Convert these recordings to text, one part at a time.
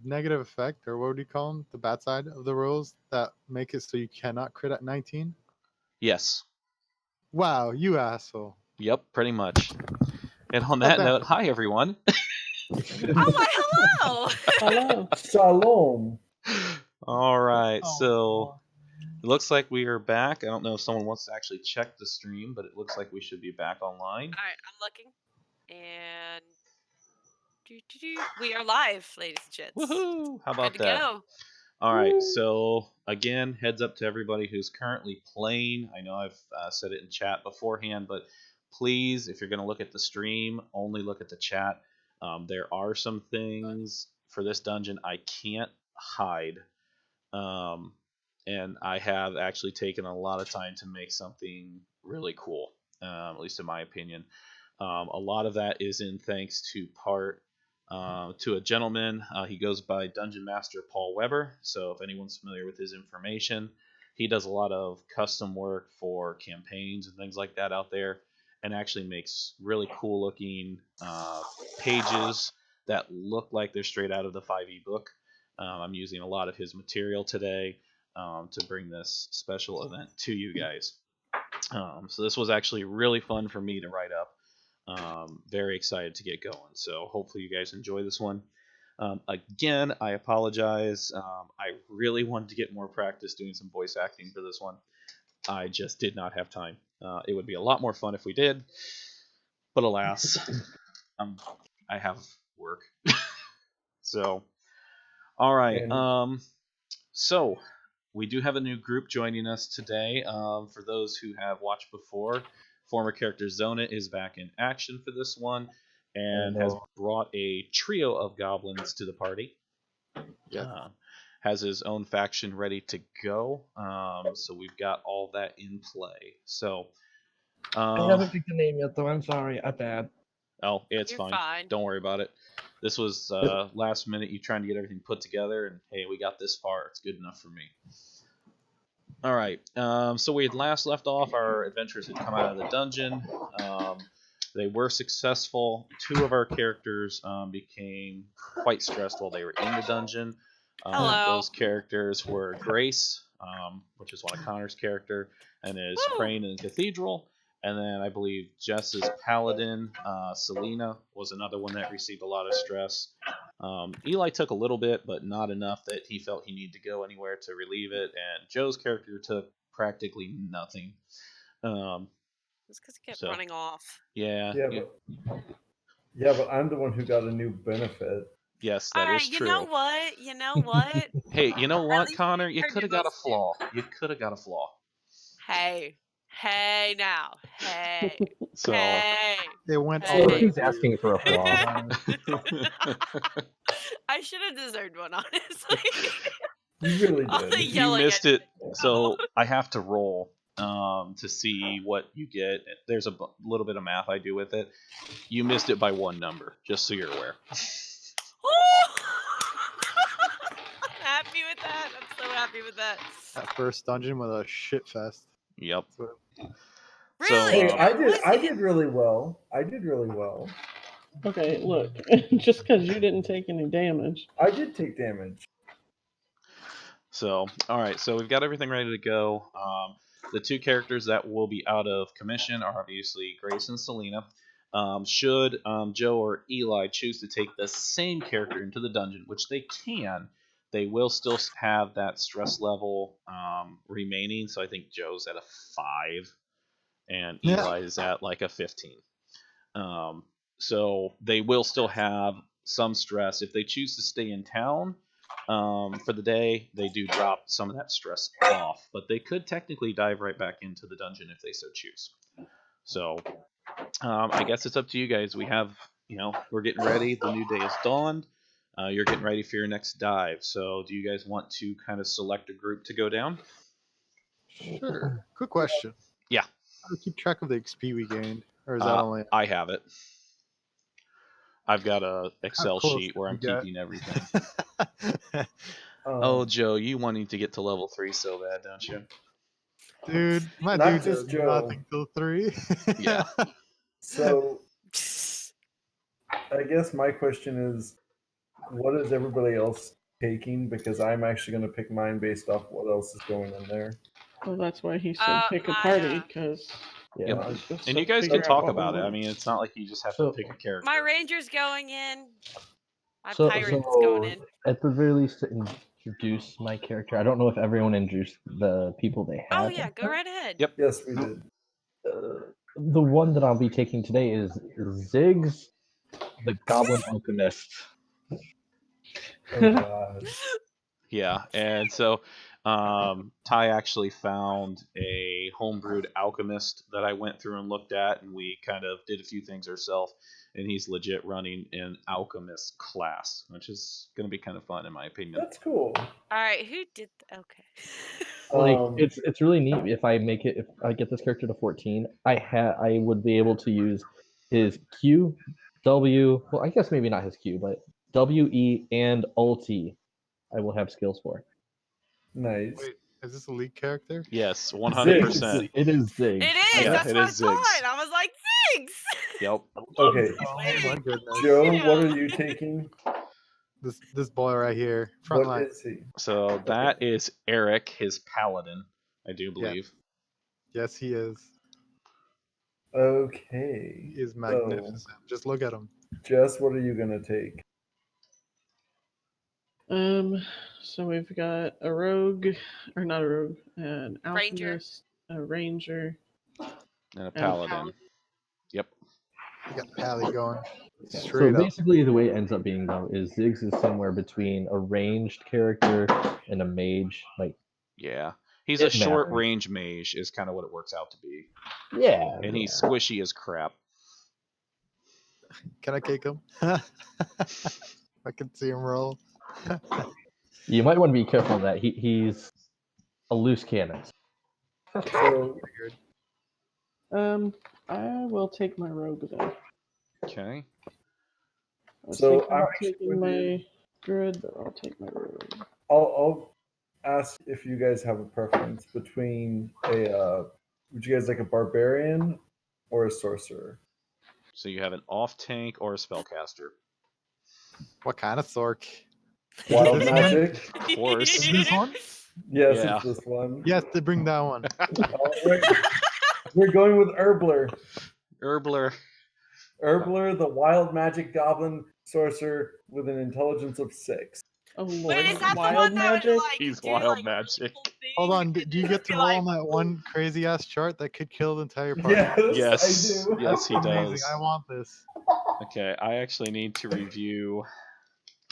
negative effect, or what would you call them? The bad side of the rules that make it so you cannot crit at 19? Yes. Wow, you asshole. Yep, pretty much. And on How that about note, that? hi everyone. Oh, why, hello. Hello. Shalom. All right, so Oh, it looks like we are back. I don't know if someone wants to actually check the stream, but it looks like we should be back online. All right, I'm looking. And we are live, ladies and gents. Woohoo! How Good about to that? go. All right, Woo. so again, heads up to everybody who's currently playing. I know I've said it in chat beforehand, but please, if you're going to look at the stream, only look at the chat. There are some things for this dungeon I can't hide. And I have actually taken a lot of time to make something really cool, at least in my opinion. A lot of that is in thanks to to a gentleman. He goes by Dungeon Master Paul Weber. So if anyone's familiar with his information, he does a lot of custom work for campaigns and things like that out there, and actually makes really cool looking pages that look like they're straight out of the 5e book. I'm using a lot of his material today to bring this special event to you guys. So this was actually really fun for me to write up. Very excited to get going. So hopefully you guys enjoy this one. Again, I apologize. I really wanted to get more practice doing some voice acting for this one. I just did not have time. It would be a lot more fun if we did, but alas, I have work. So, all right. So we do have a new group joining us today. For those who have watched before, former character Zona is back in action for this one and has brought a trio of goblins to the party. Yeah. Has his own faction ready to go. So we've got all that in play. So I haven't picked the name yet, though. I'm sorry. I bad. Oh, it's You're fine. fine. Don't worry about it. This was last minute. You trying to get everything put together, and hey, we got this far. It's good enough for me. All right. So we had last left off. Our adventurers had come out of the dungeon. They were successful. Two of our characters became quite stressed while they were in the dungeon. Hello. Those characters were Grace, which is one of Connor's character, and is Woo! praying in the cathedral. And then I believe Jess's paladin, Selena, was another one that received a lot of stress. Eli took a little bit, but not enough that he felt he needed to go anywhere to relieve it. And Joe's character took practically nothing. It's because he kept running off. Yeah. But I'm the one who got a new benefit. Yes, that is true. You know what? Hey, you know what, least Connor? you You heard could have your got a voice. flaw. You could have got a flaw. Hey now. Hey. So Hey. It went Hey. all Hey. Who's asking for a flaw? I should have deserved one, honestly. You really All the did. you yelling missed at it. So I have to roll to see what you get. There's a little bit of math I do with it. You missed it by one number, just so you're aware. I'm happy with that. I'm so happy with that. That first dungeon was a shit fest. Yep. Really? Hey, So, I did really well. Okay, look. Just because you didn't take any damage. I did take damage. So, all right. So we've got everything ready to go. The two characters that will be out of commission are obviously Grace and Selena. Should Joe or Eli choose to take the same character into the dungeon, which they can, they will still have that stress level remaining. So I think Joe's at a 5, and Eli is at like a 15. So they will still have some stress. If they choose to stay in town for the day, they do drop some of that stress off. But they could technically dive right back into the dungeon if they so choose. So I guess it's up to you guys. We have, we're getting ready. The new day is dawned. You're getting ready for your next dive. So do you guys want to kind of select a group to go down? Sure. Quick question. Yeah. How do you keep track of the XP we gained? Or is that only... I have it. I've got a Excel sheet where I'm keeping everything. Oh, Joe, you wanting to get to level 3 so bad, don't you? Dude, my Not dude just does Joe. nothing till 3. So I guess my question is, what is everybody else taking? Because I'm actually going to pick mine based off what else is going in there. Well, that's why he said pick a my, party, because Yeah. And you guys can talk about it. I mean, it's not like you just have to pick a character. my ranger's going in. My So pirate's going in. at the very least, to introduce my character. I don't know if everyone introduced the people they have. Oh yeah, go right ahead. Yep. Yes, we did. The one that I'll be taking today is Ziggs, the Goblin Alchemist. Oh, God. Yeah, and so Ty actually found a homebrewed alchemist that I went through and looked at, and we kind of did a few things ourselves. And he's legit running an alchemist class, which is going to be kind of fun in my opinion. That's cool. All right, who did? Okay. Like Um, it's really neat. If I get this character to 14, I would be able to use his Q, W. Well, I guess maybe not his Q, but W, E, and ulti. I will have skills for. Nice. Wait, is this a league character? Yes, 100%. It is Ziggs. It is. Yeah, That's it what is I Ziggs. thought. I was like, Ziggs. Yep. Okay. Oh my goodness. Joe, what are you taking? This boy right here, front What line. is he? So that is Eric, his paladin, I do believe. Yes, he is. Okay. He is magnificent. Just look at him. Jess, what are you going to take? So we've got a rogue, or not a rogue, an Ranger. alchemist, a ranger. And a paladin. Yep. You got Pally going So straight up. basically, the way it ends up being though is Ziggs is somewhere between a ranged character and a mage. Like, Yeah. He's a It short matters. range mage, is kind of what it works out to be. yeah, And he's squishy as crap. Can I kick him? I can see him roll. You might want to be careful of that. He's a loose cannon. So, I will take my rogue then. Okay. I was So, thinking I'm of actually taking with my you. druid, but I'll take my rogue. I'll ask if you guys have a preference between would you guys like a barbarian or a sorcerer? So you have an off tank or a spellcaster. What kind of Sork? Wild This one? magic? Of course. Is this one? Yes, Yeah. it's this one. Yes, to bring that one. All right. We're going with Herbler. Herbler. Herbler, the wild magic goblin sorcerer with an intelligence of 6. Oh lord, Wait, is that the wild one that magic? would like He's do wild like magic. really cool Hold things on, and do you just get to be roll like, on that one crazy ass chart that could kill the entire party? Yes, Yes. I do. Yes, he Amazing. does. I want this. Okay, I actually need to review.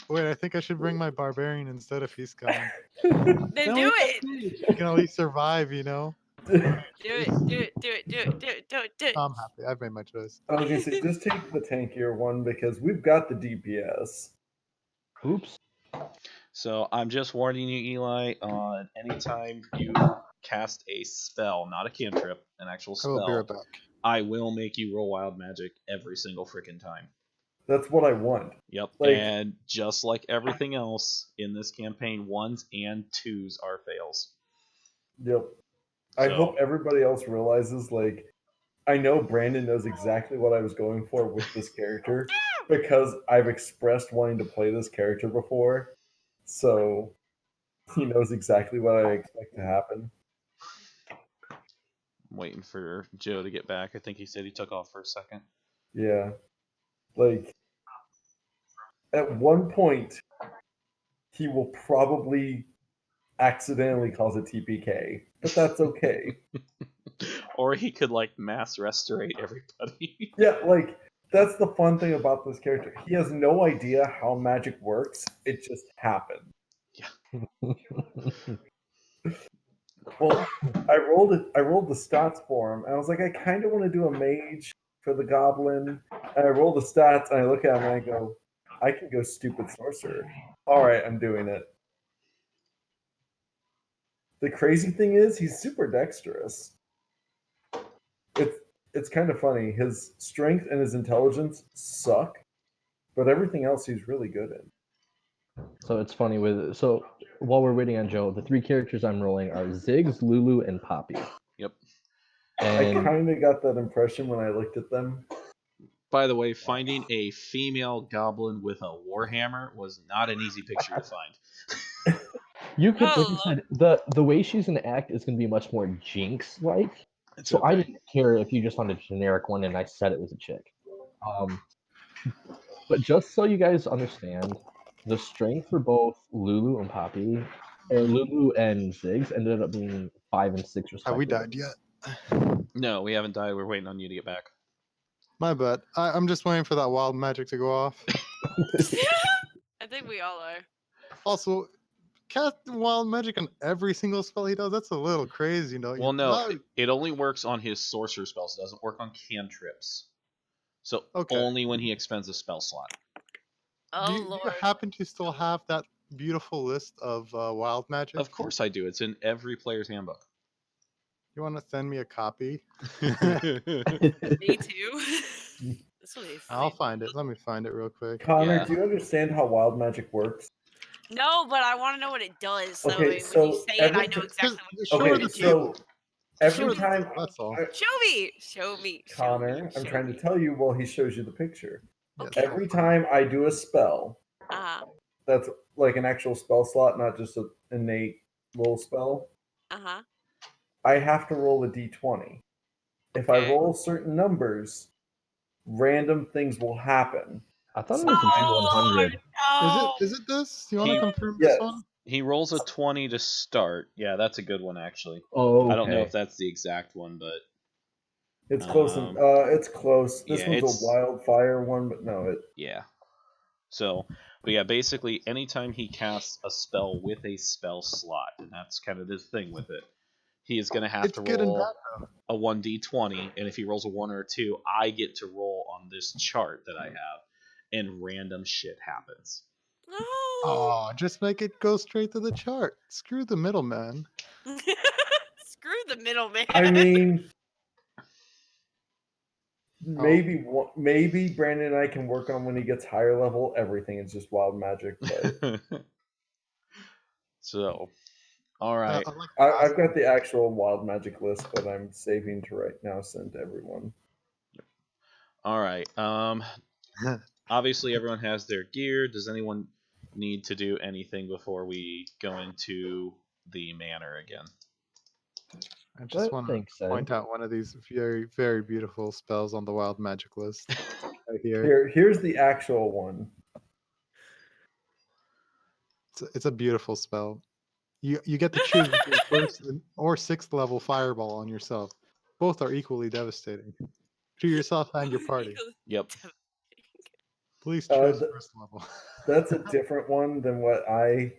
Wait, I think I should bring my barbarian instead if he's coming. Then No, do it's it. He can at least survive, you know? Do it. Do it. Do it. Do it. Do it. Do it. Do it. I'm happy. I've made my choice. I was gonna say, just take the tankier one because we've got the DPS. Oops. So I'm just warning you, Eli, on anytime you cast a spell, not a cantrip, an actual I will be right spell, back. I will make you roll wild magic every single freaking time. That's what I want. Yep. Like- And just like everything else in this campaign, 1s and 2s are fails. Yep. I So- hope everybody else realizes, like, I know Brandon knows exactly what I was going for with this character because I've expressed wanting to play this character before. So he knows exactly what I expect to happen. I'm waiting for Joe to get back. I think he said he took off for a second. Yeah. Like, at one point, he will probably accidentally cause a TPK, but that's okay. Or he could like mass restorate everybody. Yeah, like, that's the fun thing about this character. He has no idea how magic works. It just happened. Well, I rolled the stats for him, and I was like, I kind of want to do a mage for the goblin. And I roll the stats, and I look at him, and I go, I can go stupid sorcerer. All right, I'm doing it. The crazy thing is, he's super dexterous. It's kind of funny. His strength and his intelligence suck, but everything else he's really good in. So it's funny so while we're waiting on Joe, the 3 characters I'm rolling are Ziggs, Lulu, and Poppy. Yep. I And kind of got that impression when I looked at them. By the way, finding a female goblin with a warhammer was not an easy picture to find. You could, like I Oh. said, the way she's gonna act is gonna be much more Jinx like. It's So I okay. didn't care if you just found a generic one and I said it was a chick. But just so you guys understand, the strength for both Lulu and Poppy, or Lulu and Ziggs, ended up being 5 and 6 Have we respectively. died yet? No, we haven't died. We're waiting on you to get back. My bad. I'm just waiting for that wild magic to go off. I think we all are. Also, cast wild magic on every single spell he does. That's a little crazy, don't you? Well, no, That- it only works on his sorcerer spells. It doesn't work on cantrips. So Okay. only when he expends a spell slot. Oh do you lord. happen to still have that beautiful list of wild magic? Of course I do. It's in every player's handbook. You want to send me a copy? Me too. This will be I'll fun. find it. Let me find it real quick. Connor, Yeah. do you understand how wild magic works? No, but I want to know what it does. So Okay, when so you say it, I every know t- exactly Just what show you're her Okay, the gonna table. so every Show me. time, That's all. Show me. Show me. Show Connor, me. I'm show trying me. to tell you while he shows you the picture. Yes. Okay. Every time I do a spell, that's like an actual spell slot, not just an innate little spell, Uh-huh. I have to roll a d20. If I Okay. roll certain numbers, random things will happen. I thought it was a Oh, D100. no. Is it this? You want He- to confirm Yes. this one? He rolls a 20 to start. Yeah, that's a good one, actually. Oh, I don't know if that's the exact one, but It's close. It's close. This yeah, one's it's- a wildfire one, but no, it. yeah. So, but yeah, basically, anytime he casts a spell with a spell slot, and that's kind of the thing with it, he is going to have It's to good and roll bad. a 1d20, and if he rolls a 1 or a 2, I get to roll on this chart that I have, and random shit happens. No. Oh, just make it go straight to the chart. Screw the middleman. Screw the middleman. I mean, maybe Brandon and I can work on when he gets higher level. Everything is just wild magic, but So, all right. I like I've got the actual wild magic list that I'm saving to right now send to everyone. All right. Obviously, everyone has their gear. Does anyone need to do anything before we go into the manor again? I just want to think so. point out one of these very, very beautiful spells on the wild magic list right here. Here's the actual one. It's a beautiful spell. You get to choose between first or sixth level fireball on yourself. Both are equally devastating to yourself and your party. Yep. Please choose th- first level. That's a different one than what Show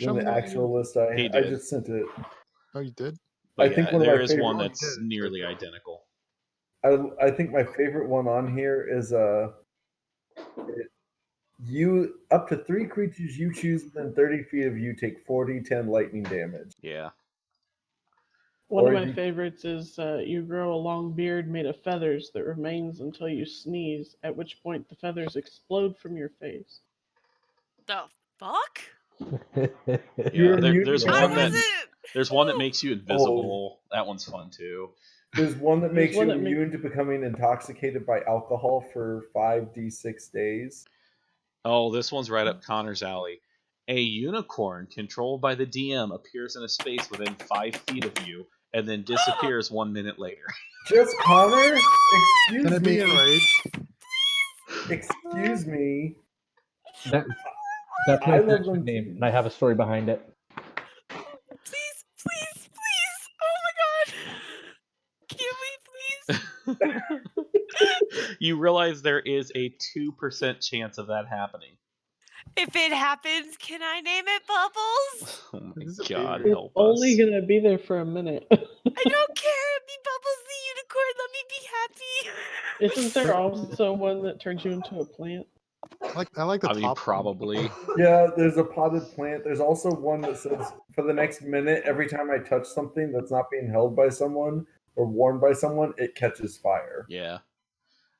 than me the what actual you- list I He I did. just sent it. Oh, you did? But I think yeah, one of there my is favorite one ones that's did. nearly identical. I think my favorite one on here is you up to 3 creatures you choose within 30 feet of you take 40/10 lightning damage. Yeah. One Or of my you- favorites is you grow a long beard made of feathers that remains until you sneeze, at which point the feathers explode from your face. The fuck? You're Yeah. immune There's to I one lightning. that there's one that makes you invisible. That one's fun too. There's one that There's makes one you that make- immune to becoming intoxicated by alcohol for 5d6 days. Oh, this one's right up Connor's alley. A unicorn controlled by the DM appears in a space within 5 feet of you and then disappears 1 minute later. Just Connor, Can excuse it be me. enraged? Excuse me. That's my I love character them name, too. and I have a story behind it. Please, please, please. Oh my god. Kill me, please. You realize there is a 2% chance of that happening. If it happens, can I name it Bubbles? Oh my This is a god, baby. It's help only us. gonna be there for a minute. I don't care. Be Bubbles the unicorn. Let me be happy. Isn't there also one that turns you into a plant? I like the I mean, top one. probably. Yeah, there's a potted plant. There's also one that says, for the next minute, every time I touch something that's not being held by someone or worn by someone, it catches fire. Yeah.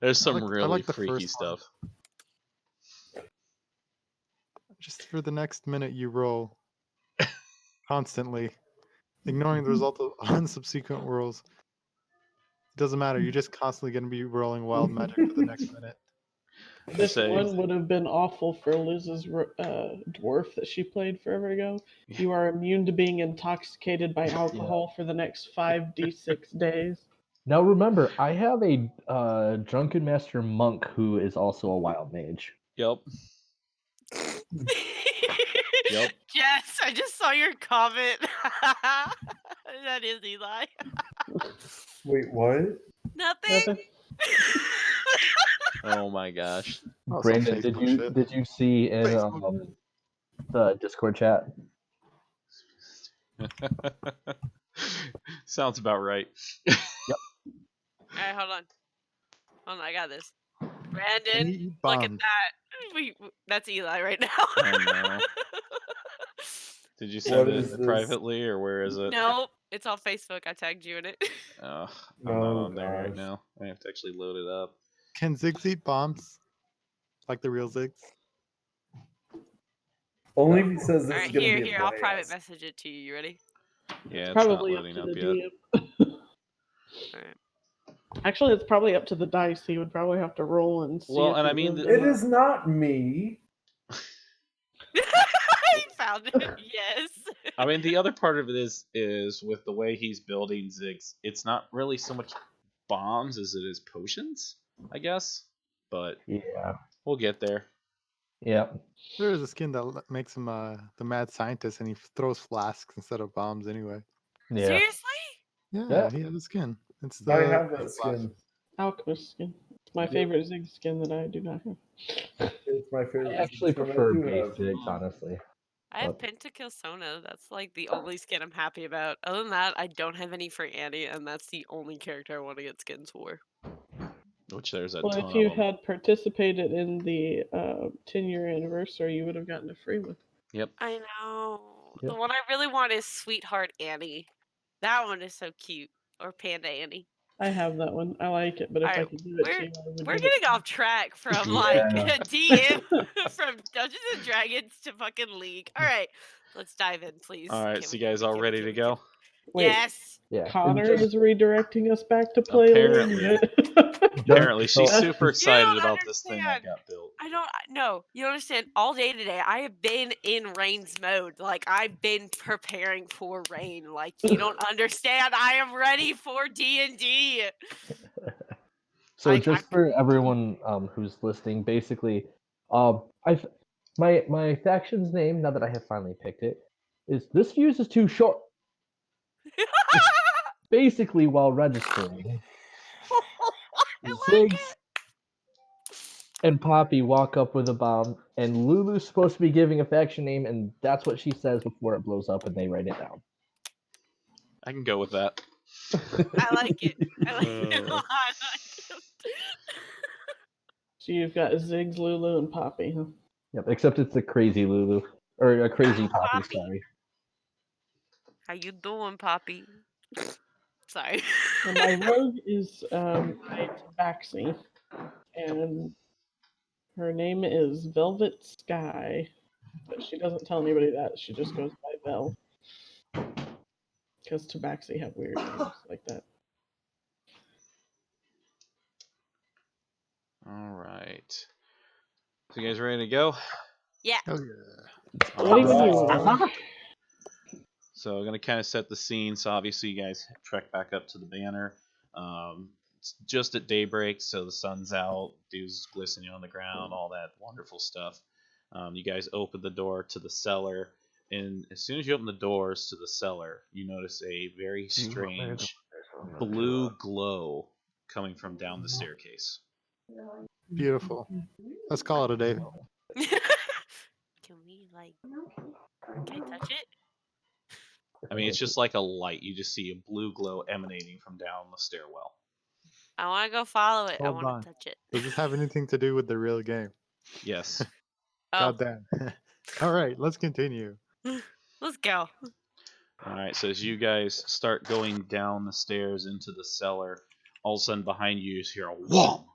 There's some I really like the freaky first one. stuff. Just for the next minute you roll constantly, ignoring the result of on subsequent rolls. Doesn't matter. You're just constantly going to be rolling wild magic for the next minute. This Say- one would have been awful for Liz's dwarf that she played forever ago. Yeah. You are immune to being intoxicated by alcohol for the next 5d6 days. Now remember, I have a drunken master monk who is also a wild mage. Yep. Yep. Jess, I just saw your comment. That is Eli. Wait, what? Nothing. Nothing. Oh my gosh. Oh, some Brandon, Facebook shit. did you see in Facebook. the Discord chat? Sounds about right. Alright, hold on. Hold on, I got this. Can Brandon, you eat look at bombs? that. That's Eli right now. Oh, no. Did you send What it is this? privately or where is it? Nope, it's on Facebook. I tagged you in it. Oh, I'm not Oh, on there right gosh. now. I have to actually load it up. Can Ziggs eat bombs? Like the real Ziggs? Only if he says this Alright, is gonna here, be a I'll private blast. message it to you. You ready? Yeah, it's Probably not up loading to up the yet. DM. Alright. Actually, it's probably up to the dice. He would probably have to roll and see. Well, if and he I mean, wins the- or It not. is not me. He found it. Yes. I mean, the other part of it is with the way he's building Ziggs, it's not really so much bombs as it is potions, I guess. But Yeah. we'll get there. Yeah. There is a skin that makes him the mad scientist, and he throws flasks instead of bombs anyway. Yeah. Seriously? Yeah, Yeah. he has a skin. It's the I have that flask. skin. Alchemist skin. It's my favorite Zig skin that I do not have. It's my favorite. I actually skin prefer do base have. Ziggs, honestly. I have What? Pentakill Sona. That's like the only skin I'm happy about. Other than that, I don't have any for Annie, and that's the only character I want to get skins for. Which there's a Well, ton if you of them. had participated in the 10-year anniversary, you would have gotten a free one. Yep. I know. Yep. The one I really want is Sweetheart Annie. That one is so cute. Or Panda Annie. I have that one. I like it, but if I Alright, could do it to you, I would We're give it getting to off track from Yeah. like DM from Dungeons and Dragons to fucking League. Alright, let's dive in, please. All right, Can so we- you guys can we- all can we- ready can to we- go? Wait, Yes. Yeah. Connor Just- is redirecting us back to play Apparently. League. Apparently, she's so- super excited don't about this thing that understand. got built. I don't no, you don't understand. All day today, I have been in Rain's mode. Like I've been preparing for Rain. Like you don't understand. I am ready for D&D. So I- just for everyone who's listening, basically, I've my faction's name, now that I have finally picked it, is This Fuse is Too Short. Basically, while registering, I like Ziggs it. and Poppy walk up with a bomb, and Lulu's supposed to be giving a faction name, and that's what she says before it blows up, and they write it down. I can go with that. I like it. I like it a Uh. lot. I like it. So you've got Ziggs, Lulu, and Poppy, huh? Yep, except it's a crazy Lulu or a crazy Poppy. Poppy. Sorry. How you doing, Poppy? Sorry. And my rogue is named Tabaxi, and her name is Velvet Sky, but she doesn't tell anybody that. She just goes by Vel, because Tabaxi have weird names like that. All right. So you guys ready to go? Yeah. Oh yeah. What do you Alright. mean? So I'm gonna kind of set the scene. So obviously you guys trek back up to the banner. It's just at daybreak, so the sun's out, dews glistening on the ground, all that wonderful stuff. You guys open the door to the cellar, and as soon as you open the doors to the cellar, you notice a very strange blue glow coming from down the staircase. Beautiful. Let's call it a day. Can we like? Can I touch it? I mean, it's just like a light. You just see a blue glow emanating from down the stairwell. I want to go follow it. I Hold on. want to touch it. Does this have anything to do with the real game? Yes. Oh, God damn. All right, let's continue. let's go. All right, so as you guys start going down the stairs into the cellar, all of a sudden behind you hear a whom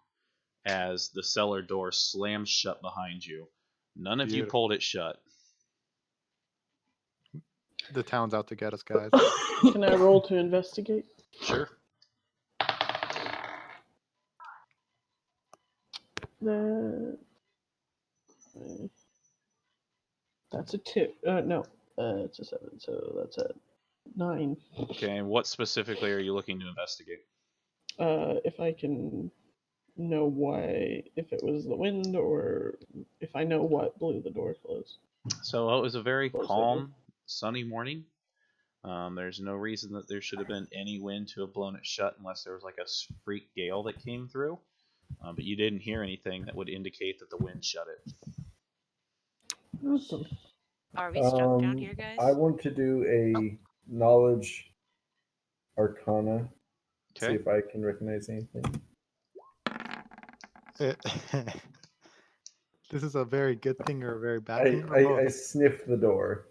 as the cellar door slams shut behind you. None of you Beautiful. pulled it shut. The town's out to get us, guys. Can I roll to investigate? Sure. That's a 2. No, it's a 7, so that's a 9. Okay, and what specifically are you looking to investigate? If I can know why, if it was the wind, or if I know what blew the door closed. So it was a very Close calm, sunny morning. There's no reason that there should have been any wind to have blown it shut unless there was like a freak gale that came through. But you didn't hear anything that would indicate that the wind shut it. Awesome. Are we stuck down here, guys? I want to do a knowledge arcana. See Okay. if I can recognize anything. This is a very good thing or a very bad thing? Or both? I sniffed the door.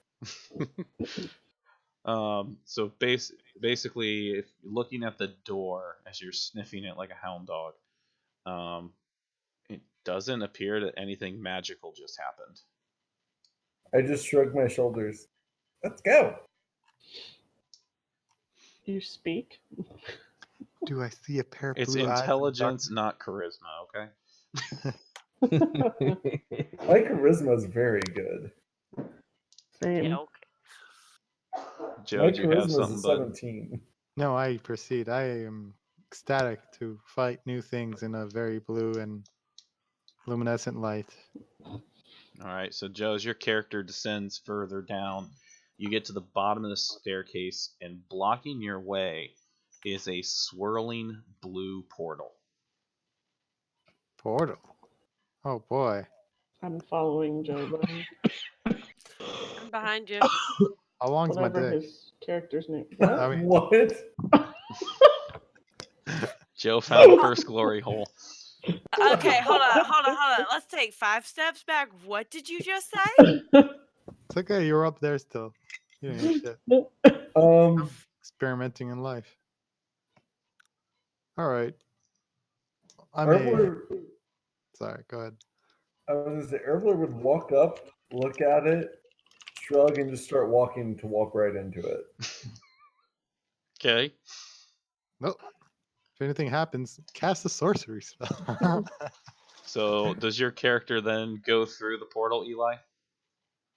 So basically, if you're looking at the door as you're sniffing it like a hound dog, it doesn't appear that anything magical just happened. I just shrugged my shoulders. Let's go. You speak? Do I see a pair of It's blue eyes in the intelligence, not charisma. Okay. My charisma is very good. Same. Yeah, okay. Joe, My do you have charisma is something, a bud? 17. No, I proceed. I am ecstatic to fight new things in a very blue and luminescent light. All right. So Joe, as your character descends further down, you get to the bottom of the staircase, and blocking your way is a swirling blue portal. Portal. Oh boy. I'm following Joe Budden. I'm behind you. How long's my Whatever dick? his character's name. I What? mean, What? Joe found the first glory hole. Okay, hold on. Let's take 5 steps back. What did you just say? it's okay. You're up there still. You didn't hear shit. Experimenting in life. All right. Sorry. Go ahead. I was gonna say, Erbler would walk up, look at it, shrug, and just start walking to walk right into it. Okay. Nope. If anything happens, cast a sorcery spell. So does your character then go through the portal, Eli?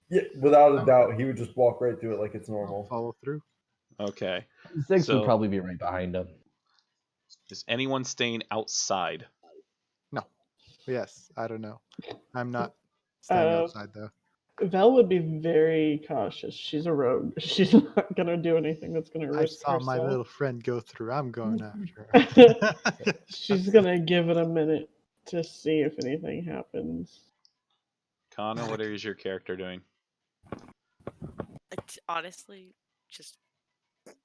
Yeah, without a doubt, he would just walk right through it like it's normal. Follow through. Okay. Ziggs So- would probably be right behind him. Is anyone staying outside? No. Yes. I don't know. I'm not staying outside though. Vel would be very cautious. She's a rogue. She's not gonna do anything that's gonna I risk saw my herself. little friend go through. I'm going after her. She's gonna give it a minute to see if anything happens. Connor, what is your character doing? Honestly, just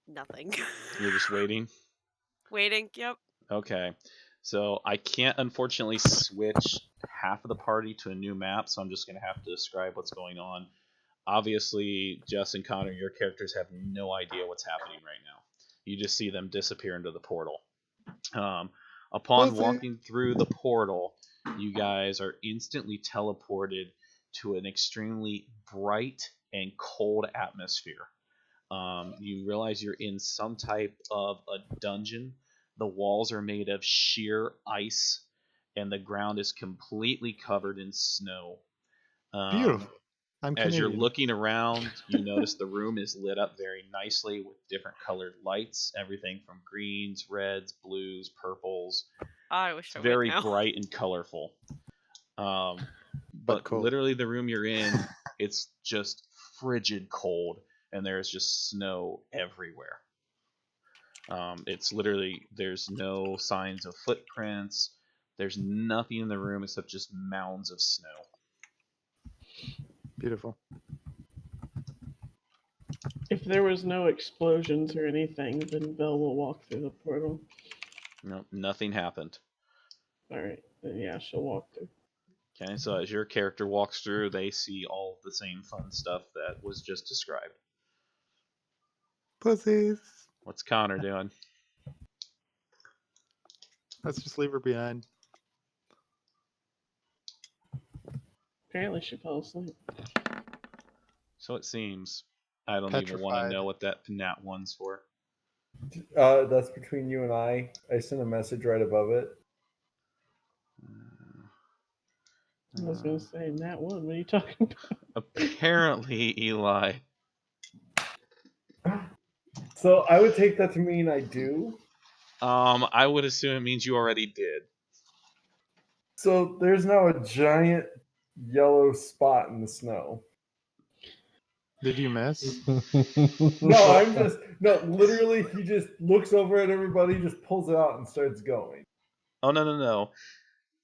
nothing. You're just waiting? Waiting. Yep. Okay. So I can't unfortunately switch half of the party to a new map, so I'm just going to have to describe what's going on. Obviously, Jess and Connor, your characters have no idea what's happening right now. You just see them disappear into the portal. Upon walking through the portal, you guys are instantly teleported to an extremely bright and cold atmosphere. You realize you're in some type of a dungeon. The walls are made of sheer ice, and the ground is completely covered in snow. Beautiful. I'm As you're Canadian. looking around, you notice the room is lit up very nicely with different colored lights, everything from greens, reds, blues, purples. I wish It's I very would now. bright and colorful. But cold. literally the room you're in, it's just frigid cold, and there's just snow everywhere. It's literally, there's no signs of footprints. There's nothing in the room except just mounds of snow. Beautiful. If there was no explosions or anything, then Vel will walk through the portal. No, nothing happened. Alright, then yeah, she'll walk through. Okay, so as your character walks through, they see all the same fun stuff that was just described. Pussies. What's Connor doing? Let's just leave her behind. Apparently she fell asleep. So it seems. I don't even want to Petrified. know what that nat one's for. That's between you and I. I sent a message right above it. I was gonna say Nat 1. What are you talking about? Apparently, Eli. So I would take that to mean I do. I would assume it means you already did. So there's now a giant yellow spot in the snow. Did you miss? No, literally, he just looks over at everybody, just pulls it out and starts going. Oh no.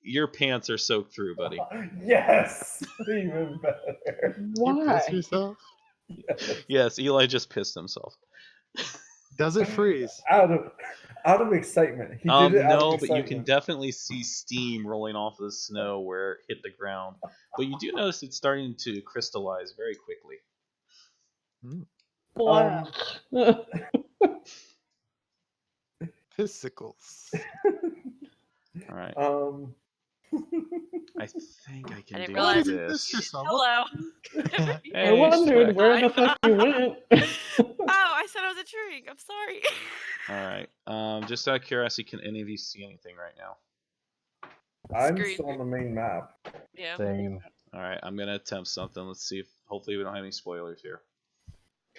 Your pants are soaked through, buddy. Yes! Even better. You Why? piss yourself? Yes, Eli just pissed himself. Does it freeze? Out of excitement. He did it out No, of but you excitement. can definitely see steam rolling off of the snow where it hit the ground. But you do notice it's starting to crystallize very quickly. Black. Physicals. All right. I think I I can didn't do realize- Why did you piss this. yourself? Hello. I Hey, wondered Swag. where the fuck you went. Oh, I said I was a drink. I'm sorry. All right. Just out of curiosity, can any of you see anything right now? I'm Screen. still on the main map. Yeah. Same. All right. I'm gonna attempt something. Let's see if hopefully we don't have any spoilers here.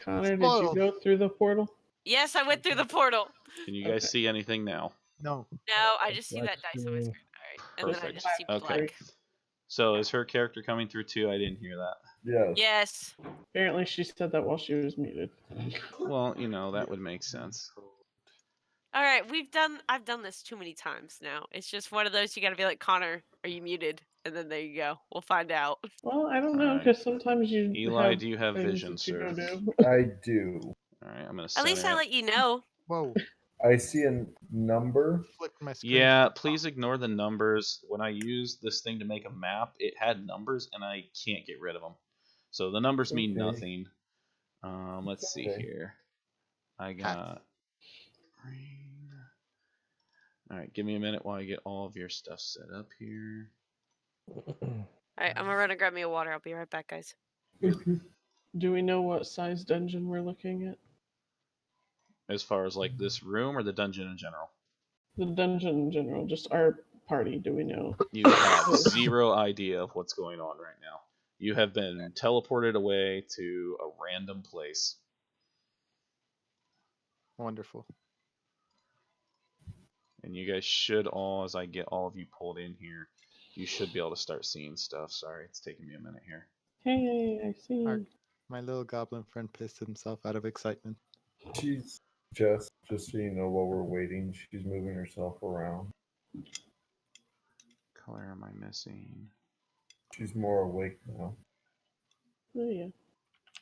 Connor, did you Spoiled. go through the portal? Yes, I went through the portal. Can you guys Okay. see anything now? No. No, I just see Black that dice on my screen. screen. All right, and then I Perfect. just see Okay. black. So is her character coming through too? I didn't hear that. Yes. Yes. Apparently, she said that while she was muted. Well, that would make sense. All right, I've done this too many times now. It's just one of those you got to be like, Connor, are you muted? And then there you go. We'll find out. Well, I don't know, Alright. because sometimes you. Eli, have do you have things vision, that you sir? don't do. I do. All right, I'm gonna. At least center I it. let you know. Whoa. I see a number. Flicked my screen. Yeah, please ignore the numbers. When I used this thing to make a map, it had numbers, and I can't get rid of them. So the numbers mean Okay. nothing. Let's see Okay. here. I got green. All right, give me a minute while I get all of your stuff set up here. All right, I'm gonna run and grab me a water. I'll be right back, guys. Do we know what size dungeon we're looking at? As far as like this room or the dungeon in general, The dungeon in general, just our party. Do we know? you have zero idea of what's going on right now. You have been teleported away to a random place. Wonderful. And you guys should all, as I get all of you pulled in here, you should be able to start seeing stuff. Sorry, it's taking me a minute here. Hey, I see. Alright. My little goblin friend pissed himself out of excitement. She's just so you know, while we're waiting, she's moving herself around. Color am I missing? She's more awake now. Oh yeah.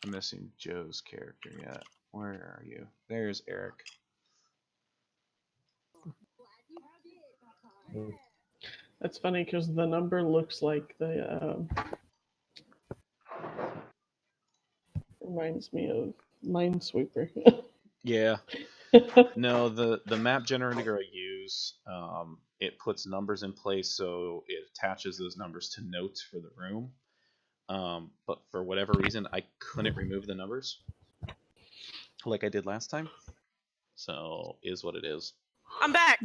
I'm missing Joe's character yet. Where are you? There's Eric. That's funny because the number looks like the. Reminds me of Minesweeper. Yeah. No, the map generator I use, it puts numbers in place, so it attaches those numbers to notes for the room. But for whatever reason, I couldn't remove the numbers like I did last time. So is what it is. I'm back.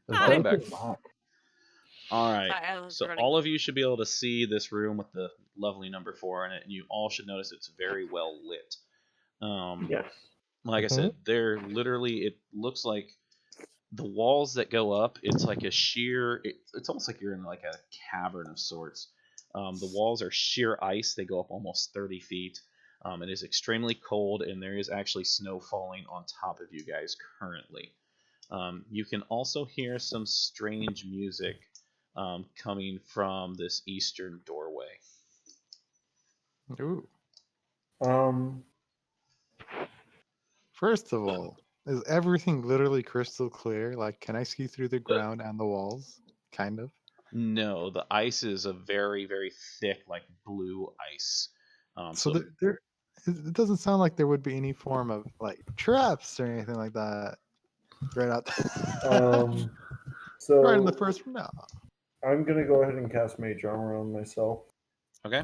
Welcome back. Back. All right. Sorry, I was So running. all of you should be able to see this room with the lovely number 4 in it, and you all should notice it's very well lit. Yes. Like I said, they're literally, it looks like the walls that go up, it's like a sheer, it's almost like you're in like a cavern of sorts. The walls are sheer ice. They go up almost 30 feet. It is extremely cold, and there is actually snow falling on top of you guys currently. You can also hear some strange music coming from this eastern doorway. Ooh. First of all, is everything literally crystal clear? Like, can I see through the ground and the walls? Kind of. No, the ice is a very, very thick, like blue ice. So it doesn't sound like there would be any form of like traps or anything like that. Right out. So right in the first. No. I'm gonna go ahead and cast Mage Armor on myself, Okay.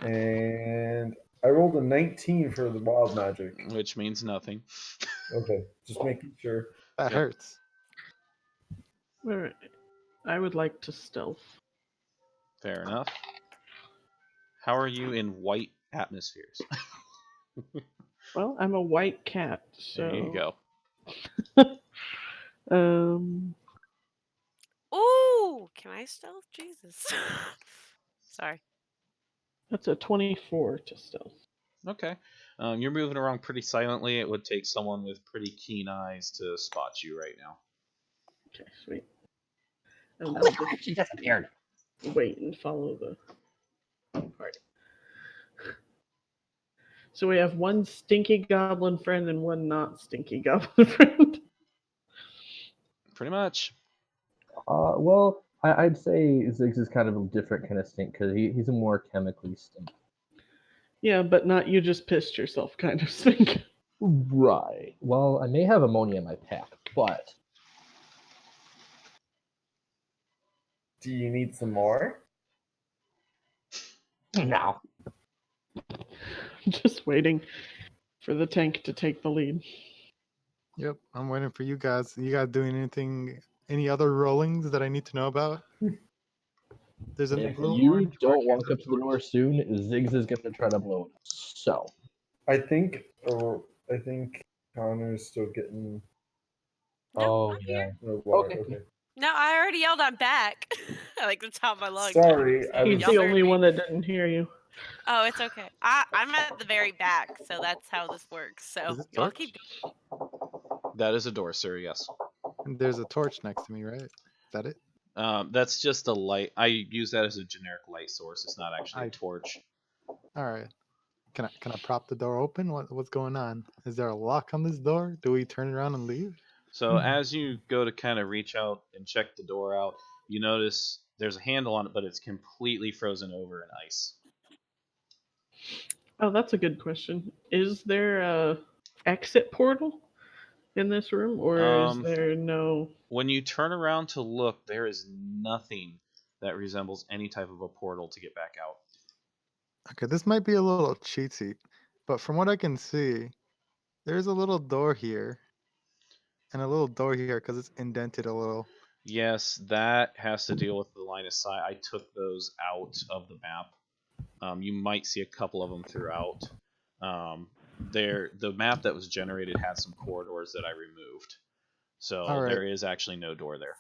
and I rolled a 19 for the Wild Magic. Which means nothing. Okay, just making sure. That Yep. hurts. Alright. I would like to stealth. Fair enough. How are you in white atmospheres? Well, I'm a white cat, so. There you go. Ooh, can I stealth? Jesus. Sorry. That's a 24 to stealth. Okay. You're moving around pretty silently. It would take someone with pretty keen eyes to spot you right now. Okay, sweet. And Holy I'll crap, just she disappeared. wait and follow the party. So we have one stinky goblin friend and one not stinky goblin friend. Pretty much. Well, I'd say Ziggs is kind of a different kind of stink because he's a more chemically stink. Yeah, but not you just pissed yourself kind of stink. Right. Well, I may have ammonia in my pack, but Do you need some more? no. Just waiting for the tank to take the lead. Yep, I'm waiting for you guys. You guys doing any other rollings that I need to know about? There's a If blue you orange don't mark walk as a up to the door soon, Ziggs is going to try to blow it. So, I think Connor's still getting. No, oh I'm yeah. here. No, water. Okay. Okay. No, I already yelled I'm back. Like the top of my lungs. Sorry, I He's was. the Y'all heard only me. one that didn't hear you. Oh, it's okay. I'm at the very back, so that's how this works. So Is it y'all torch? keep That is a door, sir. Yes. And there's a torch next to me, right? Is that it? That's just a light. I use that as a generic light source. It's not actually a I- torch. All right. Can I prop the door open? What's going on? Is there a lock on this door? Do we turn around and leave? So as you go to kind of reach out and check the door out, you notice there's a handle on it, but it's completely frozen over in ice. Oh, that's a good question. Is there a exit portal in this room, or is Um, there no? When you turn around to look, there is nothing that resembles any type of a portal to get back out. Okay, this might be a little cheaty, but from what I can see, there's a little door here and a little door here because it's indented a little. Yes, that has to deal with the line of sight. I took those out of the map. You might see a couple of them throughout. The map that was generated had some corridors that I removed, so All right. there is actually no door there.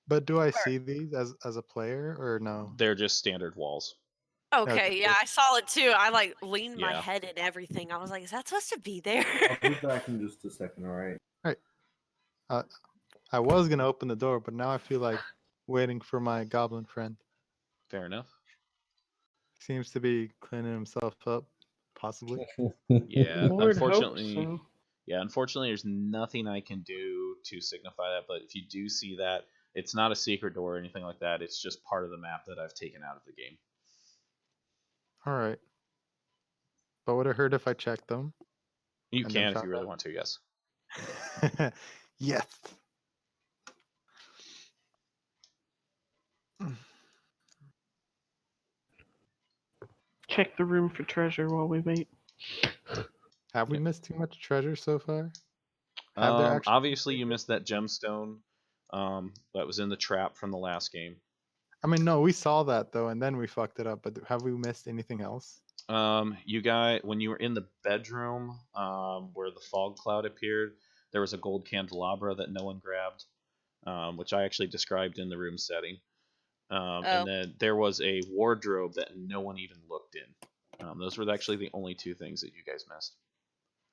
But do I see these as a player or no? They're just standard walls. Okay, yeah, I saw it too. I like leaned my Yeah. head and everything. I was like, is that supposed to be there? I'll be back in just a second. All right. I was gonna open the door, but now I feel like waiting for my goblin friend. Fair enough. Seems to be cleaning himself up, possibly. Yeah, Lord unfortunately. hope so. Yeah, unfortunately, there's nothing I can do to signify that. But if you do see that, it's not a secret door or anything like that. It's just part of the map that I've taken out of the game. All right. But would it hurt if I checked them? You And then can if found you really out? want to. Yes. Yes. Check the room for treasure while we wait. Have we Yeah. missed too much treasure so far? Have there actually? Obviously, you missed that gemstone that was in the trap from the last game. I mean, no, we saw that though, and then we fucked it up. But have we missed anything else? You guys, when you were in the bedroom where the fog cloud appeared, there was a gold candelabra that no one grabbed, which I actually described in the room setting. Oh. And then there was a wardrobe that no one even looked in. Those were actually the only two things that you guys missed.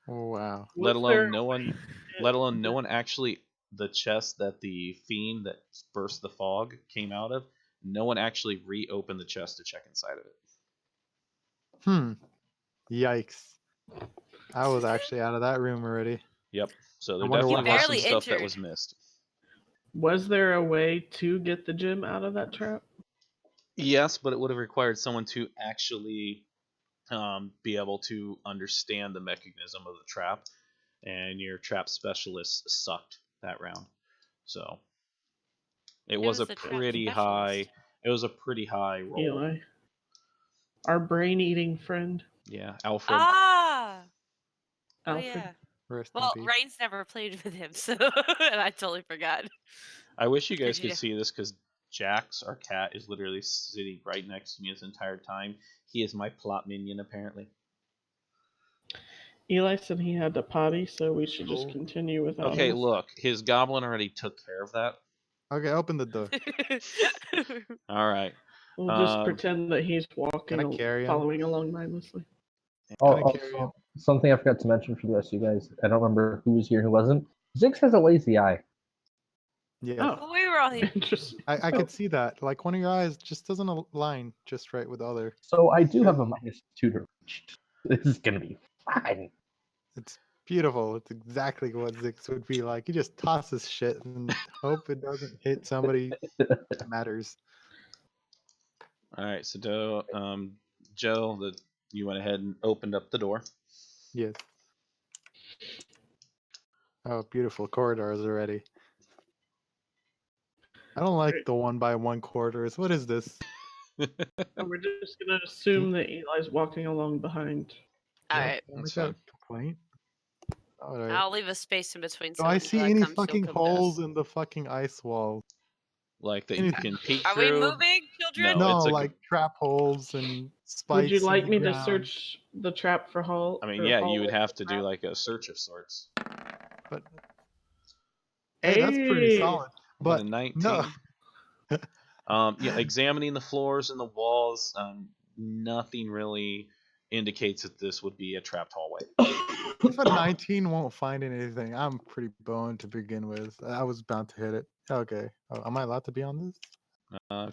Oh wow. Let Was there alone no one, let alone no one actually the chest that the fiend that burst the fog came out of. No one actually reopened the chest to check inside of it. Yikes. I was actually out of that room already. Yep. So there wonder definitely what was some barely stuff that entered. was missed. Was there a way to get the gem out of that trap? Yes, but it would have required someone to actually be able to understand the mechanism of the trap, and your trap specialist sucked that round. So it was a the trap pretty specialist? high. It was a pretty high roll. Eli, our brain-eating friend, Yeah, Alfred. Ah. Oh Alfred. yeah. Rest in Well, peace. Rain's never played with him, so and I totally forgot. I wish you guys Did you- could see this because Jax, our cat, is literally sitting right next to me this entire time. He is my plot minion, apparently. Eli said he had to potty, so we should just Oh. continue without Okay, him. look, his goblin already took care of that. Okay, open the door. All right. We'll just Um, pretend that he's Can walking, I carry him? following along mindlessly. Oh, Can I carry also, something I forgot to mention for the rest of you guys. I don't remember who was here and who wasn't. Zix has a lazy eye. Yeah. Oh, we were all here. interesting. I could see that. Like one of your eyes just doesn't align just right with the other. So I do have a -2 to reach. This is gonna be fine. It's beautiful. It's exactly what Zix would be like. He just tosses shit and hope it doesn't hit somebody that matters. all right, so Joe, you went ahead and opened up the door. Yes. Oh, beautiful corridors already. I don't like the 1x1 corridors. What is this? And we're just gonna assume that Eli's walking along behind. All Nope, right. don't That's make that fine. a complaint. All right. I'll leave a space in between. Do So I when see Eli any comes, he'll fucking come to holes us. in the fucking ice wall? Like that you Anything. can peek Are we through. moving, children? No, No, it's a. like trap holes and spikes. Would you in like the me to ground. search the trap for hole? I mean, or yeah, you would hallway have for to do trap? like a search of sorts. But hey, that's pretty Hey! solid. With But a 19. no, Yeah, examining the floors and the walls, nothing really indicates that this would be a trapped hallway. if a 19 won't find anything, I'm pretty boned to begin with. I was bound to hit it. Okay. Oh, am I allowed to be on this?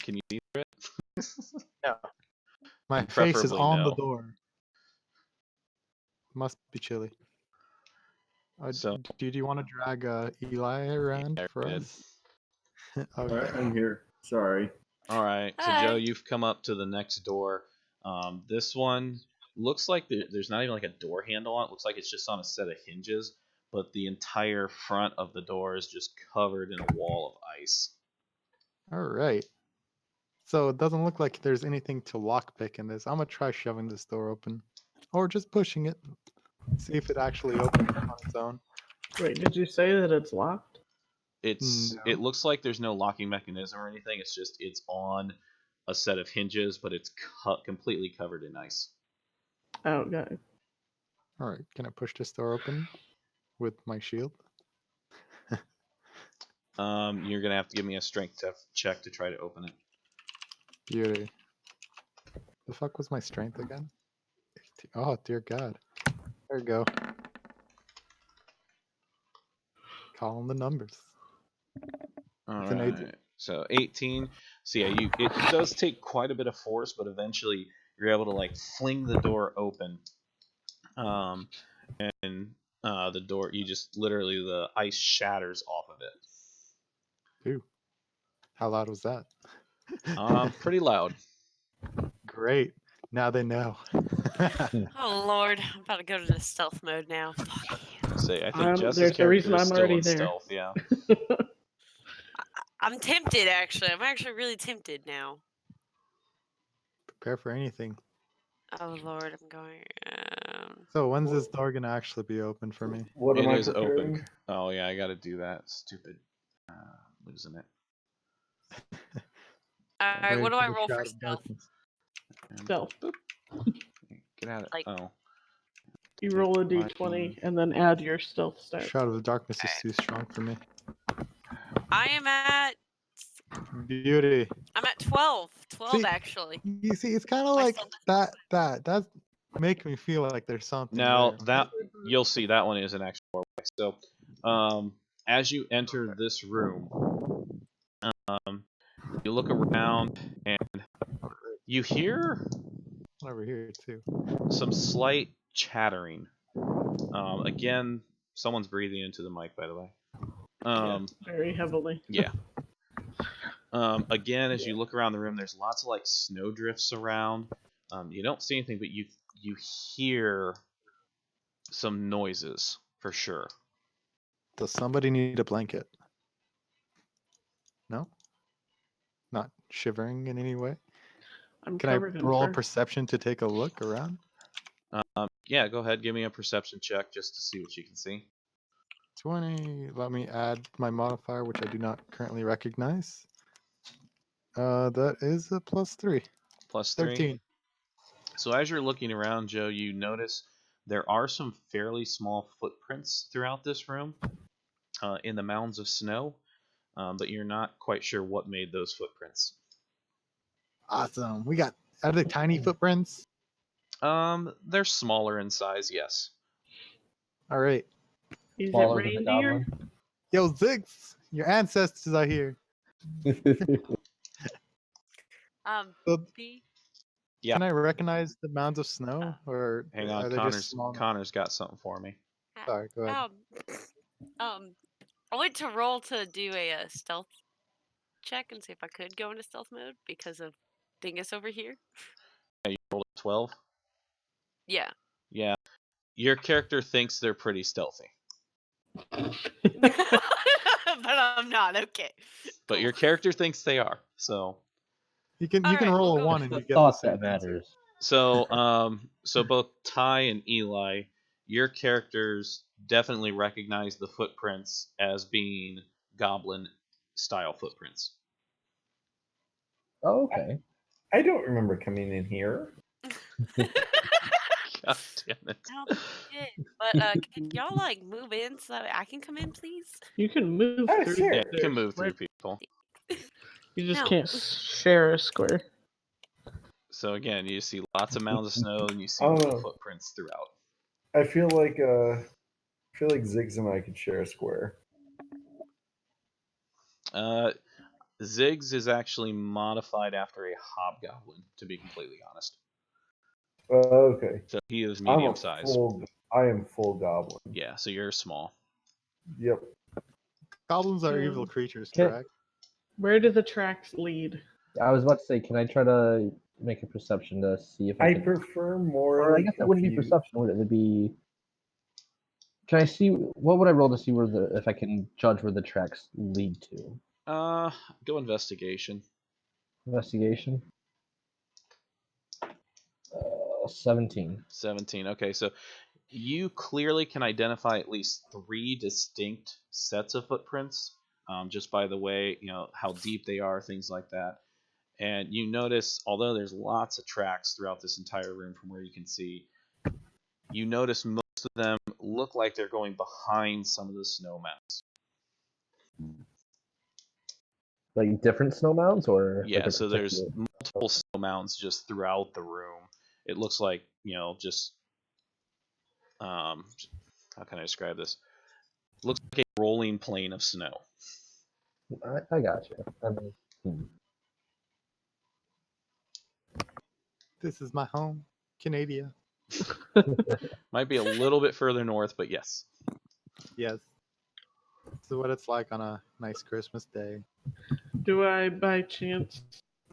Can you see through it? No. My And face is preferably on the no. door. Must be chilly. So- do you want to drag Eli around Yeah, for good. us? All Okay. right, I'm here. Sorry. All right, so Hi. Joe, you've come up to the next door. This one looks like there's not even like a door handle on it. Looks like it's just on a set of hinges, but the entire front of the door is just covered in a wall of ice. All right. So it doesn't look like there's anything to lockpick in this. I'm gonna try shoving this door open, or just pushing it. See if it actually opens on its own. Wait, did you say that it's locked? It No. looks like there's no locking mechanism or anything. It's on a set of hinges, but it's completely covered in ice. Oh, got it. All right. Can I push this door open with my shield? You're gonna have to give me a strength check to try to open it. Beauty. The fuck was my strength again? Oh dear God. There we go. Calling the numbers. All It's an 18. right. So 18. So yeah, it does take quite a bit of force, but eventually you're able to like fling the door open. And the door, you just literally the ice shatters off of it. Ooh. How loud was that? Pretty loud. Great. Now they know. Oh Lord, I'm about to go to the stealth mode now. Fuck. Say, I think Jess's there's a character reason is I'm still already in there. stealth. Yeah. I'm tempted, actually. I'm actually really tempted now. Prepare for anything. Oh Lord, I'm going. So when's this door gonna actually be open for me? What It am I is preparing? open. Oh yeah, I got to do that. Stupid. Losing it. All right, Wait what do for I the roll for shroud of stealth? darkness. And Stealth. boop. Get out of it. Like- Oh. You roll a Fine. d20 and then add your stealth stat. Shroud of the darkness is too strong for me. I am at. Beauty. I'm at 12. 12 See, actually. You see, it's kind of My like stealth that. That's make me feel like there's something Now there. that you'll see that one is an actual doorway. So, as you enter this room, you look around and you hear Over here too. some slight chattering. Again, someone's breathing into the mic, by the way. Very heavily. Yeah. Again, as you look around the room, there's lots of like snow drifts around. You don't see anything, but you hear some noises for sure. Does somebody need a blanket? No? Not shivering in any way? I'm Can I covered in roll a fur. perception to take a look around? Yeah, go ahead, give me a perception check just to see what you can see. 20. Let me add my modifier, which I do not currently recognize. That is a +3. Plus 3. 13. So as you're looking around, Joe, you notice there are some fairly small footprints throughout this room in the mounds of snow, but you're not quite sure what made those footprints. Awesome. Are they tiny footprints? They're smaller in size, yes. All right. Is it Smaller than the reindeer? Yo, Ziggs, your ancestors are here. goblin. So, B. Yeah. Can I recognize the mounds of snow, or Hang are on, they just small? Connor's got something for me. Sorry, go ahead. I went to roll to do a stealth check and see if I could go into stealth mode because of Dingus over here. Yeah, you rolled a 12. Yeah. Yeah, your character thinks they're pretty stealthy, But I'm not. Okay. but Cool. your character thinks they are. So You can All right, roll we'll a go 1 with and you The get the thought same that answer. matters. so both Ty and Eli, your characters definitely recognize the footprints as being goblin style footprints. Oh, okay. I don't remember coming in here. God damn it. I don't think it did. But could y'all like move in so I can come in, please? You can move Oh, through. sure. Yeah, you can the move through square. people. You just No. can't share a square. So again, you see lots of mounds of snow and you see Oh. little footprints throughout. I feel like Ziggs and I could share a square. Ziggs is actually modified after a hobgoblin, to be completely honest. Okay. So he is I'm medium a size. I am full goblin. Yeah, so you're small. Yep. Goblins are Yeah. evil creatures, Okay. correct? Where do the tracks lead? I was about to say, can I try to make a perception to see if I I can... prefer more. Or I like, guess that wouldn't be if you- perception, would it? It would be... Can I see... What would I roll to see where the... If I can judge where the tracks lead to? Go investigation. Investigation? 17. 17. Okay, so you clearly can identify at least 3 distinct sets of footprints, just by the way, how deep they are, things like that. And you notice, although there's lots of tracks throughout this entire room from where you can see, you notice most of them look like they're going behind some of the snow mounds. Like different snow mounds, or... Yeah, like a so there's particular- multiple snow mounds just throughout the room. It looks like, just how can I describe this? Looks like a rolling plain of snow. I got you. I mean, This is my home, Canada. Might be a little bit further north, but yes. Yes. This is what it's like on a nice Christmas day. Do I, by chance,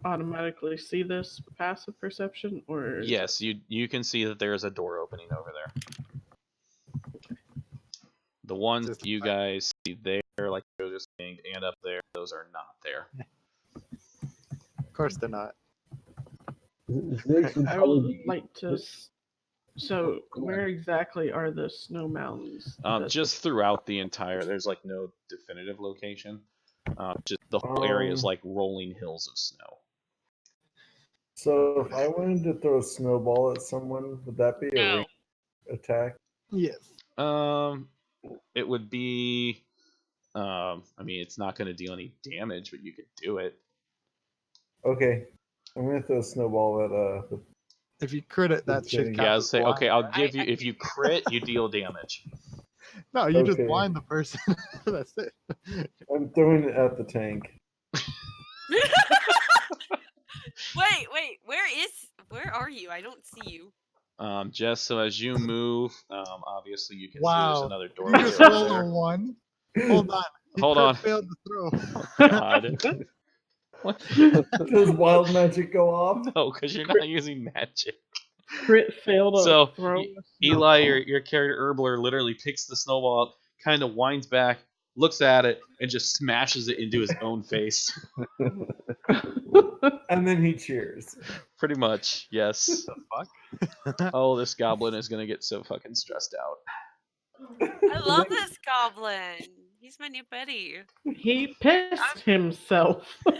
automatically see this passive perception, or is Yes, you can see that there is a door opening over there. The ones Just you like- guys see there, like Joe just saying, and up there, those are not there. Of course they're not. Ziggs would I probably would be... like to. So, where exactly are the snow mountains? that- Just throughout the entire, there's like no definitive location. Just the whole area is like rolling hills of snow. So if I wanted to throw a snowball at someone, would that be a No. ranged attack? Yes. It would be. I mean, it's not going to deal any damage, but you could do it. Okay. I'm gonna throw a snowball at the If you crit it, that shit Yeah, counts. Yeah, I'll as say, blind, okay, I'll right? give you. If you crit, you deal damage. No, you just Okay. blind the person. That's it. I'm throwing it at the tank. Wait, where are you? I don't see you. Jess, so as you move, obviously you can see Wow. there's another You doorway just over rolled a there. 1. Hold on. He Hold crit on. failed to throw. God. Does wild magic go off? No, because you're not using magic. Crit failed to So, throw. y- a snow- Eli, your character Herbler, literally picks the snowball up, kind of winds back, looks at it, and just smashes it into his own face. And then he cheers. Pretty much, yes. Fuck. Oh, this goblin is gonna get so fucking stressed out. I love this goblin. He's my new buddy. He pissed himself. I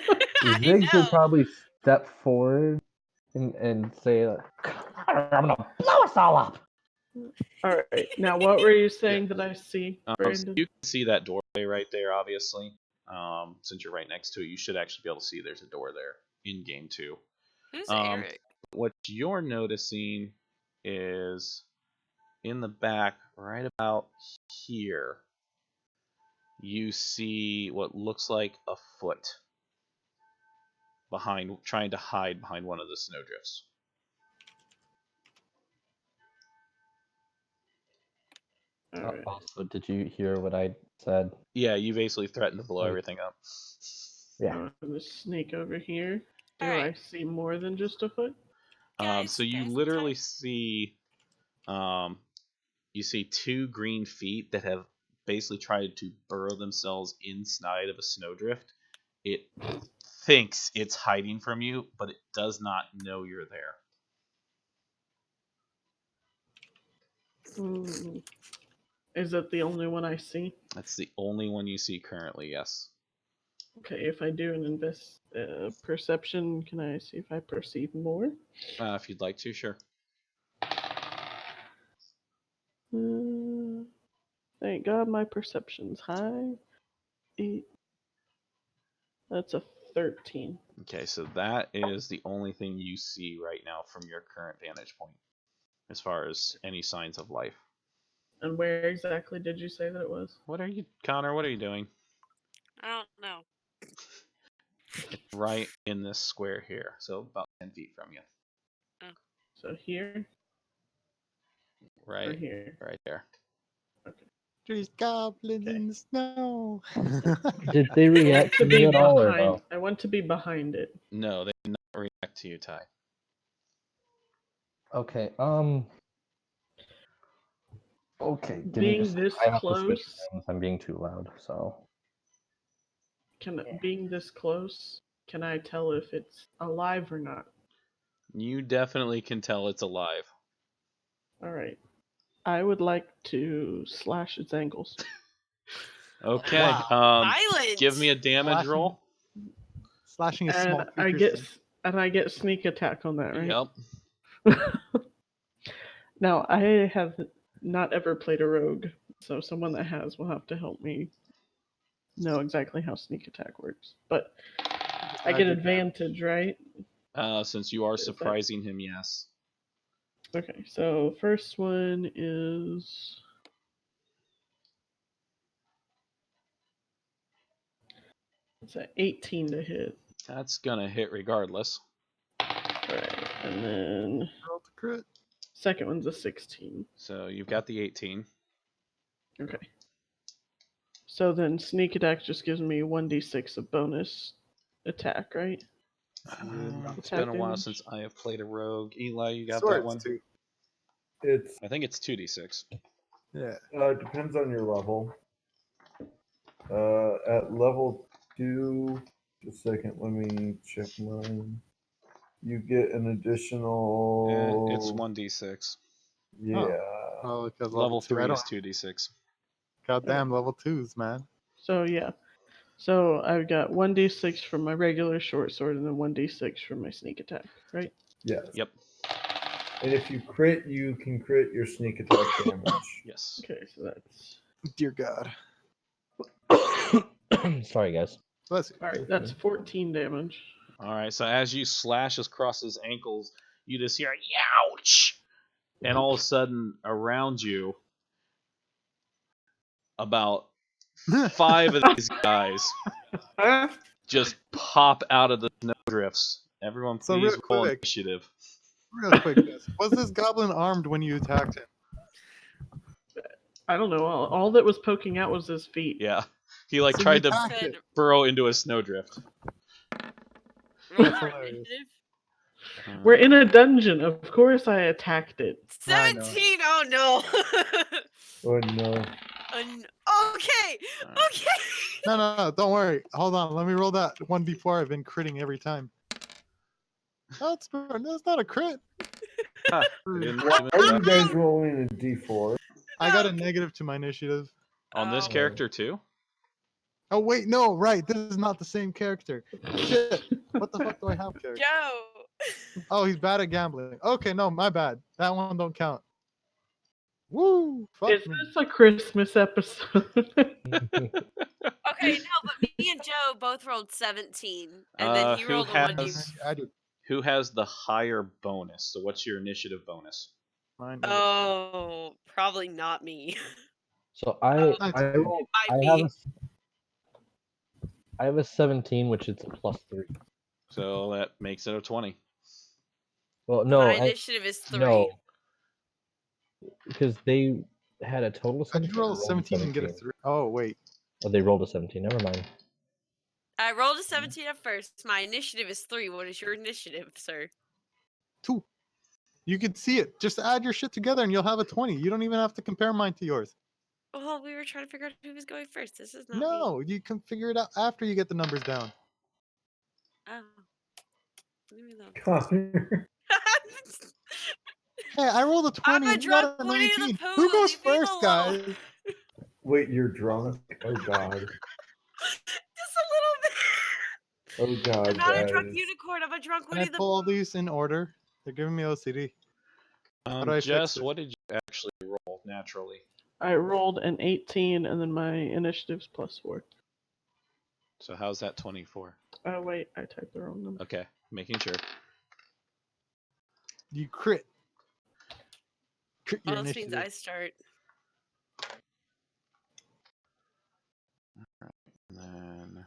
Ziggs know. would probably step forward and say, "I'm gonna blow us all up." All right. Now, what were you saying that I see, So Brandon? you can see that doorway right there, obviously. Since you're right next to it, you should actually be able to see there's a door there in game 2. Who's Um, Eric? What you're noticing is in the back, right about here, you see what looks like a foot trying to hide behind one of the snowdrifts. All right. Also, did you hear what I said? Yeah, you basically threatened to blow Like- everything up. Yeah. I'm gonna sneak over here. Do All I right. see more than just a foot? So you Guys, literally see, you see 2 green feet that have basically tried to burrow themselves inside of a snowdrift. It thinks it's hiding from you, but it does not know you're there. Hmm. Is that the only one I see? That's the only one you see currently. Yes. Okay, if I do an perception, can I see if I perceive more? If you'd like to, sure. Thank God my perception's high. 8. That's a 13. Okay, so that is the only thing you see right now from your current vantage point, as far as any signs of life. And where exactly did you say that it was? What are you, Connor? What are you doing? I don't know. Right in this square here, so about 10 feet from you. So here or Right, here? right there. There's goblins Okay. in the snow. Did they react to me at all or no? I want to be behind it. No, they did not react to you, Ty. Okay. Okay. Give me Being just. this I have to switch close, things. I'm being too loud. So. being this close, can I tell if it's alive or not? You definitely can tell it's alive. All right. I would like to slash its ankles. Okay. Wow. Violent. Give me a damage Slashing. roll. Slashing a small And I creature. get sneak attack on that, right? Yep. Now, I have not ever played a rogue, so someone that has will have to help me know exactly how sneak attack works. But I add get your advantage, right? Since you are Is that- surprising him, yes. Okay, so first one is it's an 18 to hit. That's gonna hit regardless. Alright, and then Roll the crit. second one's a 16. So you've got the 18. Okay. So then sneak attack just gives me 1d6 of bonus attack, right? It's been a while damage. since I have played a rogue. Eli, you got Swords that one? too. It's I think it's 2d6. Yeah. it depends on your level. At level 2, just a second, let me check mine. You get an additional. It's 1d6. Yeah. Oh, because Level 2. I 3 don't. is 2d6. Goddamn level 2s, man. So yeah. So I've got 1d6 for my regular short sword and then 1d6 for my sneak attack, right? Yes. Yep. And if you crit, you can crit your sneak attack damage. Yes. Okay, so that's Dear God. Sorry, guys. Bless you. alright, that's 14 damage. All right. So as you slash across his ankles, you just hear "ouch," and all of a sudden, around you, about 5 of these guys just pop out of the snowdrifts. Everyone, So please real roll quick. initiative. Real quick, guys. Was this goblin armed when you attacked him? I don't know, all that was poking out was his feet. Yeah, he like So you tried to attacked Said, it. burrow into a snowdrift. roll That's for hilarious. initiative. We're in a dungeon, of course I attacked it. I know. 17. Oh no. Oh no. Okay. Okay. No, don't worry. Hold on. Let me roll that 1d4. I've been critting every time. That's not a crit. Ha, I didn't Why even are you check. guys rolling a d4? I got a negative to my initiative. On this Oh. character too? Oh wait, no, right. This is not the same character. Shit. What the fuck do I have character? Joe. Oh, he's bad at gambling. Okay, no, my bad. That one don't count. Woo! Fuck Is me. this a Christmas episode? Okay, no, but me and Joe both rolled 17, and then he Who rolled a 1d. has I do. who has the higher bonus? So what's your initiative bonus? Mine. Oh, probably not me. So I Nice. rolled, Might be. I have a 17, which is a +3. So that makes it a 20. Well, no, My initiative is 3. no, because they had a total of How'd 17. you roll I a rolled 17 and get a 3? Oh, wait. Oh, they rolled a 17. Never mind. I rolled a 17 at first. My initiative is 3. What is your initiative, sir? 2. You could see it. Just add your shit together and you'll have a 20. You don't even have to compare mine to yours. Well, we were trying to figure out who was going first. This is not me. No, you can figure it out after you get the numbers down. Oh. Leave me alone. Connor. Hey, I rolled a 20. I'm a and you got drunk a Winnie the 19. Pooh, Who goes leave me first, alone. guys? Wait, you're drunk? Oh god. Just a little bit. Oh god, I'm not guys. a drunk unicorn. I'm a drunk Can I Winnie the pull all these in order? They're giving me OCD. do I fix Jess, this? what did you actually roll naturally? I rolled an 18, and then my initiative's +4. So how's that 24? Oh wait, I typed the wrong number. Okay, making sure. You crit. Crit your Well, this means initiative. I start. And then,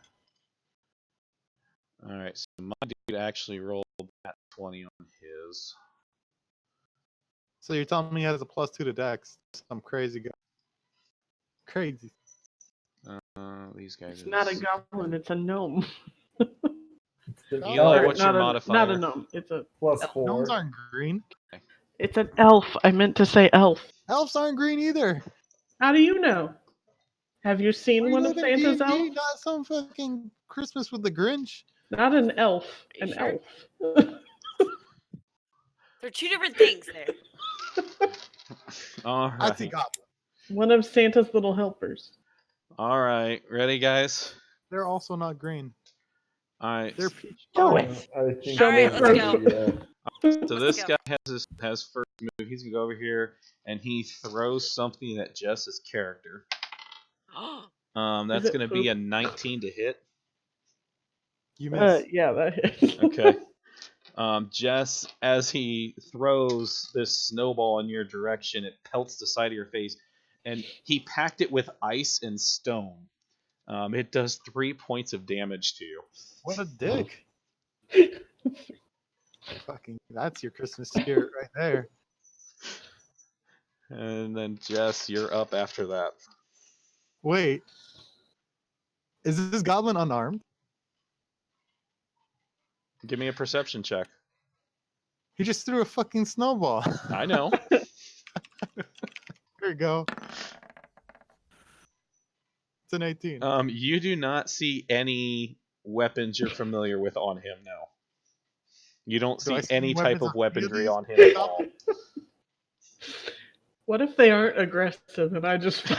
all right. So my dude actually rolled that 20 on his. So you're telling me he has a +2 to Dex? Some crazy guy. Crazy. These guys. It's not a goblin, it's a gnome. Eli, Oh, what's your modifier? Not a gnome. It's a. +4. Gnomes aren't green. It's an elf. I meant to say elf. Elves aren't green either. How do you know? Have you seen We one of live in Santa's D&D, elves? not some fucking Christmas with the Grinch. Not an elf. You An sure? elf. They're 2 different things there. All I see right. goblin. One of Santa's little helpers. All right. Ready, guys? They're also not green. All right. They're peach. Show I it. think Show Alright, me let's first. go. Yeah. So Let's this go. guy has first move. He's gonna go over here and he throws something at Jess's character. That's it gonna be a poop? 19 to hit. You miss. Yeah, that hits. Okay. Jess, as he throws this snowball in your direction, it pelts the side of your face, and he packed it with ice and stone. It does 3 points of damage to you. What a dick. Fucking, that's your Christmas spirit right there. And then Jess, you're up after that. Wait. Is this goblin unarmed? Give me a perception check. He just threw a fucking snowball. I know. Here you go. It's an 18. You do not see any weapons you're familiar with on him now. You don't Do I see see any type weapons of on any of weaponry these? on him at all. What if they aren't aggressive and I just. You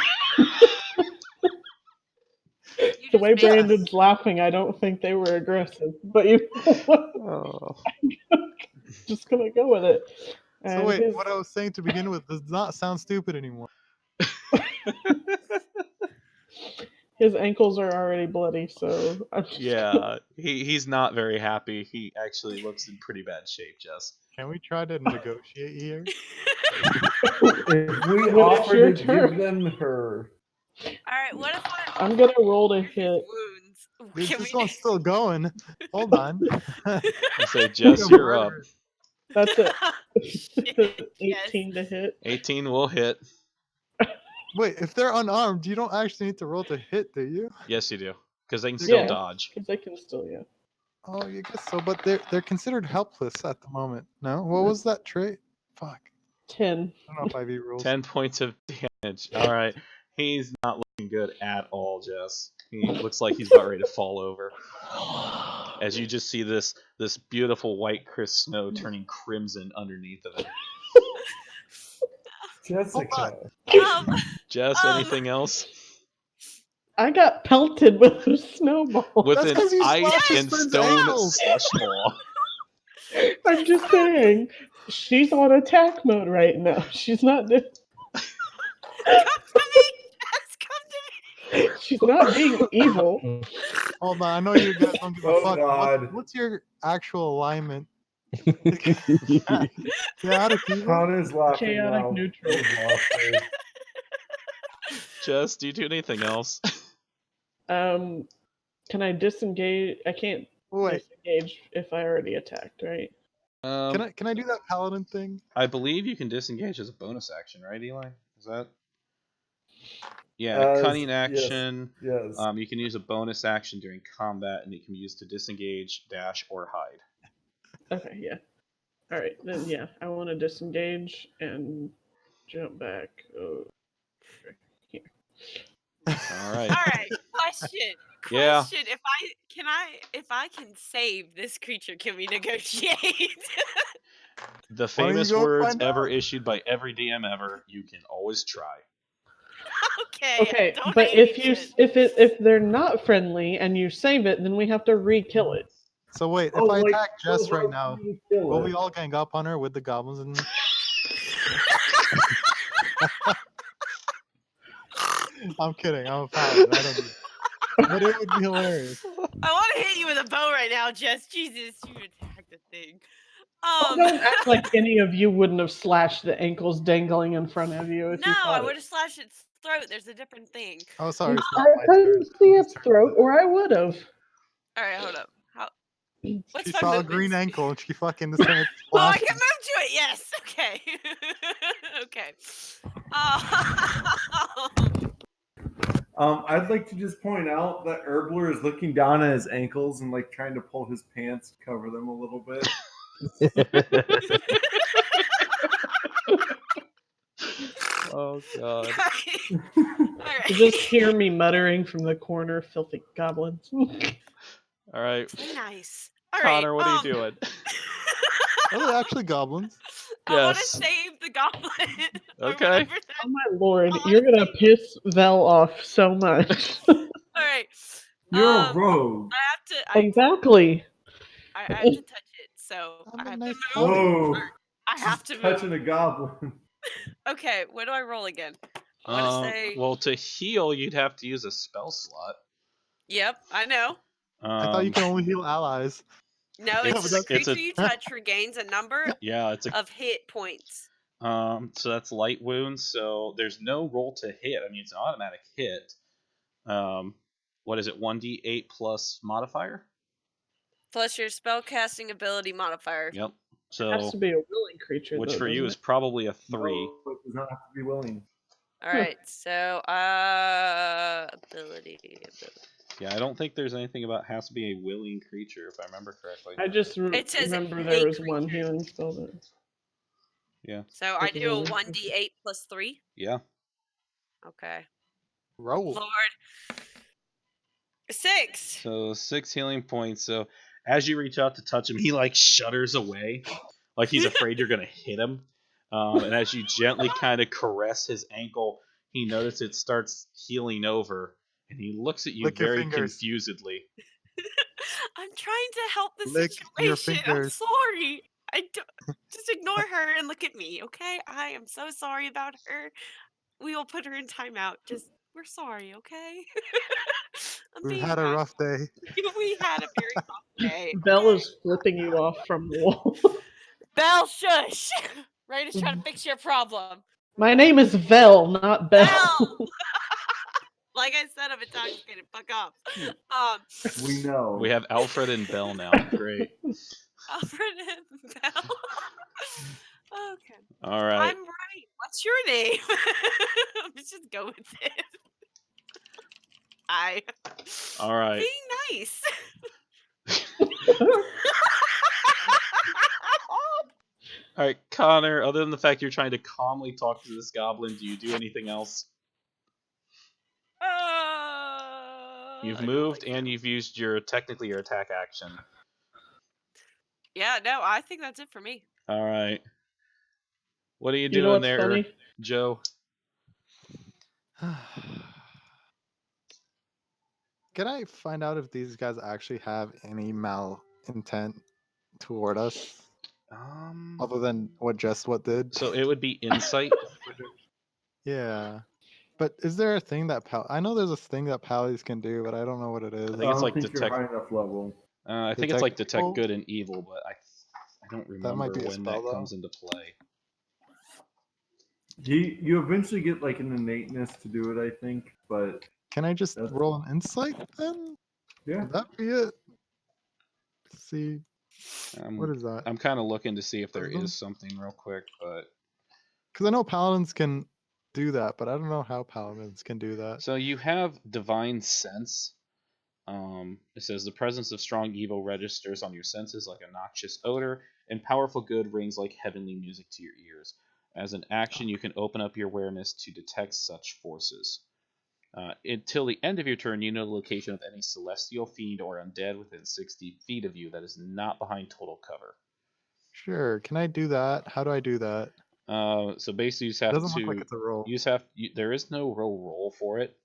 The just way made- Brandon's laughing, I don't think they were aggressive. But you Oh. just gonna go with it. So And wait, his, what I was saying to begin with does not sound stupid anymore. his ankles are already bloody, so I'm just Yeah, he's not very happy. He actually looks in pretty bad shape, Jess. Can we try to negotiate here? If we It's offer your to turn. give them her. Alright, what if I I'm gonna roll to offer his hit. wounds? Dude, Can this we one's still going. Hold on. I say, Jess, you're up. That's it. Shit, 18 to hit. 18 will hit. Wait, if they're unarmed, you don't actually need to roll to hit, do you? Yes, you do, because they can still Yeah. dodge. Because they can still, yeah. Oh, you guess so, but they're considered helpless at the moment. No? What was that trait? Fuck. 10. I don't know if IV rules. 10 points of damage. All right, he's not looking good at all, Jess. He looks like he's about ready to fall over. As you just see this beautiful white crisp snow turning crimson underneath of it. Jessica. Jess, anything else? I got pelted with a snowball. with That's an 'cause you ice slapped his and friend's stone ankles. slush ball. I'm just saying, she's on attack mode right now. She's not. Come to me! Yes, come to me! She's not being evil. Hold on, I know you guys don't give a Oh, fuck. God. What's your actual alignment? Yeah, out of people. Connor's laughing Chaotic now. neutral. He's lost her. Jess, do you do anything else? Can I disengage? I can't Wait, disengage if I already attacked, right? can I do that paladin thing? I believe you can disengage as a bonus action, right, Eli? Is that? Yeah, Yes, cunning action. Yes. You can use a bonus action during combat, and it can be used to disengage, dash, or hide. Okay, yeah. All right, then yeah, I want to disengage and jump back. Oh, here. All right. All right. Question. Yeah. Question. If I can save this creature, can we negotiate? The Why don't you famous go words find ever out? issued by every DM ever: "You can always try." Okay. Okay, don't but hate if me, you Jen. if they're not friendly and you save it, then we have to re-kill it. So wait, if Oh, I like, attack Jess so right how now, can you kill will it? we all gang up on her with the goblins? And I'm kidding. I'm a paladin. I don't. But it would be hilarious. I want to hit you with a bow right now, Jess. Jesus, you attacked the thing. Don't act like any of you wouldn't have slashed the ankles dangling in front of you if No, you I thought would it. have slashed its throat. There's a different thing. Oh, sorry, it's I not my turn. couldn't see Whose its turn throat, is it? or I would have. All right, hold up. What's She my saw a movement green speed? ankle and she fucking decided to Oh, I splash. can move to it. Yes. Okay. Okay. I'd like to just point out that Herbler is looking down at his ankles and like trying to pull his pants, cover them a little bit. Oh God. All You right. just hear me muttering from the corner, filthy goblins. All right, Play nice. All Connor, right. what are you doing? Are they actually goblins? I want to Yes. save the goblin. or Okay. whatever that- Oh my lord, Oh, you're gonna I see. piss Vel off so much. All right. You're a Um, rogue. I have to. Exactly. I have to touch it, so I'm I a have nice to move. pony. Whoa! I have to She's move. touching a goblin. Okay, what do I roll again? I want to say. Well, to heal, you'd have to use a spell slot. Yep, I know. I thought you can only heal allies. No, It's- it's the it's a- creature you touch regains a number Yeah, it's a of hit points. so that's light wounds. So there's no roll to hit. I mean, it's an automatic hit. What is it? 1d8 plus modifier. Plus your spellcasting ability modifier. Yep. It has So to be a willing creature, which though, for you doesn't is it? probably a 3. No, it does not have to be willing. All right, so ability. Yeah, I don't think there's anything about has to be a willing creature, if I remember correctly. I just It says remember a there was one creature. healing spell that. Yeah. So I That's do a really 1d8 plus 3. Yeah. Okay. Roll. Lord. 6. So 6 healing points. So as you reach out to touch him, he like shudders away, like he's afraid you're gonna hit him. And as you gently kind of caress his ankle, he notices it starts healing over, and he looks at you Lick your very fingers. confusedly. I'm trying to help the Lick your situation. I'm fingers. sorry. I don't, just ignore her and look at me, okay? I am so sorry about her. We will put her in timeout. Just we're sorry, okay? I'm We've being had a kind. rough day. We had a very rough day. Vel okay? is flipping you off from the wall. Belle, shush! Raider's trying to fix your problem. My name is Vel, not Bell. Belle! Like I said, I'm intoxicated. Fuck off. We know. We have Alfred and Belle now. Great. Alfred and Belle. Okay. All right. I'm right. What's your name? Let's just go with it. All right. Being nice. All right, Connor. Other than the fact you're trying to calmly talk to this goblin, do you do anything else? You've I don't moved think and so. you've used your technically your attack action. Yeah, no, I think that's it for me. All right. What are you You doing know what's there, funny? Joe? Can I find out if these guys actually have any malintent toward us, other than what Just did? So it would be insight. Yeah. But is there a thing that I know there's a thing that Pallies can do, but I don't know what it is. I I think it's don't like think you're detect. high enough level. I think it's like Detect detect evil? good and evil, but I don't That might remember be a when spell, that though. comes into play. You eventually get like an innateness to do it, I think, but Can I just That's- roll an insight then? yeah. Would that be it? Let's see. I'm, What is that? I'm kind of looking to see if there Wisdom? is something real quick, but Because I know paladins can do that, but I don't know how paladins can do that. so you have divine sense. It says the presence of strong evil registers on your senses like a noxious odor, and powerful good rings like heavenly music to your ears. As an action, you can open up your awareness to detect such forces. Until the end of your turn, you know the location of any celestial, fiend, or undead within 60 feet of you that is not behind total cover. Sure. Can I do that? How do I do that? So basically, you just It have doesn't to. look like it's a roll. There is no roll for it.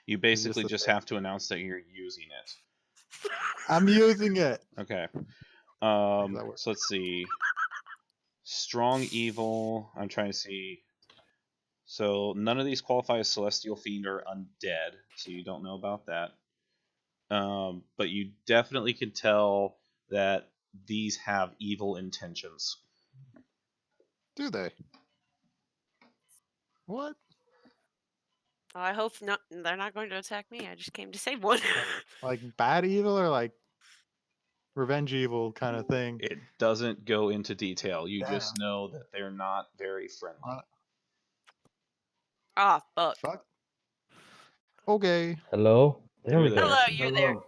You basically a just thing. have to announce that you're using it. I'm using it. Okay. that work? So let's see. Strong evil. I'm trying to see. So none of these qualify as celestial, fiend, or undead. So you don't know about that. But you definitely can tell that these have evil intentions. Do they? What? I hope not. They're not going to attack me. I just came to save one. Like bad evil or like revenge evil kind of thing? It doesn't go into detail. You Damn. just know that they're not very friendly. Ah, fuck. Fuck. Okay. Hello? There You're we there. go. Hello, you're there. Hello.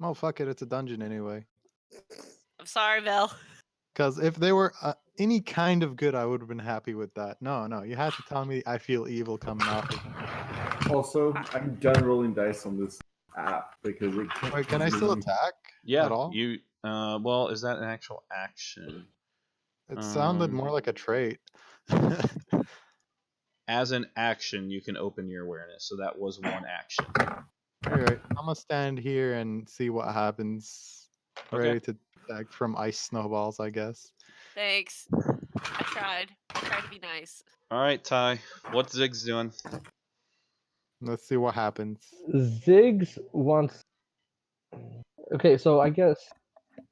Oh, fuck it. It's a dungeon anyway. I'm sorry, Vel. Because if they were any kind of good, I would have been happy with that. No, you had to tell me I feel evil coming off of them. Also, I'm done rolling dice on this app because it can't. Wait, can I still attack? Yeah. At all? You. Well, is that an actual action? It sounded Um, more like a trait. As an action, you can open your awareness. So that was one action. Alright, I'm gonna stand here and see what happens. Okay. Ready to attack from ice snowballs, I guess. Thanks. I tried. Tried to be nice. All right, Ty. What's Ziggs doing? Let's see what happens. Ziggs wants. Okay, so I guess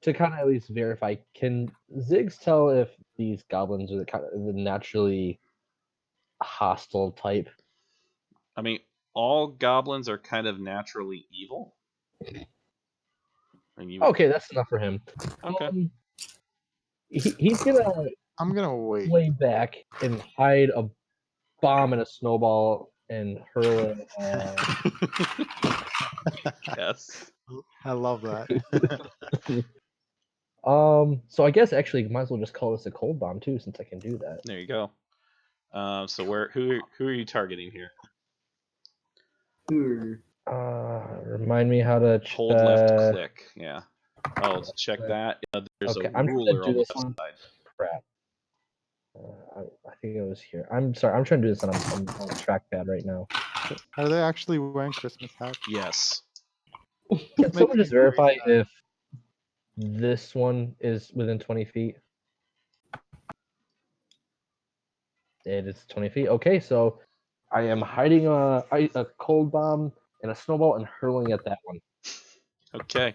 to kind of at least verify, can Ziggs tell if these goblins are the naturally hostile type? I mean, all goblins are kind of naturally evil. And you, Okay, that's enough for him. Okay. He's gonna I'm gonna wait. lay back and hide a bomb and a snowball and hurl it. Yes. I love that. So I guess actually might as well just call this a cold bomb too, since I can do that. There you go. So who are you targeting here? Remind me how to Hold left click. Yeah. Oh, to check that. There's Okay, a I'm trying to ruler do on the this left one. side. Crap. I think it was here. I'm sorry. I'm trying to do this on a trackpad right now. Are they actually wearing Christmas hats? Yes. Can Makes someone me just very verify sad. if this one is within 20 feet? It is 20 feet. Okay, so I am hiding a cold bomb and a snowball and hurling at that one. Okay.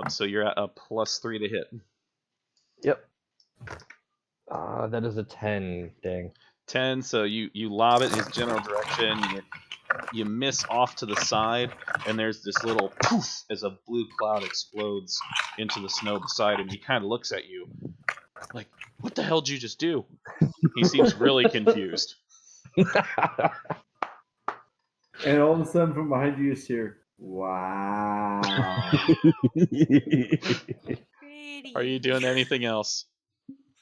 So you're at a +3 to hit. Yep. That is a 10. Dang. 10. So you lob it in his general direction. You miss off to the side, and there's this little poof as a blue cloud explodes into the snow beside him. He kind of looks at you like, "What the hell did you just do?" He seems really confused. And all of a sudden, from behind you, you hear, "Wow!" Pretty. Are you doing anything else?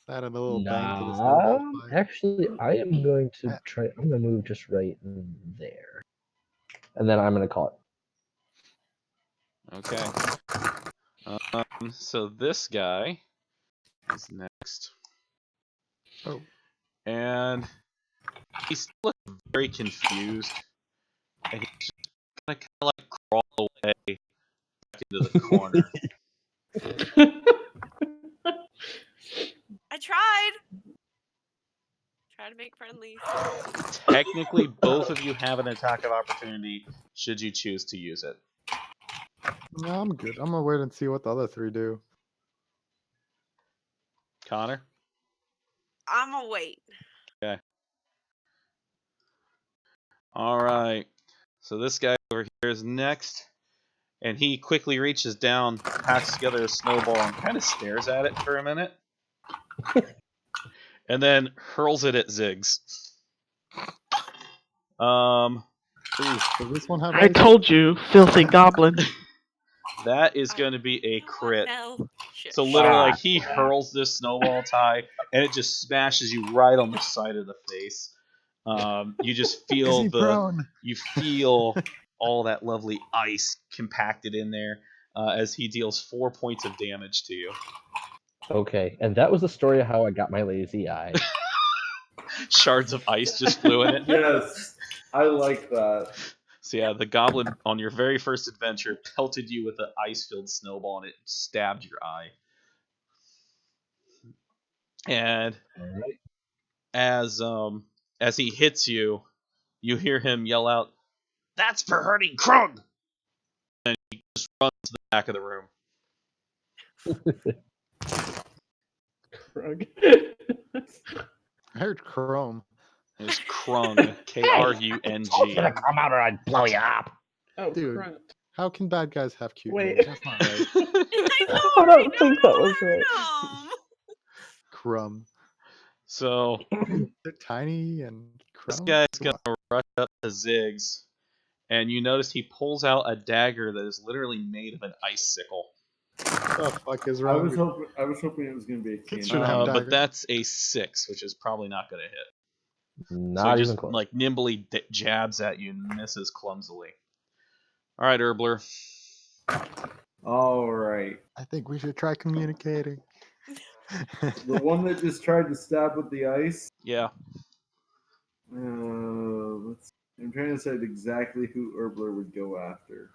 Added a little bang to the snowball Nah, fight. actually, I am going to try. I'm going to move just right there, and then I'm going to call it. Okay. So this guy is next. Oh. And he's still very confused. And he's kind into the corner. I tried. Try to make friendlies. Technically, both of you have an attack of opportunity should you choose to use it. No, I'm good. I'm gonna wait and see what the other three do. Connor? I'm gonna wait. All right. So this guy over here is next. And he quickly reaches down, packs together a snowball, and kind of stares at it for a minute. And then hurls it at Ziggs. Ooh, Does this one have I ice? told you, filthy goblin. that is going to be a Oh, crit. no. Shit. So literally, like, he hurls this snowball tie, and it just smashes you right on the side of the face. You just Is feel he prone? you feel all that lovely ice compacted in there as he deals 4 points of damage to you. Okay, and that was the story of how I got my lazy eye. Shards of ice just flew in it. Yes, I like that. So yeah, the goblin on your very first adventure pelted you with an ice-filled snowball, and it stabbed your eye. And Alright. as he hits you, you hear him yell out, "That's for hurting Krug!" And he just runs to the back of the room. Krug. I heard Chrome. It's Krung, K-R-U-N-G. Come out or I'd blow you up. Oh, Dude. crap. How can bad guys have cute Wait. names? That's not right. I I don't think that was right. right. Crumb. So They're tiny and this crumb. guy's gonna rush up to Ziggs, and you notice he pulls out a dagger that is literally made of an icicle. What the fuck is I wrong? was hoping it was going to be a Kids candy. shouldn't have But dagger. that's a 6, which is probably not gonna hit. Not So he even just close. like nimbly jabs at you and misses clumsily. All right, Erbler. All right. I think we should try communicating. The one that just tried to stab with the ice. Yeah. I'm trying to decide exactly who Erbler would go after.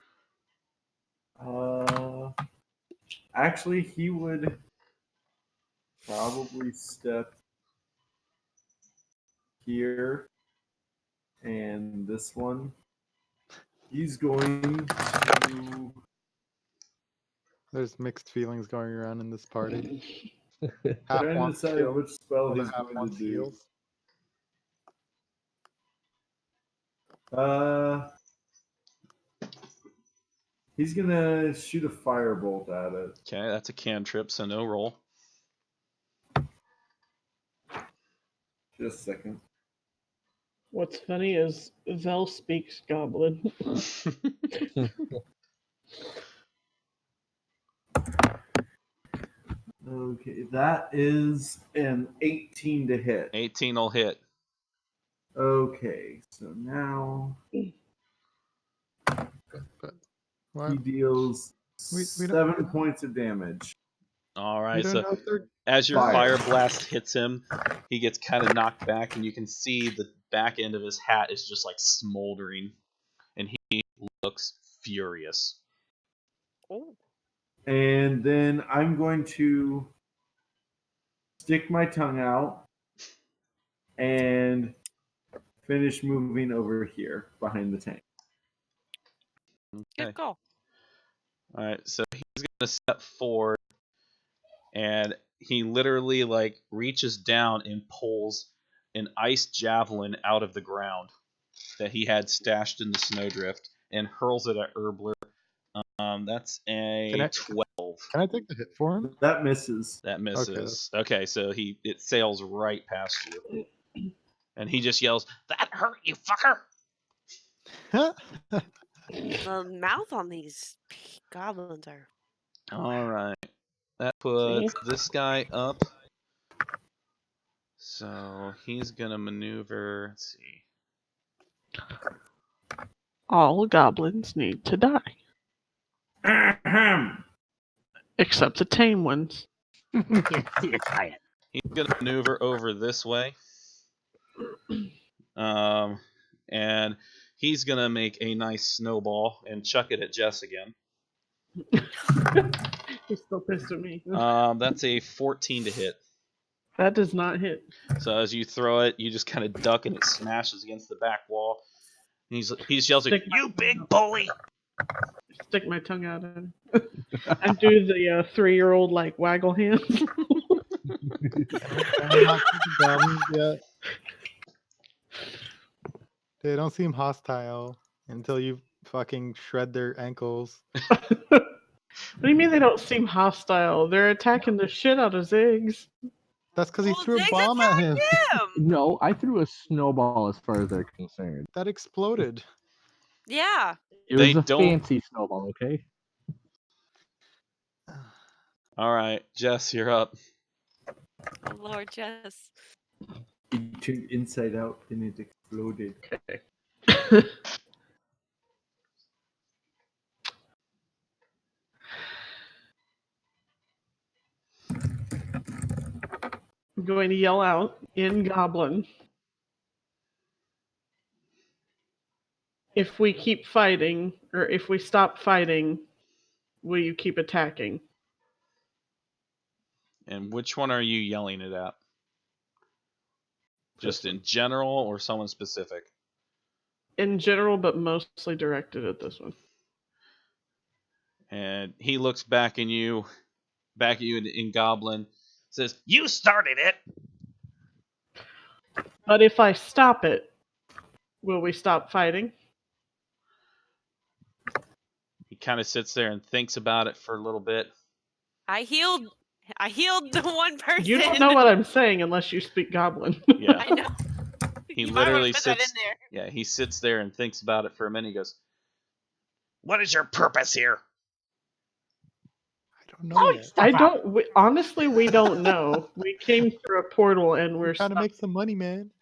Actually, he would probably step here, and this one. He's going to. There's mixed feelings going around in this party. Half Trying to wants decide kills, which spell other he's half going to wants do. heals. He's gonna shoot a firebolt at it. Okay, that's a cantrip, so no roll. Just a second. What's funny is Vel speaks goblin. Okay, that is an 18 to hit. 18 will hit. Okay, so now But well, he deals We don't- 7 points of damage. All we right, don't so know if they're as your Fire. fire blast hits him, he gets kind of knocked back, and you can see the back end of his hat is just like smoldering, and he looks furious. Oh. And then I'm going to stick my tongue out and finish moving over here behind the tank. Okay. Good call. All right, so he's gonna step forward, and he literally like reaches down and pulls an ice javelin out of the ground that he had stashed in the snowdrift and hurls it at Erbler. That's a Can I- 12. Can I take the hit for him? That misses. That misses. Okay, so it sails right past you, and he just yells, "That hurt, you fucker!" The mouth on these goblins are. All right, that puts this guy up. So he's gonna maneuver. Let's see. All goblins need to die, except the tame ones. He's gonna maneuver over this way. And he's gonna make a nice snowball and chuck it at Jess again. He's still pissed at me. That's a 14 to hit. That does not hit. So as you throw it, you just kind of duck and it smashes against the back wall. And he yells at you, big bully! Stick my tongue out at him. And do the 3-year-old like waggle hands. I'm not thinking goblins yet. They don't seem hostile until you fucking shred their ankles. What do you mean they don't seem hostile? They're attacking the shit out of Ziggs. That's because he Well, threw a Ziggs bomb at him. Him. No, I threw a snowball as far as they're concerned. That exploded. Yeah. It They was a don't- fancy snowball, okay? All right, Jess, you're up. Oh, Lord, Jess. It turned inside out and it exploded. I'm going to yell out in Goblin. If we keep fighting, or if we stop fighting, will you keep attacking? And which one are you yelling it at? Just in general or someone specific? In general, but mostly directed at this one. And he looks back at you in Goblin, says, "You started it." But if I stop it, will we stop fighting? He kind of sits there and thinks about it for a little bit. I healed the one person. You don't know what I'm saying unless you speak Goblin. Yeah. I know. He You might wanna literally put that sits. in there. Yeah, he sits there and thinks about it for a minute. He goes, "What is your purpose here?" I don't know yet. I don't. Honestly, we don't know. We came through a portal and we're Trying to stuck. make some money, man.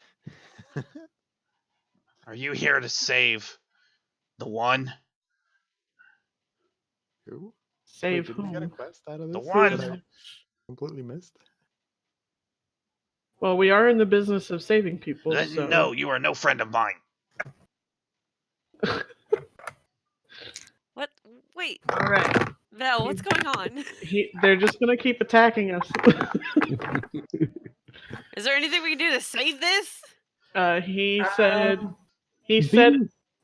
Are you here to save the one? Who? Save Wait, did we get a whom? quest out of The this? one. That I completely missed. Well, we are in the business of saving people. So. No, you are no friend of mine. What? Wait, All right. Vel, what's going on? They're just gonna keep attacking us. Is there anything we can do to save this? He said. He said,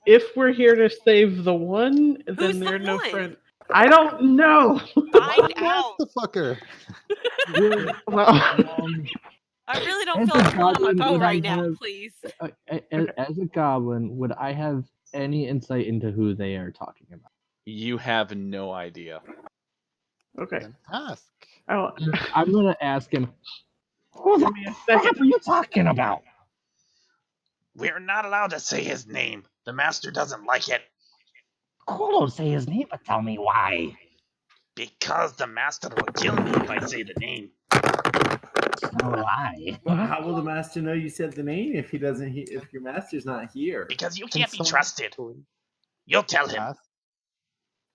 if we're here to save the one, Who's then the they're no one? friend. I don't know. Find out. the fucker. Well, I really don't As feel a like pulling goblin, my bow would I right now, have- please. As a goblin, would I have any insight into who they are talking about? You have no idea. okay. Then ask. Oh, I'm gonna ask him. Who the give me a second. crap are you talking about? We are not allowed to say his name. The master doesn't like it. Cool, don't say his name, but tell me why. Because the master will kill me if I say the name. Why? Well, how will the master know you said the name if he doesn't? If your master's not here? Because you Can can't be someone trusted. please You'll tell him. ask?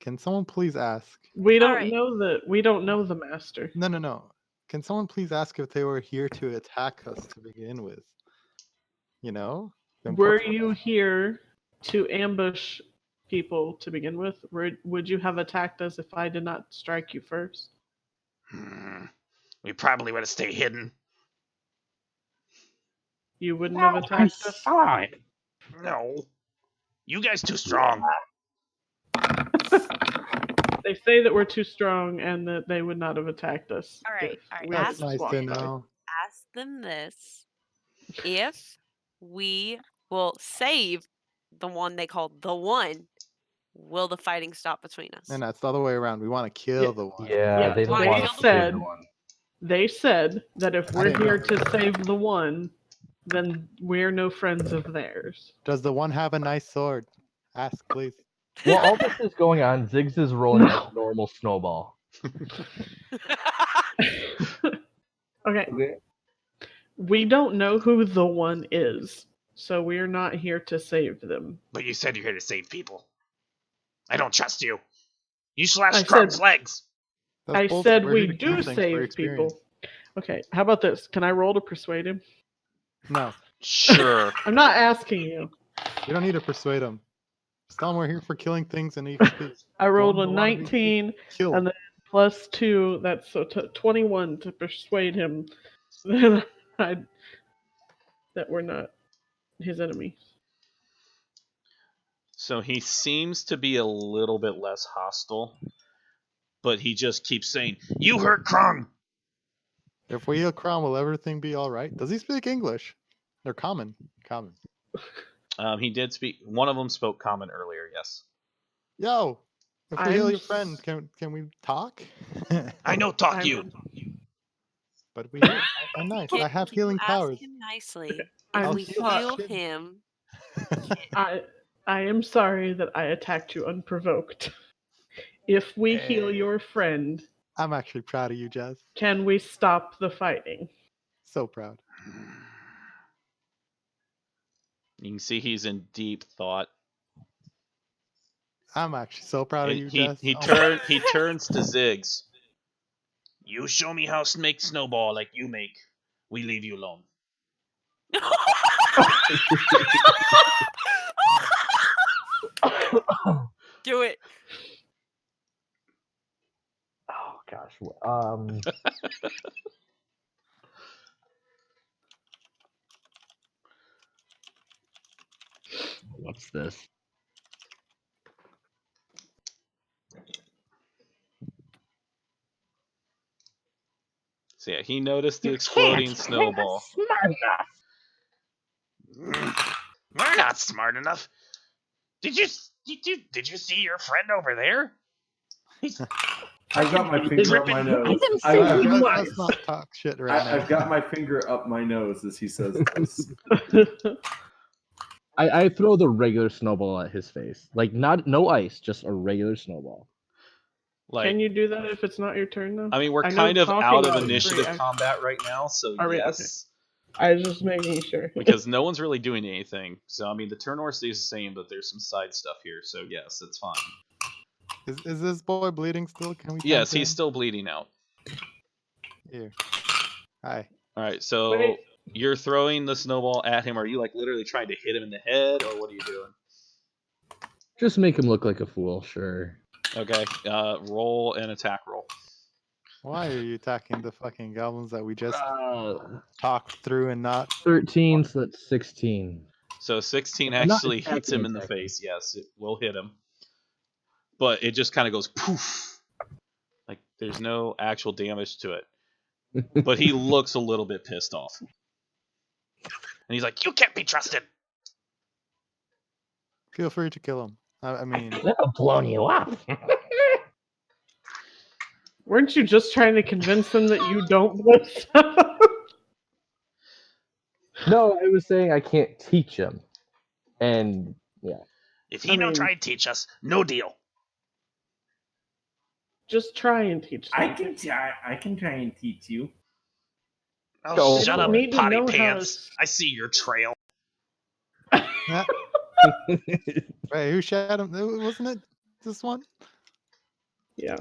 Can someone please ask? We don't Alright. know we don't know the master. No. Can someone please ask if they were here to attack us to begin with? You know? The Were important- you here to ambush people to begin with? Would you have attacked us if I did not strike you first? We probably would have stayed hidden. You wouldn't have I attacked us? saw it. No. You guys too strong. They say that we're too strong and that they would not have attacked us. Alright, if alright, we ask- hadn't That's nice walked to by. know. Ask them this. If we will save the one they call the one, will the fighting stop between us? And that's the other way around. We want to kill the one. Yeah, they don't They want to said- kill one. They said that if we're didn't know. here to save the one, then we're no friends of theirs. Does the one have a nice sword? Ask, please. While all this is going on, Ziggs is rolling a normal snowball. Okay, Okay. we don't know who the one is, so we're not here to save them. But you said you're here to save people. I don't trust you. You slashed I Crum's said- legs. That's I bullshit. said We're we here to kill do things for save experience. people. Okay, how about this? Can I roll to persuade him? No, Sure. I'm not asking you. you don't need to persuade him. Just tell him we're here for killing things and EXP. I rolled a Don't wanna be 19 Killed. and then +2. That's so 21 to persuade him that that we're not his enemy. So he seems to be a little bit less hostile, but he just keeps saying, "You hurt Krung." If we heal Crown, will everything be all right? Does he speak English? They're common. Common. He did speak. One of them spoke common earlier. Yes. Yo, if we heal I'm your friend, can we talk? I know. Talk I'm- you. But we. I'm nice. I have Can you healing ask powers. him nicely. I'm If we sorry. heal him, I am sorry that I attacked you unprovoked. If we heal Hey. your friend, I'm actually proud of you, Jess. can we stop the fighting? So proud. You can see he's in deep thought. I'm actually so proud of And you, he Jess. he Oh, turn he turns to Ziggs. You show me how to make snowball like you make. We leave you alone. do it. Oh gosh. What's this? So yeah, he noticed the exploding snowball. Smart enough. We're not smart enough. Did you see your friend over there? He's I've got my finger up my nose. didn't I- say I've you got- was. let's not talk shit right now. I've got my finger up my nose as he says this. I throw the regular snowball at his face. Like no ice, just a regular snowball. like. Can you do that if it's not your turn though? I mean, we're I know kind of talking out of is free initiative action. combat right now, so Are we? yes. I was just making sure. Because no one's really doing anything. So I mean, the turn order stays the same, but there's some side stuff here. So yes, it's fine. Is this boy bleeding still? Can we? Yes, tend to he's him? still bleeding out. Here. Hi. All right, so Wait. you're throwing the snowball at him. Are you like literally trying to hit him in the head, or what are you doing? Just make him look like a fool, sure. Okay, roll an attack roll. Why are you attacking the fucking goblins that we just Uh, talked through and not? 13, so that's 16. So 16 I'm not actually hits him in the attacking. face. Yes, it will hit him, but it just kind of goes poof. Like there's no actual damage to it. But he looks a little bit pissed off. And he's like, "You can't be trusted." Feel free to kill him. I mean, Could have blown you up. Weren't you just trying to convince them that you don't blow stuff? No, I was saying I can't teach him. And yeah. If I he no mean- try to teach us, no deal. Just try and teach them. I can try and teach you. Oh, Go shut for up, it. Need to potty know how pants. to- I see your trail. wait, who shot him? Wasn't it this one? Yeah.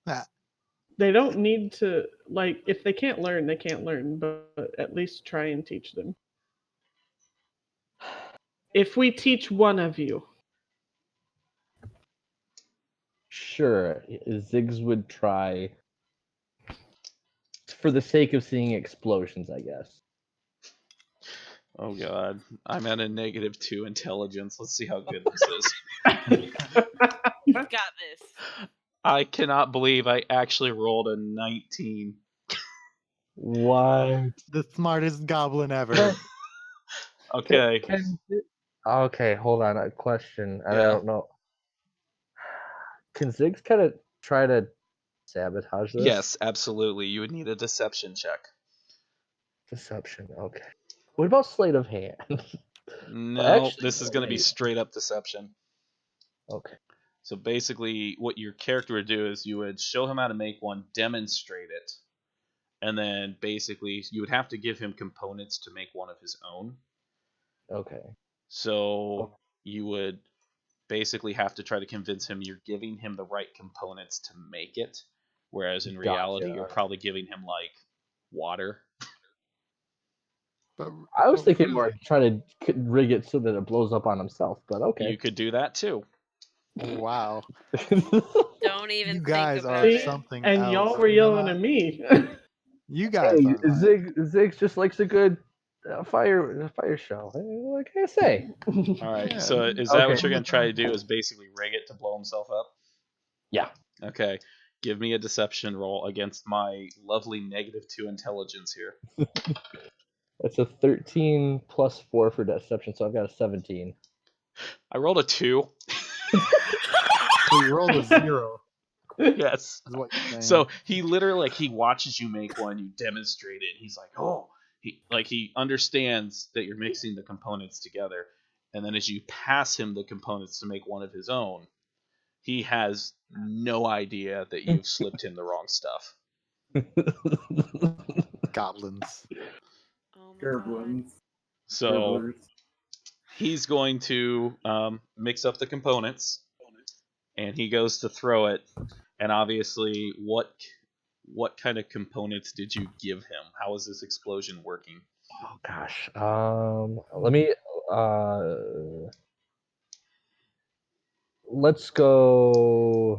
Ah. They don't need to, like, if they can't learn, they can't learn, but at least try and teach them. If we teach one of you, Sure, Ziggs would try for the sake of seeing explosions, I guess. Oh god, I'm at a -2 intelligence. Let's see how good this is. You've got this. I cannot believe I actually rolled a 19. What? The smartest goblin ever. Okay. Okay, hold on. A question. I Yeah. don't know. Can Ziggs kind of try to sabotage this? Yes, absolutely. You would need a deception check. Deception. Okay. What about sleight of hand? No, Actually, this is going to be wait. straight up deception. Okay. So basically, what your character would do is you would show him how to make one, demonstrate it, and then basically you would have to give him components to make one of his own. Okay. So you would basically have to try to convince him you're giving him the right components to make it, whereas in reality Gotcha. you're probably giving him like water. But I was but thinking really, more trying to rig it so that it blows up on himself, but okay. You could do that too. Wow, Don't even you think guys about are it. something And else. y'all were You're yelling not- at me. You guys Hey, are not. Ziggs just likes a good fire show. What can I say? All right. Yeah, So is that what Okay. you're gonna try to do? Is basically rig it to blow himself up? Yeah. Okay. Give me a deception roll against my lovely -2 intelligence here. It's a 13 plus 4 for deception, so I've got a 17. I rolled a 2. So you rolled a 0. Yes. Is what you're saying. So he literally he watches you make one, you demonstrate it. He's like, oh, he understands that you're mixing the components together, and then as you pass him the components to make one of his own, he has no idea that you've slipped him the wrong stuff. Goblins. Oh my god. Gerblins. So Gerblers. he's going to mix up the components, and he goes to throw it. And obviously, what kind of components did you give him? How is this explosion working? Oh gosh. Let me let's go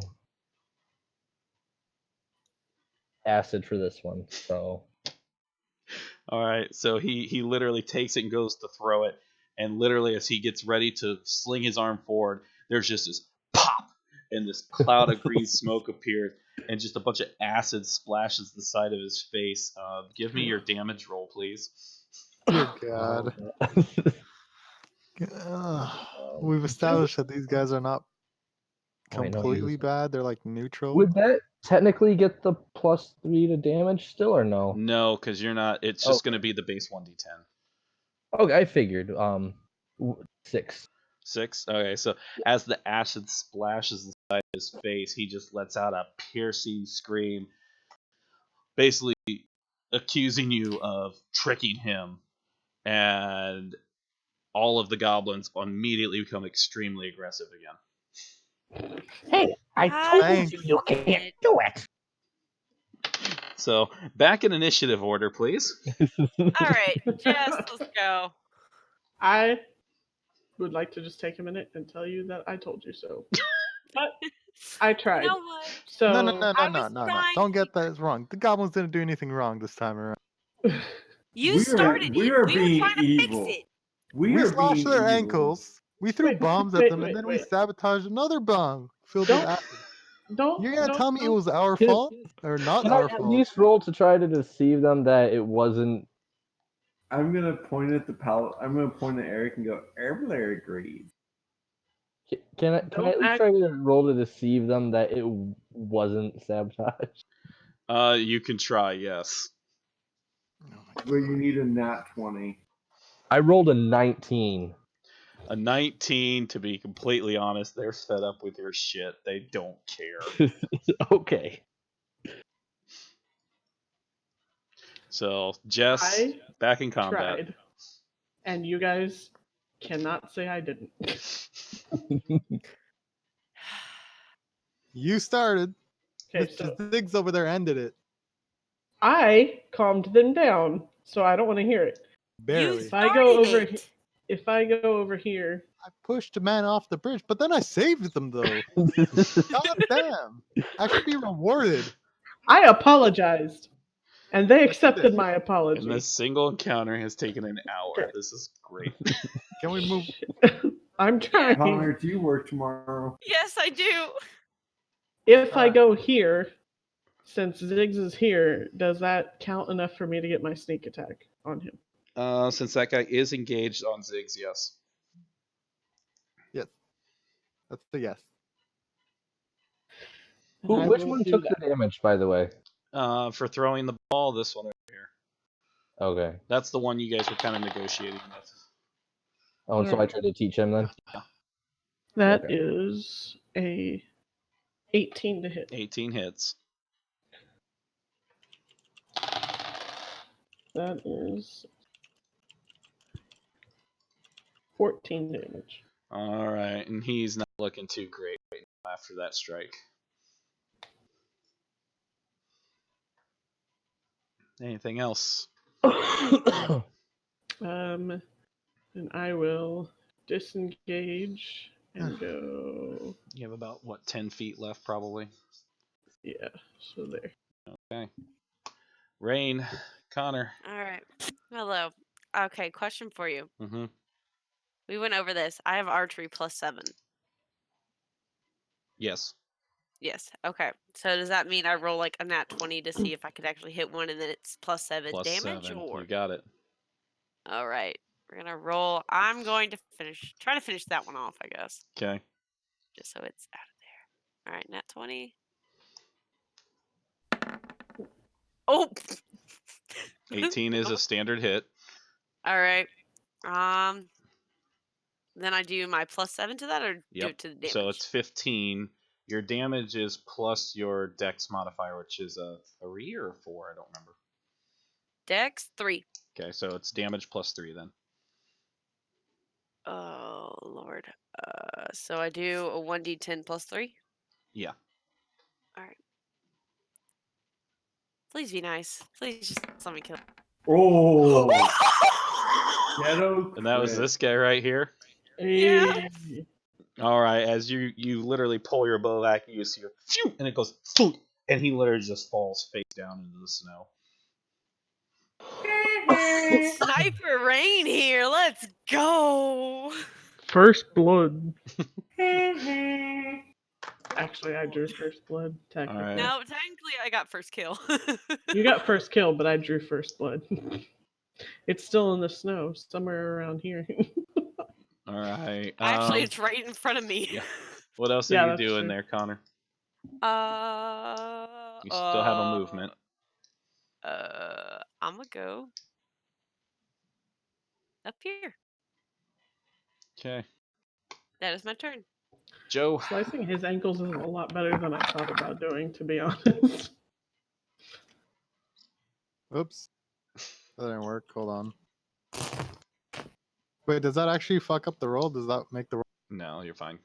acid for this one. So All right, so he literally takes it and goes to throw it, and literally as he gets ready to sling his arm forward, there's just this pop, and this cloud of green smoke appears, and just a bunch of acid splashes the side of his face. Give me your damage roll, please. Dear God. We've established that these guys are not Wait, no, completely bad. They're like neutral. would that technically get the +3 to damage still or no? No, because you're not. It's just going to be the base 1d10. Okay, I figured. 6. 6. Okay, so as the acid splashes the side of his face, he just lets out a piercing scream, basically accusing you of tricking him, and all of the goblins immediately become extremely aggressive again. Hey, I told you can't do it. So back in initiative order, please. All right, Jess, let's go. I would like to just take a minute and tell you that I told you so. But I tried. You know what? So No. I was trying Don't to get that wrong. The goblins didn't do anything wrong this time around. You We are- started we it. are We were being trying to evil. fix it. We We are slashed being their evil. ankles. We threw Wait, bombs at wait, them, wait, and then wait. we sabotaged another bomb filled Don't- with acid. don't. You're gonna don't- tell me it don't- was our Can- fault or not Can I our at fault? least roll to try to deceive them that it wasn't? I'm gonna point at the palette. I'm gonna point at Eric and go, Everybody agrees. Can I Don't at least act- try to roll to deceive them that it wasn't sabotage? You can try, yes. But you need a nat 20. I rolled a 19. A 19, to be completely honest, they're fed up with your shit. They don't care. Okay. So, Jess, I back in combat. tried. And you guys cannot say I didn't. You started. Okay, Mr. so Ziggs over there ended it. I calmed them down, so I don't want to hear it. Barely. If I go Started over, it. if I go over here, I pushed a man off the bridge, but then I saved them though. God damn. I should be rewarded. I apologized, and they accepted my apology. And this single encounter has taken an hour. This is great. Can we move? I'm trying. Connor, do you work tomorrow? Yes, I do. If I go here, since Ziggs is here, does that count enough for me to get my sneak attack on him? Since that guy is engaged on Ziggs, yes. Yes. That's the yes. I Which will one do took that. the damage, by the way? For throwing the ball, this one over here. Okay. That's the one you guys were kind of negotiating with. Oh, and so I Alright. tried to teach him then? That Okay. is a 18 to hit. 18 hits. That is 14 damage. All right, and he's not looking too great right now after that strike. Anything else? And I will disengage and go. You have about what 10 feet left, probably. Yeah, so there. Okay. Rain, Connor. All right. Hello. Okay, question for you. Mm-hmm. We went over this. I have archery +7. Yes. Yes. Okay. So does that mean I roll like a nat 20 to see if I could actually hit one, and then it's +7 Plus damage, 7. or? You got it. All right. We're gonna roll. I'm going to try to finish that one off, I guess, Okay. just so it's out of there. All right, nat 20. Oh. 18 is a standard hit. All right. Then I do my +7 to that, or do Yep. it to the damage? So it's 15. Your damage is plus your dex modifier, which is a 3 or a 4. I don't remember. Dex 3. Okay, so it's damage plus 3 then. Oh Lord. So I do a 1d10 +3. Yeah. All right. Please be nice. Please just let me kill. Oh, Oh! Ghetto And that was crit. this guy right here. Yes. Hey. All right, as you literally pull your bow back, you see, phew, and it goes, phew, and he literally just falls face down into the snow. Sniper Rain here. Let's go. First blood. Actually, I drew first blood, technically. Alright. No, technically I got first kill. You got first kill, but I drew first blood. It's still in the snow, somewhere around here. All right. Actually, it's right in front of me. yeah. What else Yeah, are you that's doing true. there, Connor? Uh. You still have a movement. I'm gonna go up here. Okay. That is my turn. Joe. Slicing his ankles is a lot better than I thought about doing, to be honest. Oops. That didn't work. Hold on. Wait, does that actually fuck up the roll? Does that make the roll? No, you're fine.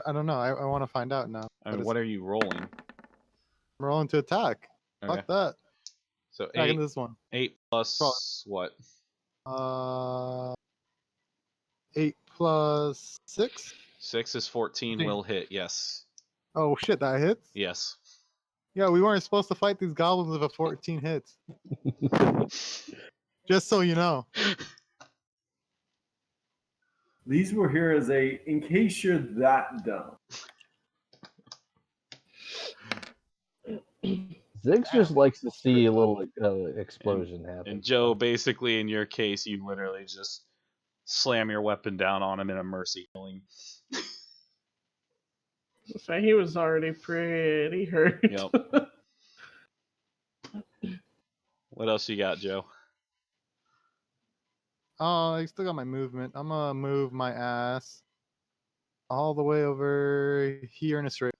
I don't know. I want to find out now. I mean, what are you rolling? I'm rolling to attack. Okay. Fuck that. So Attack 8, in this one. 8 plus what? 8 plus 6? 6 is 14 will hit, yes. Oh shit, that hits? Yes. Yeah, we weren't supposed to fight these goblins if a 14 hits. Just so you know. these were here as a, in case you're that dumb. Ziggs just likes to see a little explosion And happen. Joe, basically, in your case, you literally just slam your weapon down on him in a mercy killing. So he was already pretty hurt. Yep. What else you got, Joe? Oh, I still got my movement. I'm gonna move my ass all the way over here in a straight.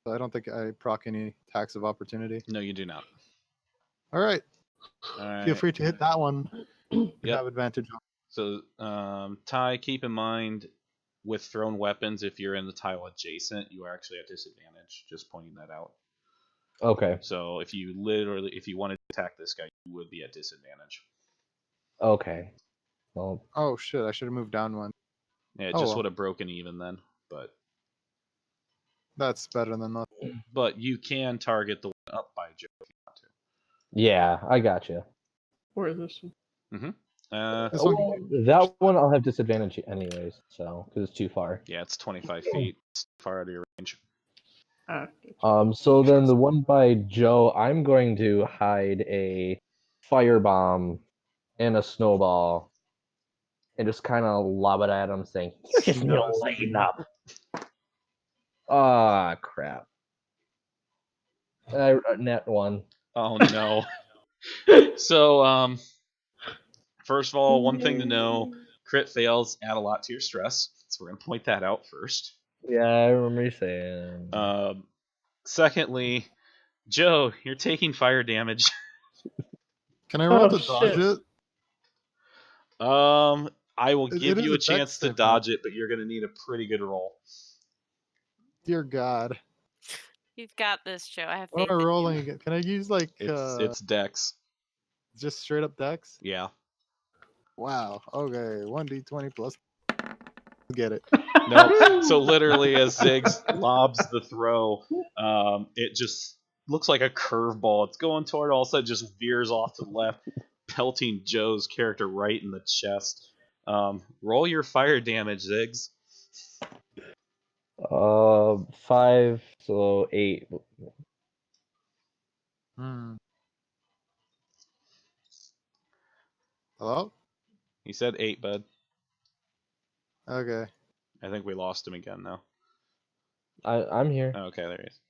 So I don't think I proc any attacks of opportunity. No, you do not. All right. All right. Feel free to hit that one. You Yep. have advantage on. So, Ty, keep in mind with thrown weapons, if you're in the tile adjacent, you are actually at disadvantage. Just pointing that out. Okay. So if you wanted to attack this guy, you would be at disadvantage. Okay. Well, Oh shit! I should have moved down one. Yeah, it Oh, just well. would have broken even then. That's better than nothing. But you can target the one up by Joe if you want to. yeah, I gotcha. Or this one. This one- Well, that one I'll have disadvantage anyways, so because it's too far. Yeah, it's 25 feet. It's far out of your range. So then the one by Joe, I'm going to hide a firebomb and a snowball and just kind of lob it at him, saying, "You just need to lighten up." Ah, crap. Net 1. Oh no. So, first of all, one thing to know: crit fails add a lot to your stress. So we're gonna point that out first. Yeah, I remember you saying. Secondly, Joe, you're taking fire damage. Can I roll Oh, to dodge shit. it? I will It- give it you is a a dex chance to save, dodge it, but you're gonna need a pretty good roll. Dear God. You've got this, Joe. I have What faith am I in you. rolling again? Can I use like It's Dex. just straight up dex? Yeah. Wow. Okay. 1d20 plus. Get it. No. So literally, as Ziggs lobs the throw, it just looks like a curveball. It's going toward, all of a sudden just veers off to the left, pelting Joe's character right in the chest. Roll your fire damage, Ziggs. 5, so 8. Hmm. Hello? He said 8, bud. Okay. I think we lost him again now. I'm here. Okay, there he is.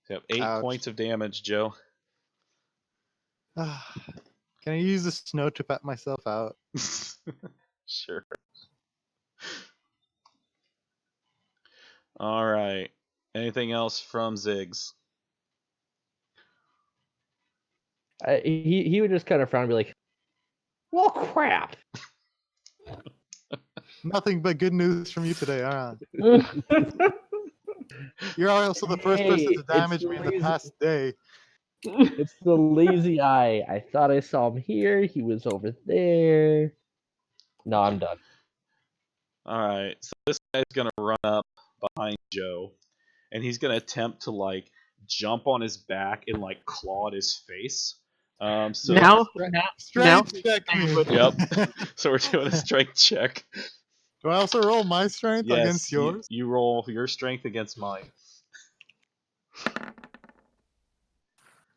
So you have 8 Ouch. points of damage, Joe. Can I use the snow to pat myself out? Sure. All right. Anything else from Ziggs? He would just kind of frown and be like, "Well, crap." Nothing but good news from you today, huh? You're also the first person Hey, to damage it's me in the lazy. past day. It's the lazy eye. I thought I saw him here. He was over there. No, I'm done. All right. So this guy's going to run up behind Joe, and he's going to attempt to, like, jump on his back and, like, claw at his face. So now, Strength check me. Yep. So we're doing a strength check. Do I also roll my strength Yes, against yours? You roll your strength against mine. Okay.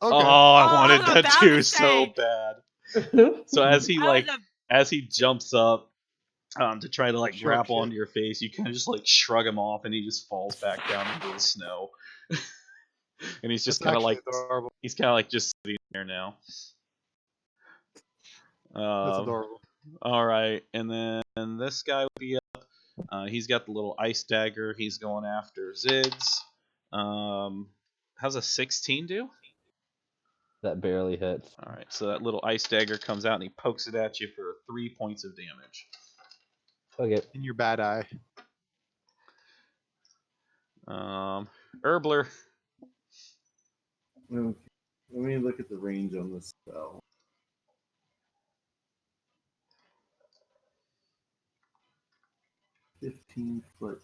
Oh, I Oh, wanted I was that about too to so say. bad. So as he I was as he jumps up to try to like Sharp grapple shit. onto your face, you kind of just like shrug him off, and he just falls back down into the snow. And he's just That's kind of actually like adorable. he's kind of like just sitting there now. That's adorable. All right, and then this guy will be up. He's got the little ice dagger. He's going after Ziggs. How's a 16 do? That barely hits. All right, so that little ice dagger comes out and he pokes it at you for 3 points of damage. Okay. In your bad eye. Herbler. Okay. Let me look at the range on this spell. $15-foot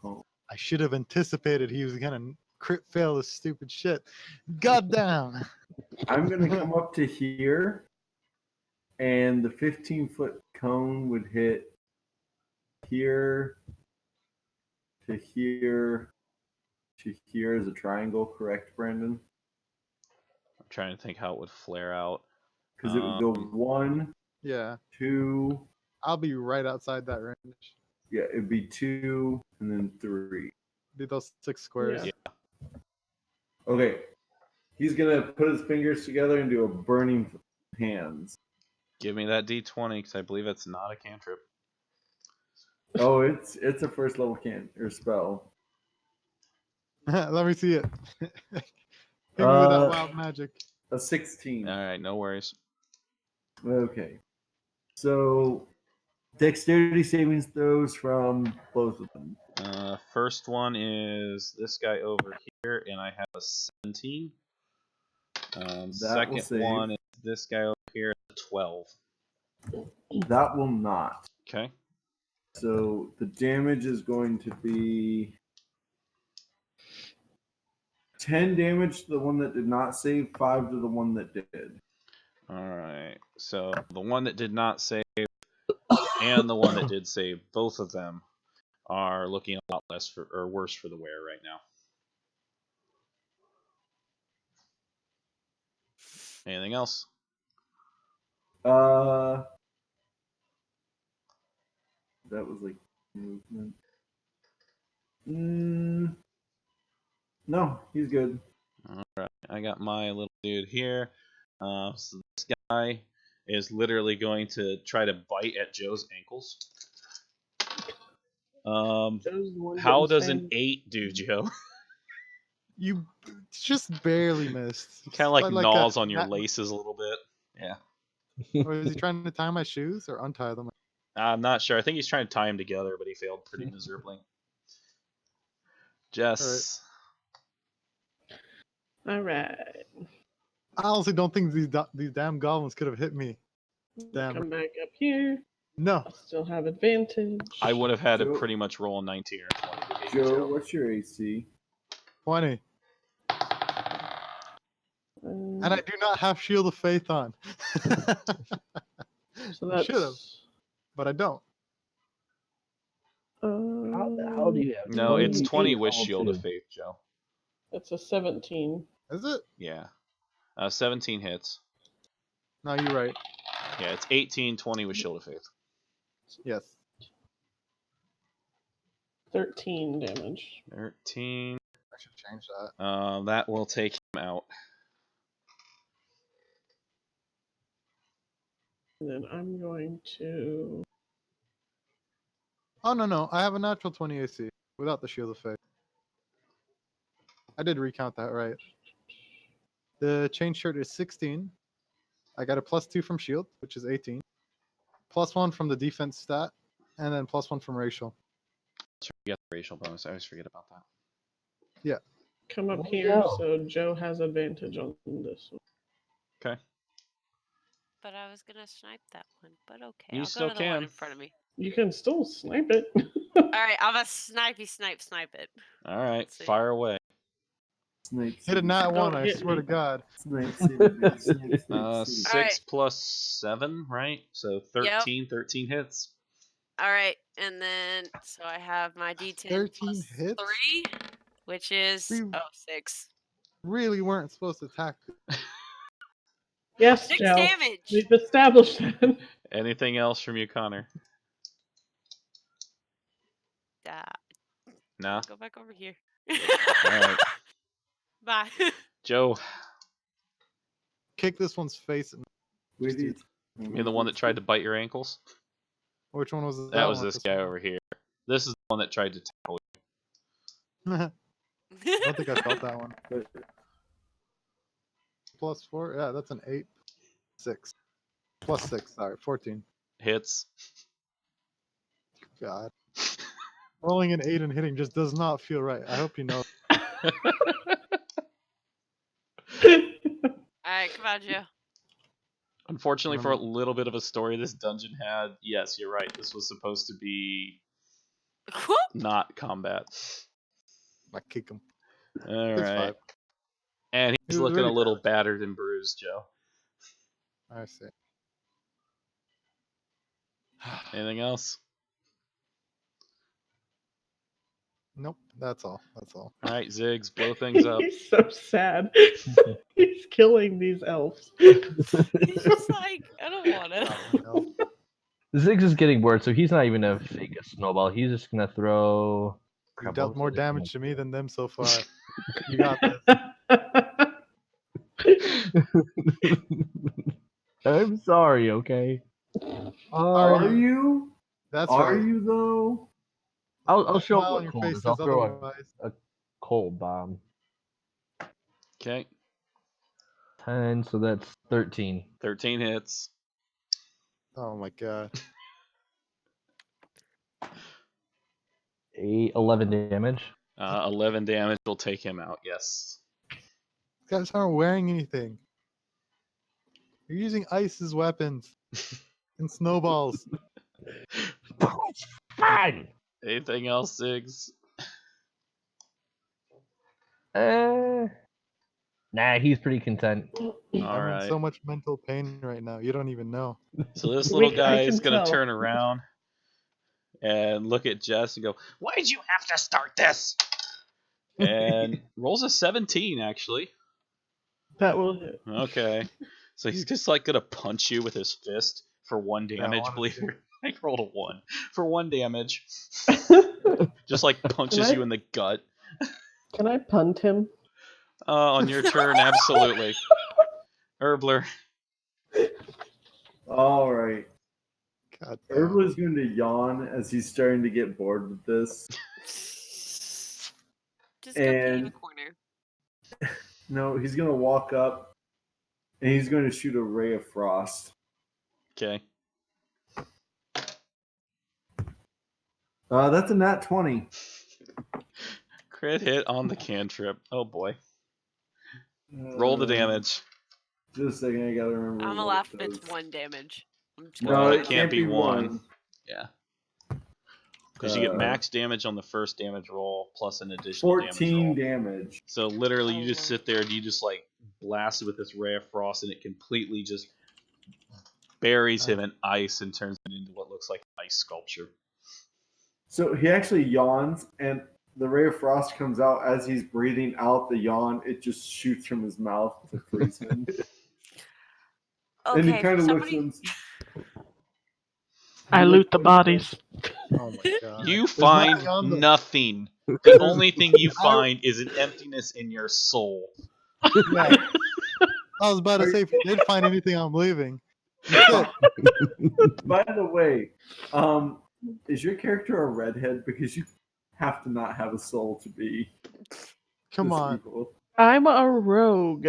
cone. I should have anticipated he was gonna crit fail this stupid shit. Goddamn. I'm gonna come up to here, and the 15-foot cone would hit here to here to here as a triangle, correct, Brandon? I'm trying to think how it would flare out. Because it would go 1, Yeah. 2. I'll be right outside that range. Yeah, it'd be 2 and then 3. Do those 6 squares. Yeah. Okay. He's gonna put his fingers together and do a burning hands. Give me that D20 because I believe it's not a cantrip. Oh, it's a first level spell. Let me see it. Hit me with that wild magic. A 16. All right, no worries. Okay. So dexterity savings throws from both of them. First one is this guy over here, and I have a 17. will Second save. one is this guy over here, 12. That will not. Okay. So the damage is going to be 10 damage to the one that did not save, 5 to the one that did. All right. So the one that did not save and the one that did save, both of them are looking a lot less for, or worse for the wear right now. Anything else? That was like movement. No, he's good. All right. I got my little dude here. So this guy is literally going to try to bite at Joe's ankles. How does an 8 do, Joe? You just barely missed. Kind of like But gnaws on your that- laces a little bit. Yeah. Or is he trying to tie my shoes or untie them? I'm not sure. I think he's trying to tie them together, but he failed pretty miserably. Jess. All right. I honestly don't think these damn goblins could have hit me. Damn. Come back up here. No. I still have advantage. I would have had to Joe- pretty much roll a 19 or 20 to beat Joe, what's your AC? 20. And I do not have Shield of Faith on. So I that's. should have, but I don't. How do you have? No, it's 28 20 with level Shield of 2? Faith, Joe. That's a 17. Is it? Yeah. 17 hits. No, you're right. Yeah, it's 18, 20 with Shield of Faith. Yes. 13 damage. 13. I should change that. That will take him out. And then I'm going to. Oh, no. I have a natural 20 AC without the Shield of Faith. I did recount that right. The chain shirt is 16. I got a +2 from Shield, which is 18. +1 from the defense stat, and then +1 from racial. You got the racial bonus. I always forget about that. Come up Oh, here, no. so Joe has advantage on this one. Okay. But I was gonna snipe that one. But okay, You I'll still go to the one can. in front of me. You can still snipe it. All right, I'm a snipe it. All right, Let's see. fire away. Snipe. Hit a nat 1, I hit swear me. to God. Snipe, snipe, snipe, snipe, Uh, snipe. 6 Alright. plus 7, right? So 13. 13 hits. All right, and then so I have my D10 13 plus hits? 3, which is We- 6. Really weren't supposed to attack. Yes, 6 Joe. damage. We've established that. Anything else from you, Connor? Nah. Go back over here. Alright. Bye. Joe, Kick this one's face. We did. you're the one that tried to bite your ankles? Which one was That was one? this guy over here. This is the one that tried to tackle I don't think I felt that one. +4? Yeah, that's an 8. 6. +6, sorry, 14. you. Hits. God. Rolling an 8 and hitting just does not feel right. I hope you know. Alright, come on, Joe. Unfortunately, for a little bit of a story this dungeon had, yes, you're right. This was supposed to be not combat. I kick him. All It's right. 5. And he's He was looking a really little battered and bruised, Joe. I see. Anything else? Nope, that's all. That's all. All right, Ziggs, blow things up. He's so sad. He's killing these elves. He's just like, I don't want to. No. Ziggs is getting bored, so he's not even gonna fake a snowball. He's just gonna throw. You Crap, what dealt was more the other damage to me command? than them so far. You got this. I'm sorry, okay? Are you? That's Are right. you though? I'll show Smile him on what your cold face is. I'll says throw otherwise. a cold bomb. Okay, 10, so that's 13. 13 hits. Oh my god. 11 damage. 11 damage will take him out, yes. These guys aren't wearing anything. You're using ice as weapons. And snowballs. Fine. Anything else, Ziggs? Nah, he's pretty content. All I'm right. in so much mental pain right now. You don't even know. So this little I guy can is going to tell. turn around and look at Jess and go, "Why'd you have to start this?" And rolls a 17, actually. That will hit. Okay. So he's just like going to punch you with his fist for 1 damage. Believe honestly. me. I rolled a 1 for 1 damage. Just like punches I- you in the gut. Can I punt him? On your turn, absolutely. Herbler. All right. God damn. Herbler's going to yawn as he's starting to get bored with this. Just go pee in a And- corner. No, he's going to walk up and he's going to shoot a ray of frost. Okay. That's a nat 20. Crit hit on the cantrip. Oh boy. Roll the damage. Just a second, I gotta remember. I'm gonna what laugh it if it's does. 1 damage. I'm just Well, gonna it can't be 1. Yeah. Because you get max damage on the first damage roll plus an additional 14 damage roll. damage. So literally, you Oh, just sit there and you just like blast it with this ray of frost, and it completely just buries him in ice and turns it into what looks like an ice sculpture. So he actually yawns, and the ray of frost comes out as he's breathing out the yawn. It just shoots from his mouth to freeze him. And he Okay, kind of looks somebody. at him. I loot the bodies. Oh my god. You There's find nothing on the- nothing. The only thing you find is an emptiness in your soul. Yeah. I was about to say, if you did find anything, I'm leaving. Shit. By the way, is your character a redhead? Because you have to not have a soul to be Come this on. evil. I'm a rogue.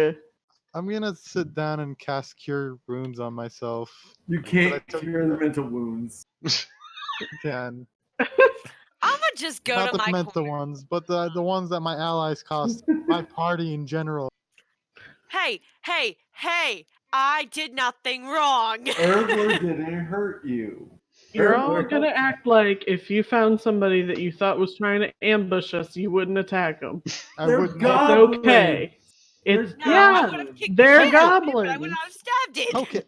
I'm gonna sit down and cast Cure Wounds on myself. You can't But I took- cure the mental wounds. Can I'ma just go not to the my mental corner. ones, but the ones that my allies cost my party in general. Hey, hey, hey! I did nothing wrong. Herbler didn't hurt you. You're all Herbler gonna helped act like if you found somebody that you thought was trying to ambush us, you wouldn't attack them. I They're wouldn't. It's goblins. okay. It's No, I would yeah. have kicked they're the shit out of it, but I would goblins. not have stabbed it. Okay,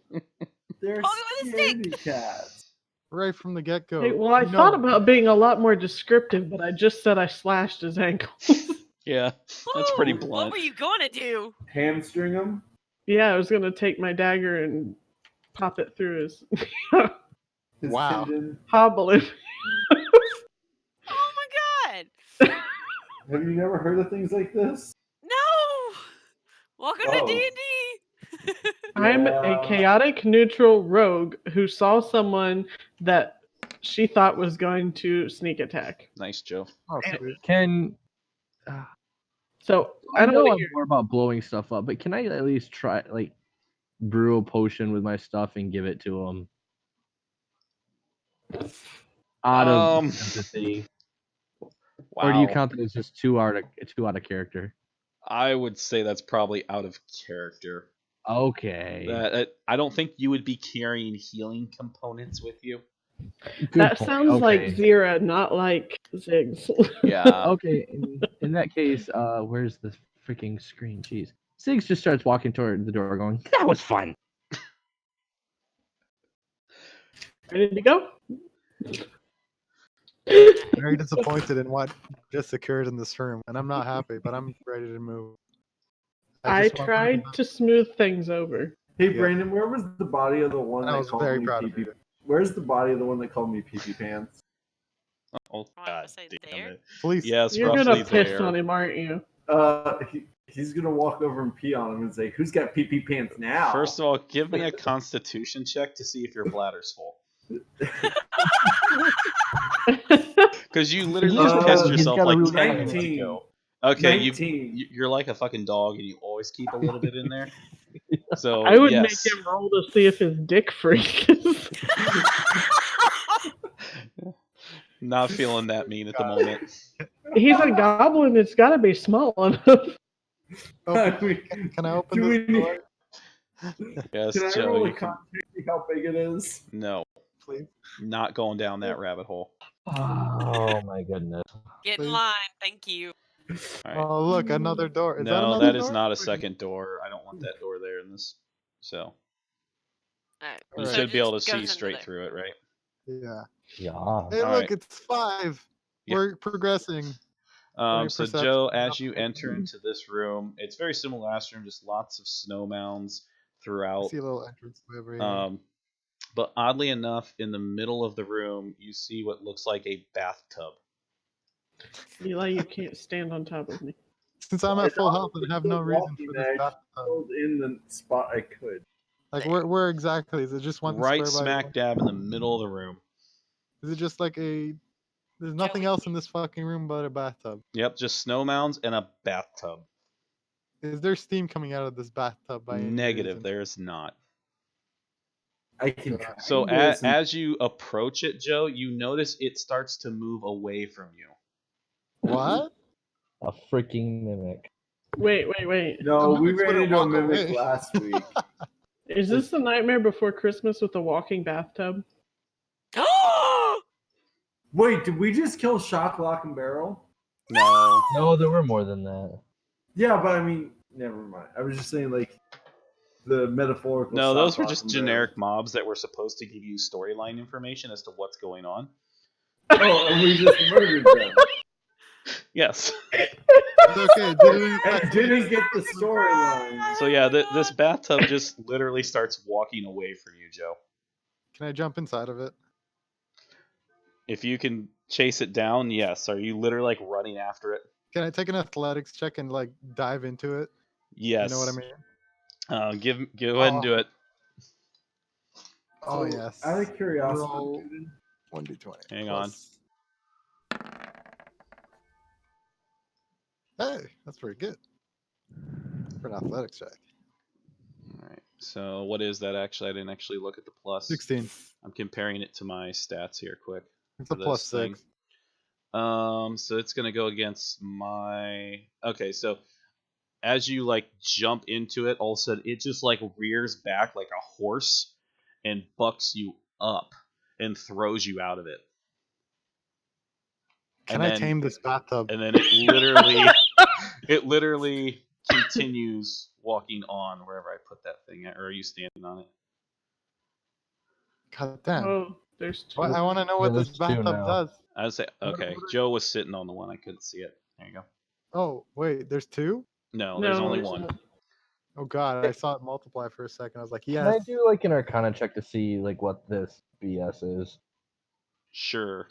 They're Hold it with a stick. scaredy cats. right from the get go. Hey, well, I thought about being a lot more descriptive, but I just said I slashed his ankles. Yeah, that's pretty Ooh, blunt. What were you gonna do? Hamstring them. Yeah, I was gonna take my dagger and pop it through his His Wow. tendon. hobble him. Oh my god! Have you never heard of things like this? No! Welcome Oh. to D&D. I'm Yeah. a chaotic neutral rogue who saw someone that she thought was going to sneak attack. Nice, Joe. Oh, sweet. Can So I I don't know want I'm to hear. more about blowing stuff up, but can I at least try like brew a potion with my stuff and give it to him? Out of sympathy, Wow. or do you count that as just too out of character? I would say that's probably out of character. Okay. I don't think you would be carrying healing components with you. Good That point. sounds like Okay. Zira, not like Ziggs. Yeah. Okay, in that case, where's the freaking screen? Jeez. Ziggs just starts walking toward the door going, that was fun. Ready to go? Very disappointed in what just occurred in this room, and I'm not happy, but I'm ready to move. I just want- tried to smooth things over. Hey Yeah. Brandon, where was the body of the one I that was called very me proud of pee-pee? you. Where's the body of the one that called me pee-pee pants? Oh, I God wanna say damn there. it. Please. Yes, You're roughly gonna piss there. on him, aren't you? He's gonna walk over and pee on him and say, "Who's got pee-pee pants now?" First of all, give me a constitution check to see if your bladder's full. Because you literally just pissed He's yourself got a like real 10 minutes 19. ago. Okay, 19. you're like a fucking dog and you always keep a little bit in there. So I would yes. make him roll to see if his dick freezes. Not feeling that mean at the moment. He's a goblin. It's got to be small enough. Oh, can I open Do this we door, Yes, Can I Joe. roll You a can, con to see how big it is? no, please? not going down that rabbit hole. Oh my goodness. Get in Please. line, thank you. All right. Oh, look, another door. Is that No, another that door? is not a second door. I don't want that door there in this. So Alright, you Alright. so should be able to just see goes into straight there. through it, right? Yeah. Yeah. Hey, All look, right. it's 5. Yeah. We're progressing. So 20% Joe, as you enter into this room, it's very similar to last room, just lots of snow mounds I throughout. see a little entrance over here. But oddly enough, in the middle of the room, you see what looks like a bathtub. Eli, you can't stand on top of me. Since I'm at full health and have no reason for this I bathtub. filled in the spot I could. Like, where exactly? Is it just one Right square by smack dab in the middle of the room. Is it just like a... There's nothing Joey. else in this fucking room but a bathtub. Yep, just snow mounds and a bathtub. Is there steam coming out of this bathtub by any Negative, reason? there's not. I can. So So kinda listen- as you approach it, Joe, you notice it starts to move away from you. What? A freaking mimic. Wait. No, we Mimics ran wouldn't into a walk mimic away. last week. Is this the Nightmare Before Christmas with the walking bathtub? Wait, did we just kill Shock, Lock, and Barrel? No. No, there were more than that. Yeah, but I mean, never mind. I was just saying, like, the metaphorical. No, Shock, those were Lock, just and Barrel. generic mobs that were supposed to give you storyline information as to what's going on. Oh, and we just murdered them. Yes. It's okay. And didn't get the storyline. So yeah, this bathtub just literally starts walking away from you, Joe. Can I jump inside of it? If you can chase it down, yes. Are you literally like running after it? Can I take an athletics check and like dive into it? Yes. You know what I mean? Go ahead and do it. Oh So, yes. Out of curiosity, Roll 1d20. Hang on. Hey, that's pretty good for an athletics check. All right. So what is that actually? I didn't actually look at the plus. 16. I'm comparing it to my stats here quick. It's for a plus this thing. 6. So it's gonna go against my. Okay, so as you like jump into it, all of a sudden it just like rears back like a horse and bucks you up and throws you out of it. Can I tame this bathtub? And then it literally continues walking on wherever I put that thing at. Or are you standing on it? God damn. Oh, there's two. Well, I want to know what Yeah, this there's two bathtub now. does. I would say okay. Joe was sitting on the one. I couldn't see it. There you go. Oh, wait, there's 2? No, there's only there's one. not. Oh god, I saw it multiply for a second. I was like, Can I yes. do like an Arcana check to see like what this BS is? Sure.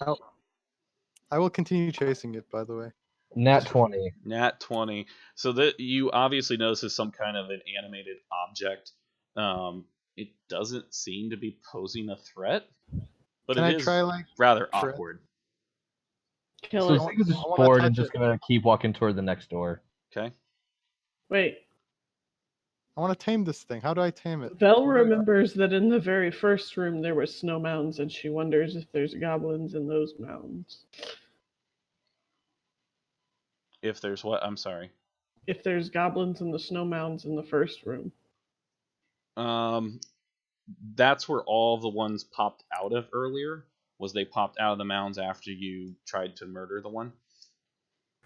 I will continue chasing it, by the way. Nat 20. Nat 20. So that you obviously know this is some kind of an animated object. It doesn't seem to be posing a threat, but Can it I is try like rather threat? awkward. Kill So it. Ziggs is I wanna bored and touch just it. gonna keep walking toward the next door. Okay. Wait. I want to tame this thing. How do I tame it? Vel remembers that in the very first room there were snow mounds, and she wonders if there's goblins in those mounds. If there's what? I'm sorry. If there's goblins in the snow mounds in the first room. That's where all the ones popped out of earlier. Was they popped out of the mounds after you tried to murder the one?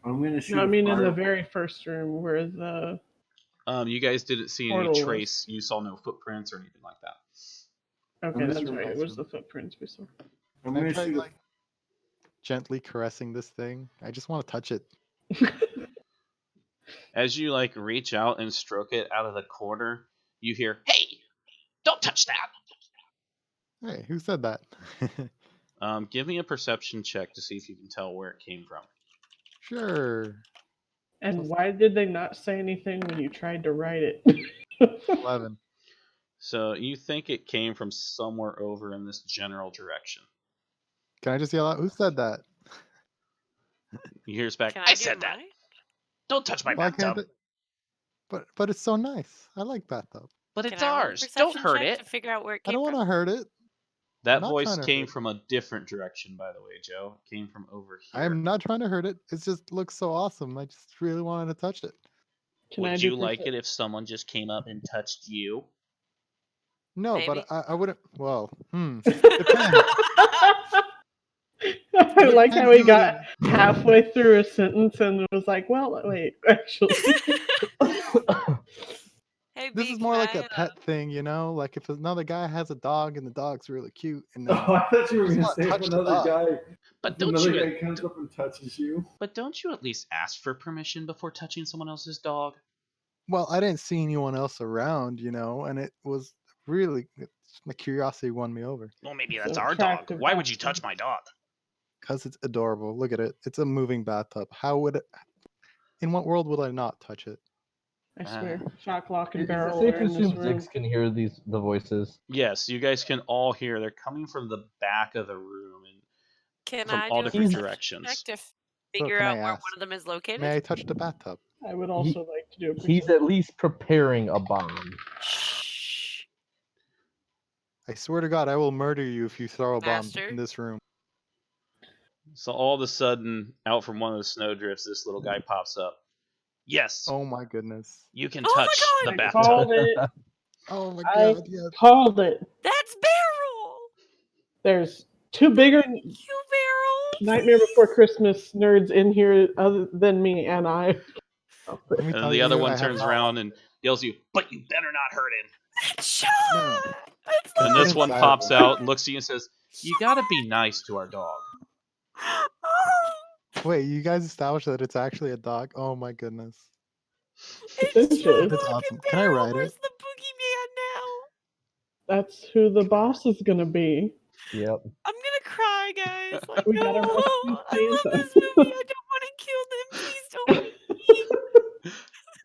I'm gonna shoot. No, I mean in the fire- very first room where the You guys didn't see any Portal was- trace. You saw no footprints or anything like that. okay, I'm that's just right. It realizing. was the footprints we saw. I'm Can I gonna try shoot. like gently caressing this thing? I just want to touch it. As you like reach out and stroke it out of the corner, you hear, "Hey, don't touch that!" Hey, who said that? Give me a perception check to see if you can tell where it came from. Sure. And why did they not say anything when you tried to write it? 11. So you think it came from somewhere over in this general direction. Can I just yell out, who said that? You hear us back, Can I do said that! mine? Don't touch my Why can't bathtub! it? But it's so nice. I like bathtub. But Can it's I roll a ours! Don't perception hurt check it! To figure out where it I came don't want from? to hurt it. That I'm not voice trying to came hurt it. from a different direction, by the way, Joe. It came from over here. I am not trying to hurt it. It just looks so awesome. I just really wanted to touch it. Can I Would do you like it if someone just came up and touched you? No, Maybe. but I wouldn't. Well, depends. I like how he Depends got who- halfway through a sentence and was like, well, wait, actually. Hey, This B, is more can like I, a pet thing, you know? Like if another guy has a dog and the dog's really cute, and then Oh, I thought you were Just gonna wanna say if touch the another dog. guy. But If don't another you? guy comes up and touches you. But don't you at least ask for permission before touching someone else's dog? well, I didn't see anyone else around, you know, and it was really my curiosity won me over Well, maybe It's that's an our dog. attractive Why would you bathtub. touch my dog? because it's adorable. Look at it; it's a moving bathtub. How would it? In what world would I not touch it? I swear, Ah. shock, lock, and Is it barrel safe are to in this assume room. Ziggs can hear the voices? Yes, you guys can all hear. They're coming from the back of the room and Can from I all do a different perception directions. check to figure can out I where ask? one of them is located? May I touch the bathtub? I would also like to do a He's perception. at least preparing a bomb. Shh. I swear to God, I will murder you if you throw a bomb Master? in this room. So all of a sudden, out from one of the snowdrifts, this little guy pops up. Yes, Oh my goodness! you can Oh my touch God! the I bathtub. called it. Oh my I- God! Yes. Called it. That's Barrel! There's two bigger. You Barrel! Nightmare Before Christmas nerds in here other than me and I. Let me And tell the you, other I one have turns not- around and yells at you, "But you better not hurt him." Shut No. up! It's Can And I this get one inside pops of it? out and looks at you and says, "You gotta be nice to our dog." Wait, you guys established that it's actually a dog? Oh my goodness. It's Essentially. That's fucking awesome. Can I Beryl. ride it? Where's the boogeyman now? That's who the boss is gonna be. Yep. I'm gonna cry, guys. Like, We no, gotta rescue I love Santa. this movie. I don't want to kill them. Please don't kill me.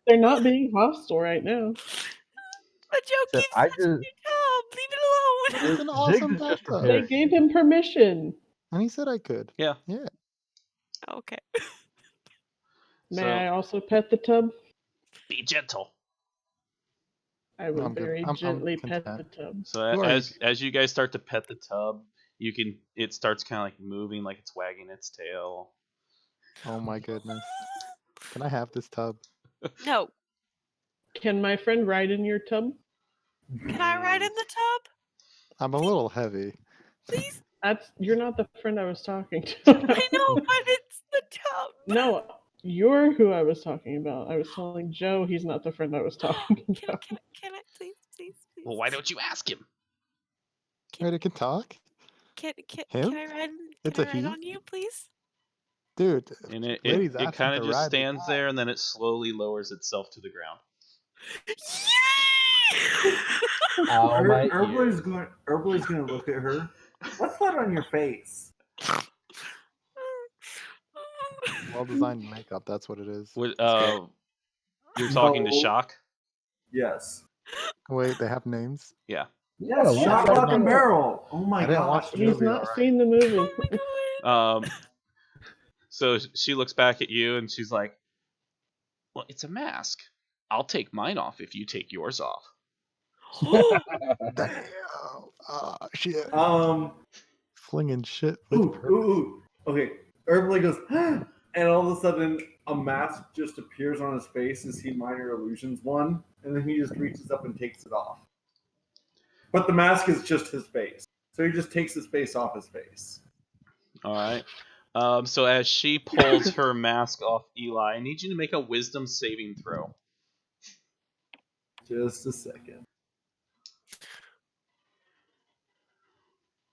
They're not being hostile right now. But Joe So keeps I touching your tub. Leave it alone. It's an Ziggs awesome is just bathtub. They preparing. gave him permission. And he said I could. Yeah. Yeah. Okay. May So- I also pet the tub? Be gentle. I will I'm good. very I'm gently pet the content. tub. So Who are you? as you guys start to pet the tub, it starts kind of like moving, like it's wagging its tail. Oh my goodness. Can I have this tub? No. Can my friend ride in your tub? Can I ride in the tub? I'm a little heavy. Please? You're not the friend I was talking to. I know, but it's the tub. No, you're who I was talking about. I was telling Joe he's not the friend I was talking Can about. I please? Well, why don't you ask him? Wait, it can talk? Can Him? I ride? It's Can a I ride he? on you, please? Dude, And it ladies asking kind of to just ride the stands guy. there, and then it slowly lowers itself to the ground. Yay! Ow, my Herbley's ear. gonna look at her. What's that on your face? Well designed makeup, that's what it is. You're talking to No. Shock? Yes. Wait, they have names? Yeah. Yes, Oh, Shot wow. Lock and Barrel. Oh my I didn't watch gosh. the He's movie, not alright. seen the movie. Oh my god. So she looks back at you and she's like, "Well, it's a mask. I'll take mine off if you take yours off." Damn. Ah, shit. Flinging shit with Ooh, purpose. ooh. Okay. Herbley goes, and all of a sudden, a mask just appears on his face as he minor illusions one, and then he just reaches up and takes it off. But the mask is just his face, so he just takes his face off his face. All right. So as she pulls her mask off Eli, I need you to make a wisdom saving throw. Just a second.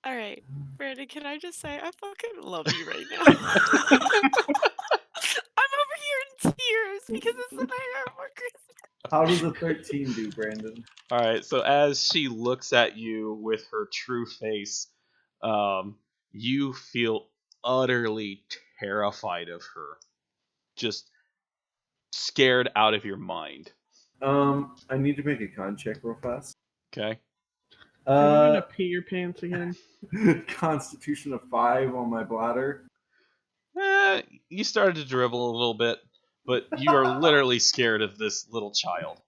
All right, Brandon, can I just say I fucking love you right now? I'm over here in tears because it's the Nightmare Before Christmas. How does a 13 do, Brandon? All right. So as she looks at you with her true face, you feel utterly terrified of her, just scared out of your mind. I need to make a con check real fast. Okay. Are you gonna pee your pants again? Constitution of 5 on my bladder. You started to dribble a little bit, but you are literally scared of this little child.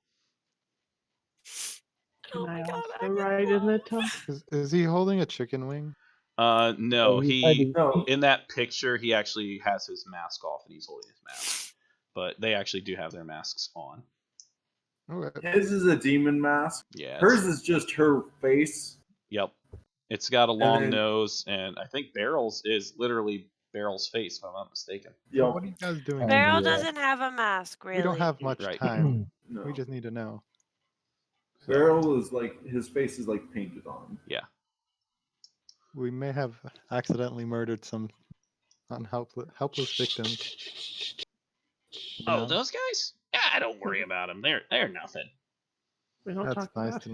Oh Can I my god, also I'm in ride in the love. tub? Is he holding a chicken wing? No, Oh, he No, in that picture he actually has his mask off and he's holding his mask. But they actually do have their masks on. Okay. his is a demon mask. Yeah. Hers is just her face. Yep. It's got a long then- nose, and I think Barrel's is literally Barrel's face, if I'm not mistaken. So Yo, what are you guys doing? Beryl here? doesn't have a mask, really. We don't have much Right. time. no. We just need to know. Beryl is like his face is like painted on. We may have accidentally murdered some helpless victims. Oh, No. those guys? Yeah, don't worry about them. They're nothing. We don't That's talk nice about to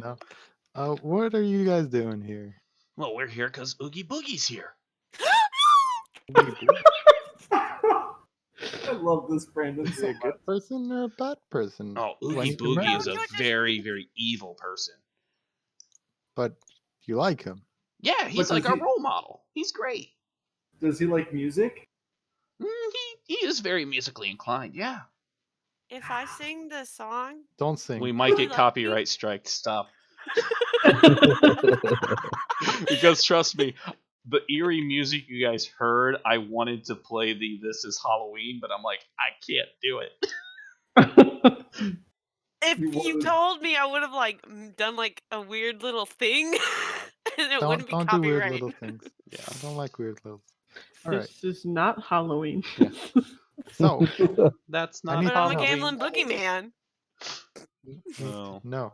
know. What are you guys doing here? Well, we're here because Oogie Boogie's here. I love this Brandon Is he so a much. good person or a bad person? Oh, Oogie Like to Boogie is murder? a very, very evil person. But you like him. Yeah, he's But like does our he- role model. He's great. Does he like music? He is very musically inclined, yeah. If I sing the song, Don't sing. We might get Like- copyright strike. Stop. Because trust me, the eerie music you guys heard, I wanted to play the "This Is Halloween," but I'm like, I can't do it. if You you wanted- told me, I would have like done like a weird little thing, and it wouldn't be Don't do weird copyright. little things. Yeah. I don't like weird little. All right. This is not Halloween. Yeah. So That's I not need But I'm a Halloween. gambling boogeyman. Oh. no.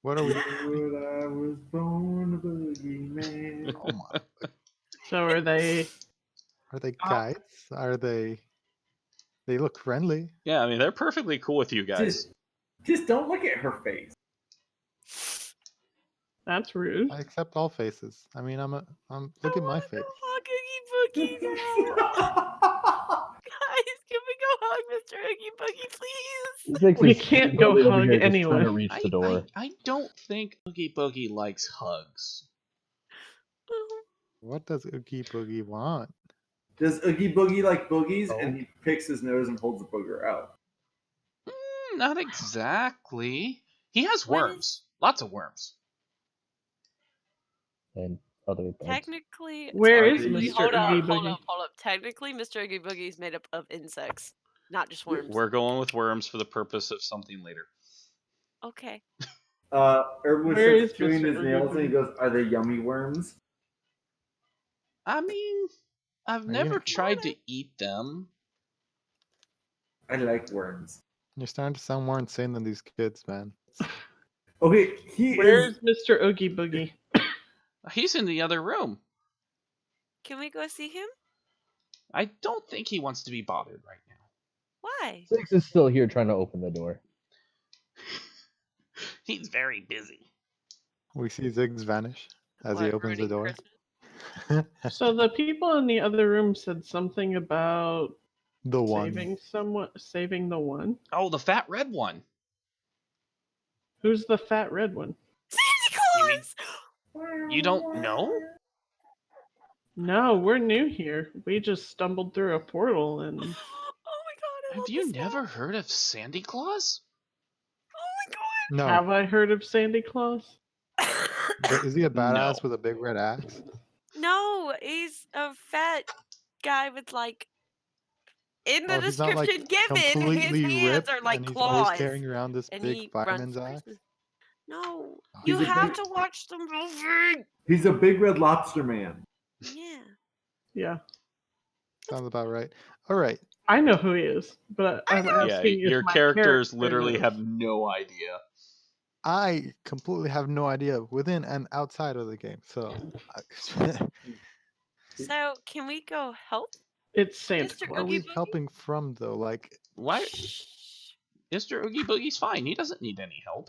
What are we? But I was born a boogeyman. Oh my. So are they? Are they guides? Are they? They look friendly. Yeah, I mean they're perfectly cool with you guys. Just don't look at her face. That's rude. I accept all faces. I mean, look at my face. Hug Oogie Boogie now. Guys, can we go hug Mr. Oogie Boogie, please? Ziggs We is can't go totally over hug here just anyway. trying to reach the door. I don't think Oogie Boogie likes hugs. What does Oogie Boogie want? Does Oogie Boogie like boogies? Oh. And he picks his nose and holds the booger out. Not exactly. He has What worms. Lots of worms. And other bugs. Technically, Where is technically- Mr. Hold up, Oogie hold Boogie? up, hold up. Technically, Mr. Oogie Boogie is made up of insects, not just worms. We're going with worms for the purpose of something later. Okay. Herb was Where is chewing Mr. his Oogie nails and he Boogie? goes, "Are they yummy worms?" I mean, I've Are you never gonna- tried to eat them. I like worms. You're starting to sound more insane than these kids, man. Okay, he Where's is. Mr. Oogie Boogie? He's in the other room. Can we go see him? I don't think he wants to be bothered right now. Why? Ziggs is still here trying to open the door. He's very busy. We see Ziggs vanish as he What, opens the ruining door. Christmas? So the people in the other room said something about The one. saving the one. Oh, the fat red one. Who's the fat red one? Santa You mean- Claus! You don't know? No, we're new here. We just stumbled through a portal and Oh my god, I Have love you this never map. heard of Sandy Claus? Oh my No. have I heard of Sandy Claus? god. But is he a badass No. with a big red axe? No, he's a fat guy with like. In the Oh, he's not like description given, his completely hands ripped are like and he's claws. always carrying around this And big he fireman's runs axe. Christmas. No, He's you a have big- to watch the movie. He's a big red lobster man. Yeah. Yeah, Sounds about right. All right. I know who he is, but I'm Yeah, asking if your my characters character literally knows. have no idea. I completely have no idea within and outside of the game. So, So can we go help? It's Santa Mr. where are Claus. we Oogie Boogie? helping from though? Like, Why? Shh. Mr. Oogie Boogie's fine. He doesn't need any help.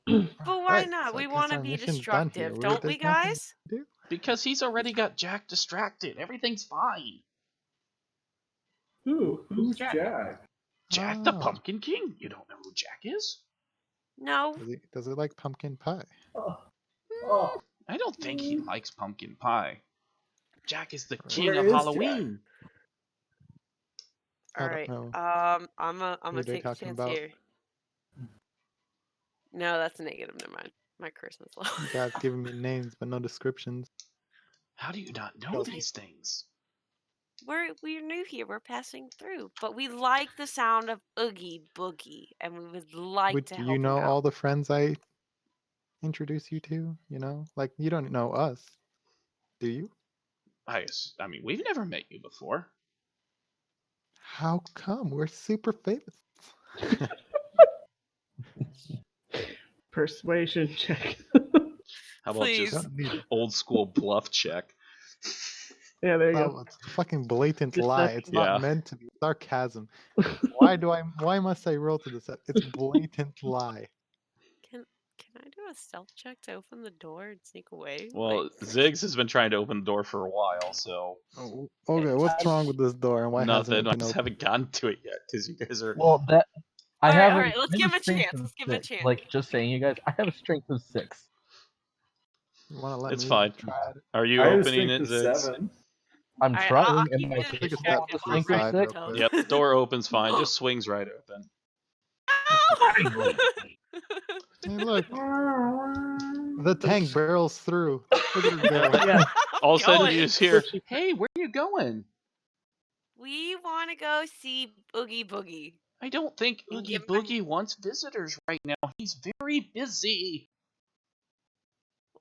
But why right, not? so We 'cause want to our be mission's done here. destructive, don't we, there's nothing guys? to do. Because he's already got Jack distracted. Everything's fine. Ooh, Who's Jack? Jack the Oh. Pumpkin King. You don't know who Jack is? No. Does it like pumpkin pie? Oh, I don't think he likes pumpkin pie. Jack is the king Where of is Jack? Halloween. I All don't right. know. I'm Who gonna are they take a talking chance about? here. No, that's a negative. Never mind. My Christmas You love. guys giving me names but no descriptions. How do you not know Well- these things? We're new here. We're passing through, but we like the sound of Oogie Boogie, and we would like Would to you help know him out. all the friends I introduce you to? You know, like you don't know us, do you? I mean, we've never met you before. How come? We're super famous. Persuasion check. How about Please. just Don't need old school bluff check? Yeah, there you Oh, go. it's a fucking blatant lie. It's Yeah. not meant to be sarcasm. Why must I roll to this? It's blatant lie. Can I do a stealth check to open the door and sneak away? Well, Ziggs has been trying to open the door for a while, so Oh, okay, what's wrong with this door and why hasn't nothing. it I been just open? haven't gotten to it yet because you guys are. Well, that I All right, have. all right, let's I give have him a strength chance, of let's give him a 6. chance. Like just saying, you guys, I have a strength of 6. You want to let It's me fine. try it? Are you I have a opening it, strength of Ziggs? 7. I'm All right, trying, I'll and keep my you Take a step distracted to the while strength of side 6. real 6. quick. Yep, door opens fine. Just swings right open. Hey, look, the tank barrels through. Look at it go. Yeah. All of a sudden Going. you just hear, Squishy. "Hey, where are you going?" We want to go see Oogie Boogie. I don't think And Oogie give my- Boogie wants visitors right now. He's very busy.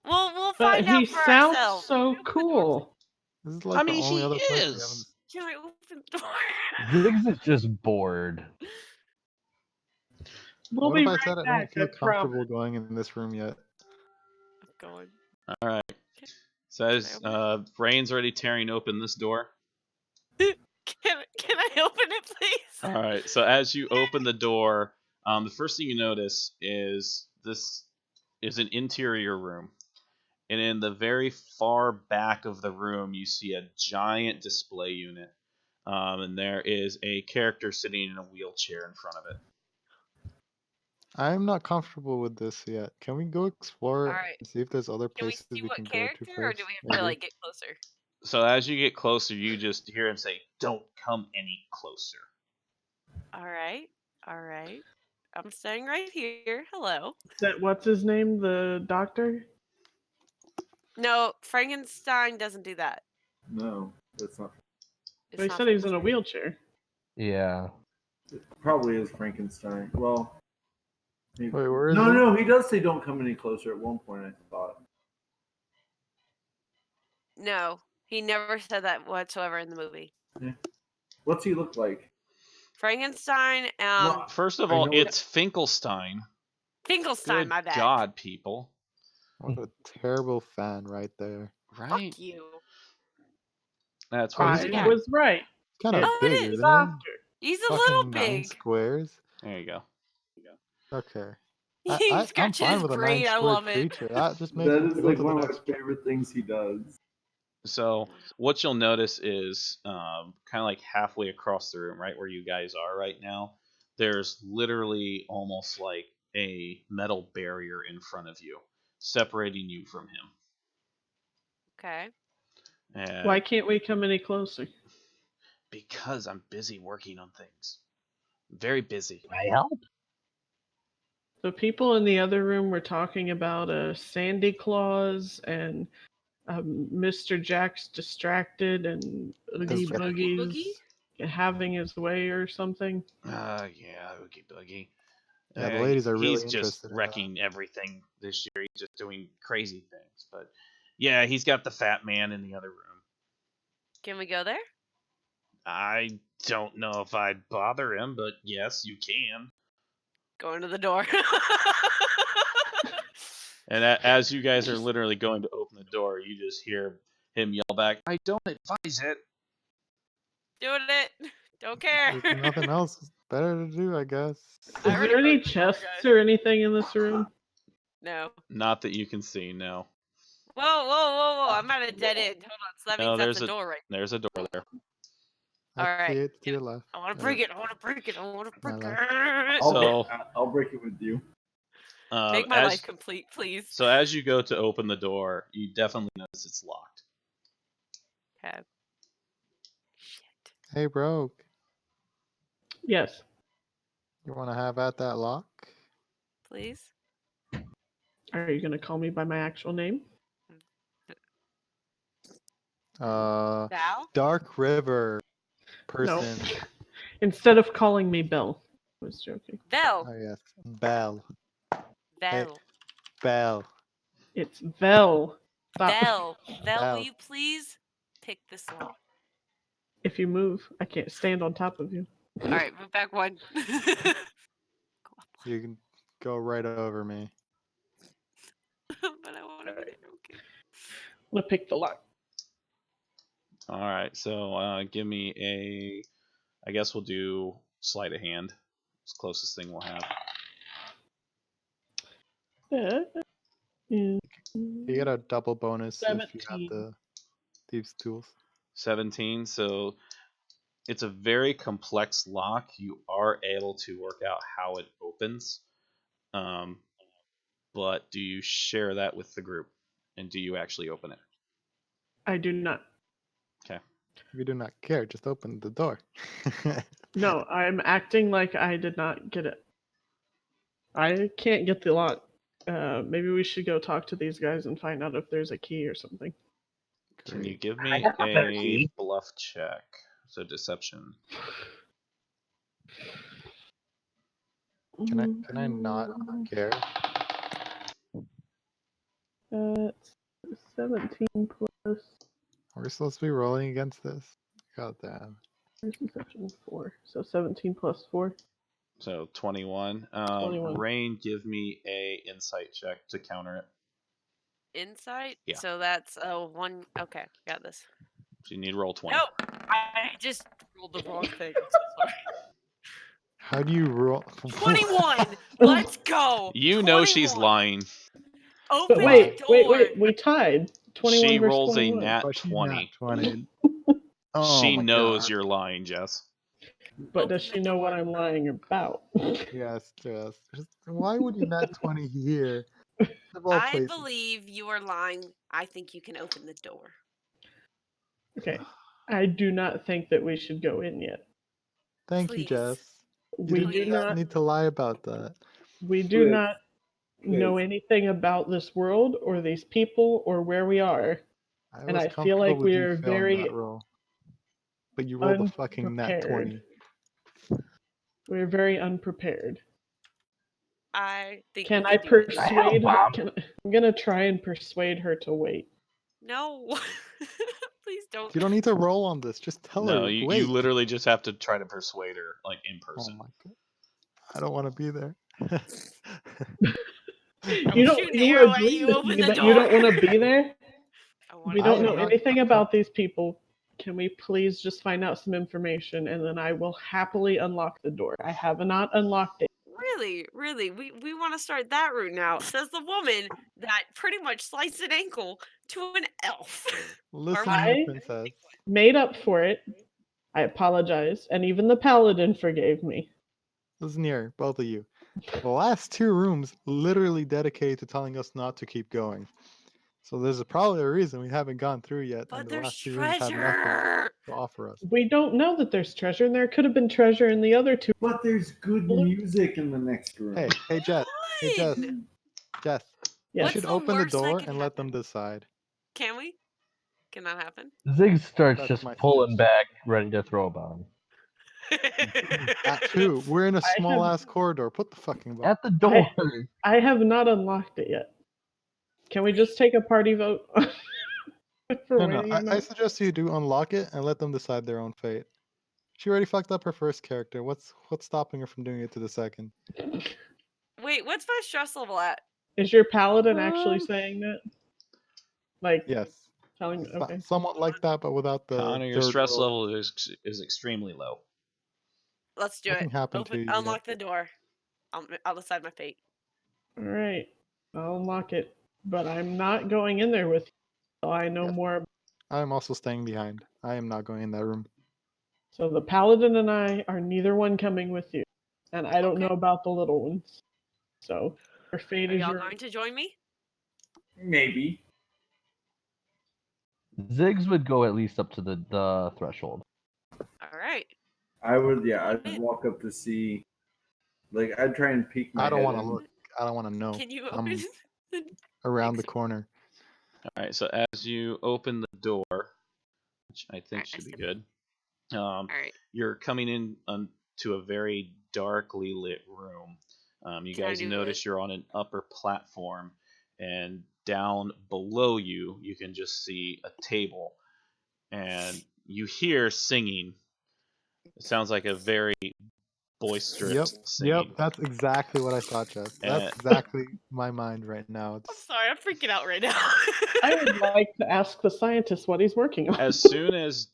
We'll But find out he for sounds ourselves. so cool. This is like mean, the only he other place we is. Can I open the door? Ziggs is just bored. We'll What be if I right said I back. don't feel I promise. comfortable going in this room yet? I'm going. All right. So as open Rain's already tearing open this door. Can I open it, please? All right. So as you open the door, the first thing you notice is this is an interior room, and in the very far back of the room, you see a giant display unit, and there is a character sitting in a wheelchair in front of it. I'm not comfortable with this yet. Can we go explore Alright. and see if there's other Can we places see we what can go character, to or first? do we have to Maybe? like get closer? So as you get closer, you just hear him say, "Don't come any closer." All right. I'm staying right here. Hello. What's his name? The doctor? No, Frankenstein doesn't do that. No, that's not. It's They not said he was in a Frankenstein. wheelchair. Yeah. It probably is Frankenstein. Well, Wait, where is no, it? no, he does say don't come any closer at one point. I thought. No, he never said that whatsoever in the movie. What's he look like? Frankenstein, Well, First of I all, know it's Finkelstein. Finkelstein, Good my bad. God, people. What a terrible fan right there. Right? Fuck you. That's Oh, what he's it's I got- was right. Kind of Oh, big, it is. isn't he? Doctor. He's a Fucking little 9 big. squares. There you go. Okay. He's I'm scratching fine his with a brain. I 9-squared love it. creature. That just makes that me is go like to the one of my next favorite things he does. So what you'll notice is kind of like halfway across the room, right where you guys are right now, there's literally almost like a metal barrier in front of you, separating you from him. Okay. And Why can't we come any closer? because I'm busy working on things. Very busy. I help. The people in the other room were talking about a Sandy Claus and Mr. Jack's distracted and Oogie That's right. Boogie's having his way or something. Yeah, Oogie Boogie. Yeah, the ladies are really he's just interested in that. wrecking everything this year. He's just doing crazy things. But yeah, he's got the fat man in the other room. Can we go there? I don't know if I'd bother him, but yes, you can. Go into the door. And as you guys are literally going to open the door, you just hear him yell back, "I don't advise it." Doing it. Don't care. There's nothing else better to do, I guess. I Is already there any closed the door, chests guys. or anything in this room? No. Not that you can see, no. Whoa. I'm at a dead end. Hold on. So that No, means that's there's a a door right. There's a door there. I Alright, see it to get your it. left. I want to Or- break it. I want to break it. So- I'll break it with you. Make my as, life complete, please. So as you go to open the door, you definitely notice it's locked. Okay. Shit. Hey, Brogue. Yes. You want to have at that lock? Please. Are you going to call me by my actual name? Val? Dark River No. person. Instead of calling me Bill. I was joking. Vel. Oh, yes. Bell. Vel. Bell. It's Vel. Stop. Vel. Vel, Vel. will you please pick this lock? If you move, I can't stand on top of you. Alright, move back one. Go up You can go right over me. one. But I want to be there. Okay. I'm going to pick the lock. All right, so give me a. I guess we'll do sleight of hand. It's the closest thing we'll have. You get a double bonus if you have 17. the thieves' tools. 17. So it's a very complex lock. You are able to work out how it opens, but do you share that with the group, and do you actually open it? I do not. Okay. If you do not care, just open the door. No, I'm acting like I did not get it. I can't get the lock. Maybe we should go talk to these guys and find out if there's a key or something. Can you Great. give I me got a better a key. bluff check? So deception. Can I not care? It's 17 plus. We're supposed to be rolling against this. God damn. Perception 4. So 17 plus 4. So 21. 21. Rain, give me a insight check to counter it. Insight. Yeah. So that's one. Okay, got this. So you need to roll 20. No, I just rolled the wrong thing. I'm so sorry. How do you roll? 21. Let's go. You know she's 21. lying. Open But wait, the door. wait. We tied. 21 She versus rolls 21. a nat But she's 20. not 20. Oh She my knows God. you're lying, Jess. But Open does the she know what door. I'm lying about? Yes, Jess. Why would you not 20 here? Of all I places. believe you are lying. I think you can open the door. Okay. I do not think that we should go in yet. Thank you, Please. Jess. You We didn't do not need to lie about that. we do Please. not know Please. anything about this world or these people or where we are. And was I feel comfortable like with you we're failing very that roll. But you rolled a fucking nat 20. We're very unprepared. I think Can we I can do this. persuade her? I'm gonna try and persuade her to wait. No. Please don't. You don't need to roll on this. Just tell No, her. you Wait. literally just have to try to persuade her, like, in Oh person. my God. I don't want to be there. You don't. Shoot an You arrow at agree you, with open me the that you don't door. want to be there. I We I don't am know not- anything about these people. Can we please just find out some information and then I will happily unlock the door. I have not unlocked it. Really, really, we want to start that route now. Says the woman that pretty much sliced an ankle to an elf. Listen Or here, I- princess. Made up for it. I apologize, and even the paladin forgave me. Listen here, both of you. The last 2 rooms literally dedicated to telling us not to keep going. So there's probably a reason we haven't gone through yet, But and the there's last 2 rooms have nothing treasure. to offer us. We don't know that there's treasure, and there could have been treasure in the other 2. But there's good music in the next room. Hey, Jess. Hey, Jess. Fun. Jess. You Yes. What's should the open the worst that door can and let them happen? decide. Can we? Can that happen? Zig starts That's just my pulling back, ready to throw a bomb. At 2, we're in a I small have- ass corridor. Put the fucking button. At the door. I have not unlocked it yet. Can we just take a party vote for No, waiting? I suggest you do unlock it and let them decide their own fate. She already fucked up her first character. What's stopping her from doing it to the second? Wait, what's my stress level at? Is your paladin actually saying that? Like, Yes. telling okay. Somewhat like that, but without the Connor, your third stress roll. level is extremely low. Let's do Nothing it. happened to you yet. Unlock the door. I'll decide my fate. All right, I'll unlock it, but I'm not going in there with you. So I know Yes. more. I am also staying behind. I am not going in that room. So the paladin and I are neither one coming with you, and I don't know Okay. about the little ones. So your fate Are is y'all your. going to join me? Maybe. Ziggs would go at least up to the threshold. All right. I would, yeah, Come I'd in. walk up to see. Like, I'd try and peek my I don't head want to in. look. I don't want to know. Can you I'm open? around the Excellent. corner. All right, so as you open the door, which I think Alright, I should be step good, All right. you're coming in to a very darkly lit room. You Can I guys do notice you're on an upper platform, and down below you, you can just see a table, and you hear singing. It sounds like a very boisterous Yep. singing. Yep. That's exactly what I thought, Jeff. That's And- exactly my mind right now. I'm It's sorry. I'm freaking out right now. I would like to ask the scientist what he's working on. As soon as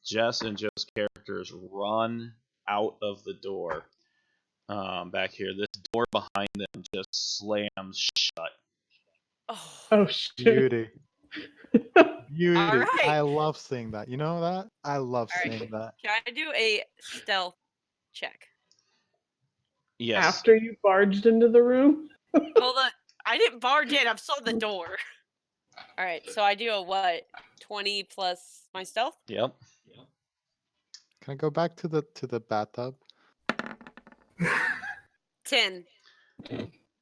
Jess and Joe's characters run out of the door back here, this door behind them just slams shut. Oh. Oh shit! beauty. Beauty. Alright. I love seeing that. You know that? I love Alright. seeing that. Can I do a stealth check? Yes. After you barged into the room. Hold on. I didn't barge in. I'm still at the door. All right. So I do a what? 20 plus my stealth? Yep. Can I go back to the bathtub? 10.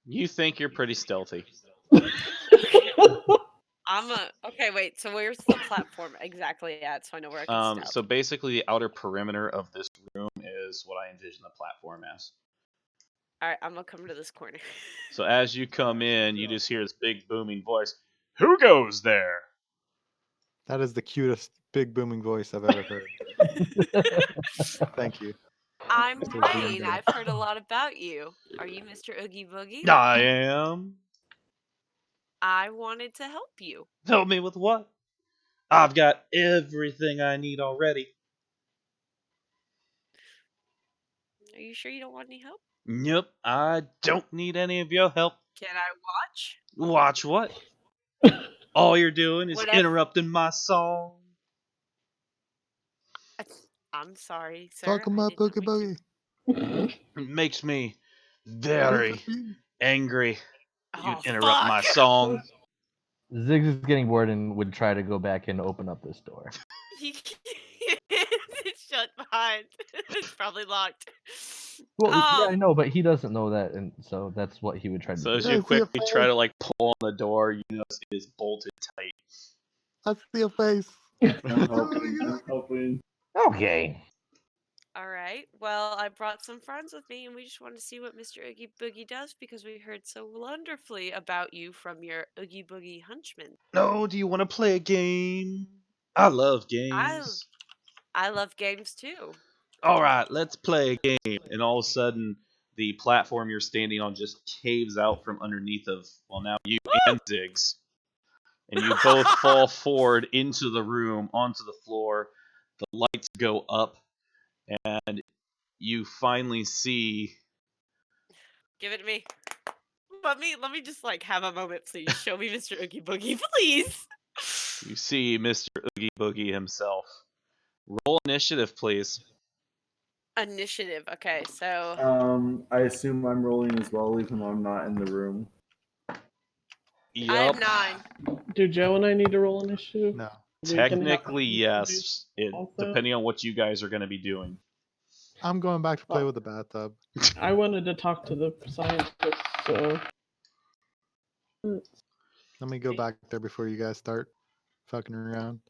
You think you're pretty stealthy. Okay, wait. So where's the platform exactly at so I know where I can step? So basically, the outer perimeter of this room is what I envision the platform as. All right. I'm going to come to this corner. So as you come in, you just hear this big booming voice. Who goes there? That is the cutest big booming voice I've ever heard. Thank you. I'm Mr. Rain. Zingaro. I've heard a lot about you. Are you Mr. Oogie Boogie? I am. I wanted to help you. Help me with what? I've got everything I need already. Are you sure you don't want any help? Yep, I don't need any of your help. Can I watch? Watch what? All you're doing is Whatever. interrupting my song. I'm sorry, sir. Talk I about did not Boogie mean Boogie. It makes me very angry. to- You Oh, interrupt my fuck. song. Ziggs is getting bored and would try to go back and open up this door. It's shut behind. It's probably locked. Well, yeah, I Um, know, but he doesn't know that, and so that's what he would try to So do. as Yeah, you I see a quickly try face. to like pull on the door, you notice it is bolted tight. I see a face. I'm helping. I'm helping. Okay. all right. Well, I brought some friends with me, and we just wanted to see what Mr. Oogie Boogie does because we heard so wonderfully about you from your Oogie Boogie henchman. No, do you want to play a game? I love I games. I love games too. All right, let's play a game. And all of a sudden, the platform you're standing on just caves out from underneath of, well, now you and Ziggs. And you both fall forward into the room, onto the floor. The lights go up, and you finally see. Give it to me. Let me just like have a moment, please. Show me Mr. Oogie Boogie, please. You see Mr. Oogie Boogie himself. Roll initiative, please. Initiative. Okay, so I assume I'm rolling as well, even though I'm not in the room. I have Yup. 9. Do Joe and I need to roll initiative? No. We can have Technically, initiative yes. It, also? depending on what you guys are going to be doing. I'm going back to play Oh. with the bathtub. I wanted to talk to the scientist, so Let me go back there before you guys start fucking around.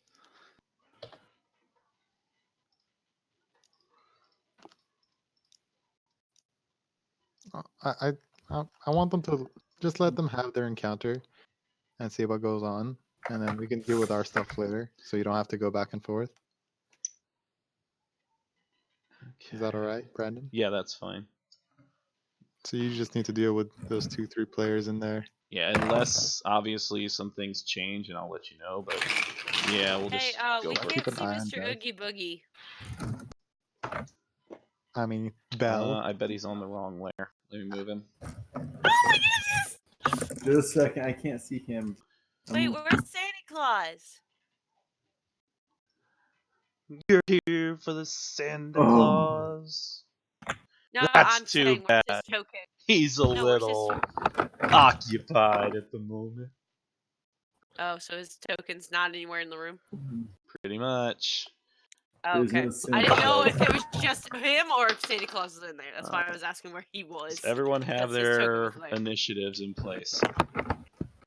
I want them to just let them have their encounter and see what goes on, and then we can deal with our stuff later, so you don't have to go back and forth. Is that all right, Brandon? Yeah, that's fine. So you just need to deal with those 2-3 players in there. Yeah, unless obviously some things change, and I'll let you know. But yeah, we'll hey, just go we for can't it. Keep an see eye on Mr. guys. Oogie Boogie. I mean, Bell. I bet he's on the wrong layer. Let me move him. Oh my goodness! Just a second, I can't see him. Wait, where's Santa Claus? You're here for the Santa Oh. Claus. No, That's I'm too saying where's bad. his token? He's a No, where's his little occupied at the moment. Oh, so his token's not anywhere in the room. Pretty much. Oh, There's okay. no I Santa didn't know Claus. if it was just him or if Santa Claus was in there. That's why I was asking where he was. Does everyone have Because his token their wasn't there. initiatives in place?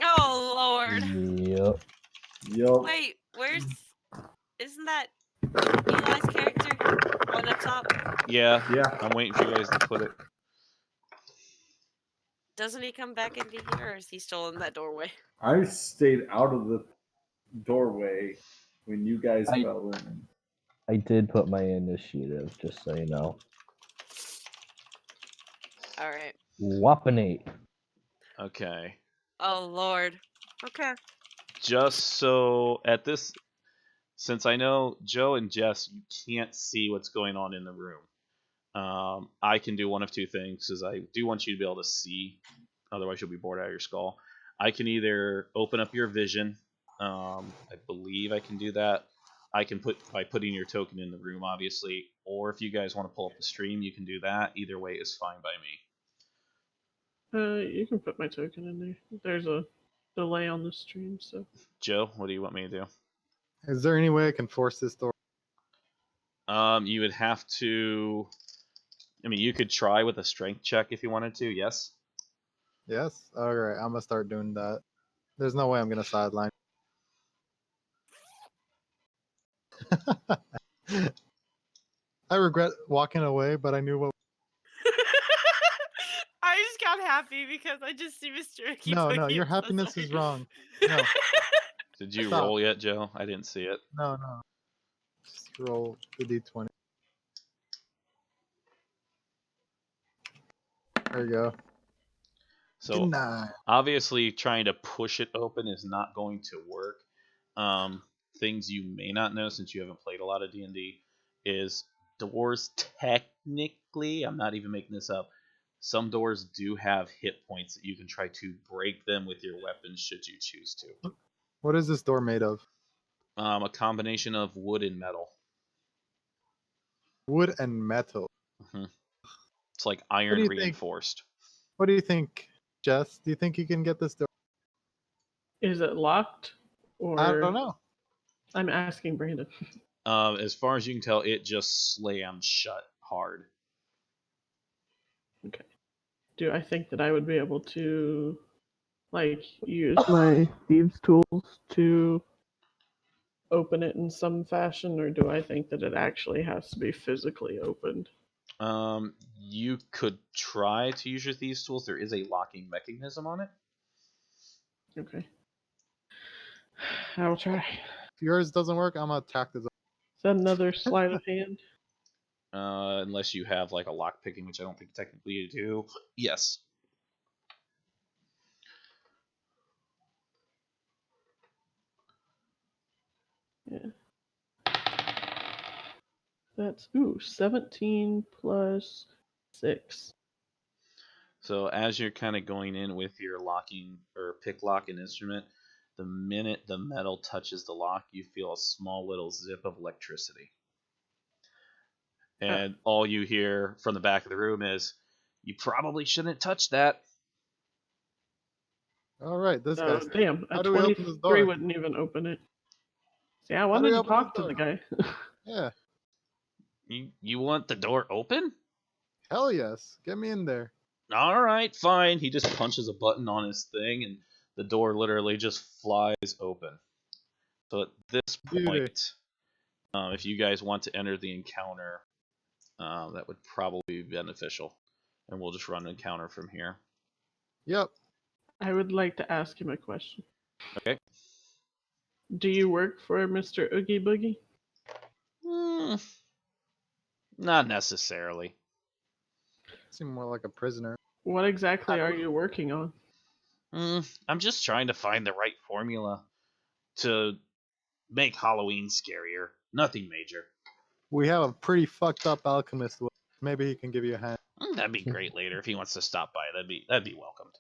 Oh Lord! Yep. Yup. Wait, where's? Isn't that Eli's character? One up top. Yeah, Yeah. I'm waiting for you guys to put it. Doesn't he come back into here, or is he still in that doorway? I stayed out of the doorway when you guys I- fell in. I did put my initiative, just so you know. All right. Whopping 8. Okay. Oh Lord. Okay. Just so at this, since I know Joe and Jess, you can't see what's going on in the room. I can do one of two things, because I do want you to be able to see. Otherwise, you'll be bored out of your skull. I can either open up your vision. I believe I can do that. I can put by putting your token in the room, obviously. Or if you guys want to pull up the stream, you can do that. Either way is fine by me. you can put my token in there. There's a delay on the stream, so Joe, what do you want me to do? Is there any way I can force this door? You would have to. I mean, you could try with a strength check if you wanted to. Yes. Yes? Alright, I'm gonna start doing that. There's no way I'm gonna sideline. I regret walking away, but I knew what. I just got happy because I just see Mr. Oogie No, Boogie. no, your I'm so happiness sorry. is wrong. No. Did you Stop. roll yet, Joe? I didn't see it. No. Just roll the d20. There you go. So Deny. obviously, trying to push it open is not going to work. Things you may not know since you haven't played a lot of D&D is doors technically, I'm not even making this up, some doors do have hit points that you can try to break them with your weapons should you choose to. What is this door made of? A combination of wood and metal. Wood and metal. It's like do iron you think? reinforced. What do you think, Jess? Do you think you can get this door? Is it locked? Or I don't know. I'm asking Brandon. As far as you can tell, it just slams shut hard. Okay. Do I think that I would be able to, like, use my thieves' tools to open it in some fashion, or do I think that it actually has to be physically opened? You could try to use your thieves' tools. There is a locking mechanism on it. Okay. I'll try. If yours doesn't work, I'm gonna attack this. Is that another sleight of hand? Unless you have like a lock picking, which I don't think technically you do. Yes. Yeah. That's 17 plus 6. So as you're kind of going in with your locking or pick lock and instrument, the minute the metal touches the lock, you feel a small little zip of electricity. And all you hear from the back of the room is, "You probably shouldn't touch that." All right, this Oh, guy's. damn. A How do we open this 23 door? wouldn't even open it. See, I do wanted we to open talk this to the door? guy. Yeah. You want the door open? Hell yes. Get me in there. All right, fine. He just punches a button on his thing, and the door literally just flies open. So at this Beauty. point, if you guys want to enter the encounter, that would probably be beneficial. And we'll just run an encounter from here. Yep. I would like to ask him a question. Okay. Do you work for Mr. Oogie Boogie? Not necessarily. Seem more like a prisoner. What exactly are you working on? I'm just trying to find the right formula to make Halloween scarier. Nothing major. We have a pretty fucked up alchemist. Maybe he can give you a hand. That'd be great later if he wants to stop by. That'd be welcomed.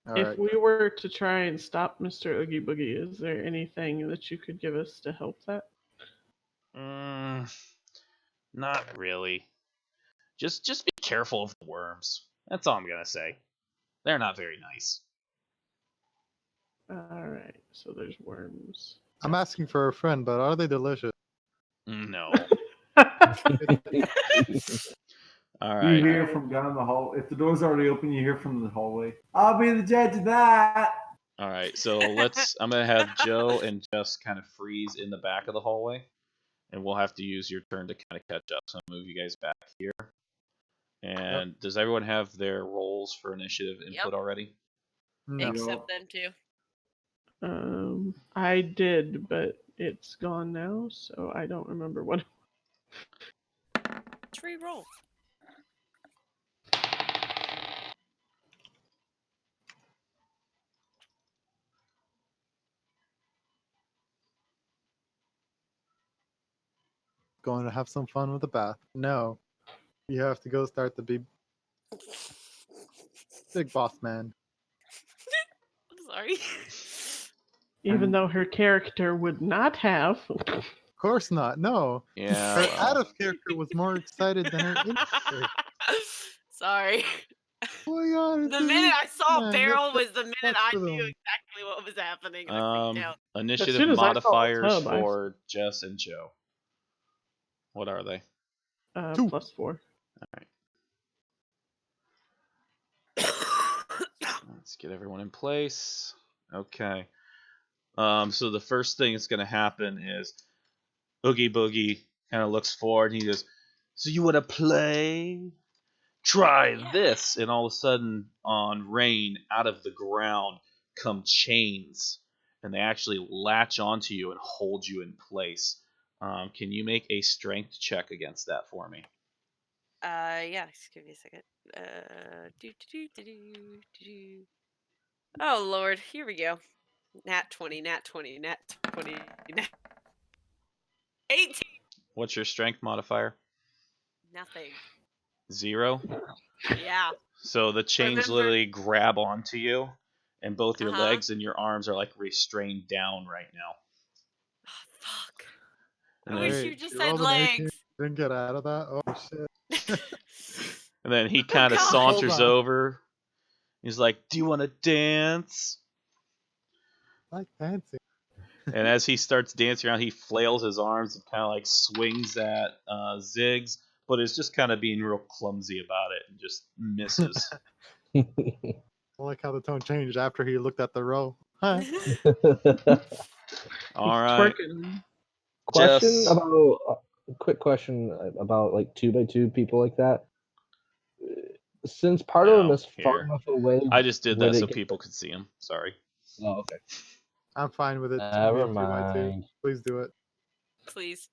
All If right. we were to try and stop Mr. Oogie Boogie, is there anything that you could give us to help that? Not really. Just be careful of the worms. That's all I'm gonna say. They're not very nice. Alright, so there's worms. I'm asking for a friend, but are they delicious? No. You All right. hear from down the hall. If the door's already open, you hear from the hallway. I'll be the judge of that. All right. So I'm gonna have Joe and Jess kind of freeze in the back of the hallway, and we'll have to use your turn to kind of catch up. So I'll move you guys back here. And does everyone have their roles for initiative input already? No. Except them two. I did, but it's gone now, so I don't remember what. Let's re-roll. Going to have some fun with the bath. No. You have to go start the big boss man. I'm sorry. Even though her character would not have. Of course not. No. Yeah. Her well, out of character was more excited than her in character. Sorry. Oh my god. The minute I saw man, Beryl that's was the minute fuck I for knew them. exactly what was happening. And I freaked out. Initiative soon as I saw the modifiers tub, I- for Jess and Joe. What are they? 2. +4. Let's get everyone in place. Okay. So the first thing that's going to happen is Oogie Boogie kind of looks forward and he goes, "So you want to play? Try this." And all of a sudden, on Rain, out of the ground come chains. and they actually latch onto you and hold you in place. Can you make a strength check against that for me? Yeah, just give me a second. Do. Oh Lord, here we go. Nat 20, nat 20, nat 20, nat 18. What's your strength modifier? Nothing. 0. Yeah. So the chains Remember- literally grab onto you, and both your Uh-huh. legs and your arms are like restrained down right now. Oh, fuck. And I then, wish you just you said rolled an 18, legs. didn't get out of that. Oh shit! and then he kind of God. saunters Hold on. over. He's like, "Do you want to dance?" I like dancing. And as he starts dancing around, he flails his arms and kind of like swings at Ziggs, but is just kind of being real clumsy about it and just misses. I like how the tone changed after he looked at the row. Huh. All right, Twerking. Question Jess. about quick question about like 2x2 people like that. Since part of them No, is far here. enough away, I just did would that it so get- people could see him. Sorry. Oh, okay. I'm fine with it. Never being 2x2. mind. Please do it. Please.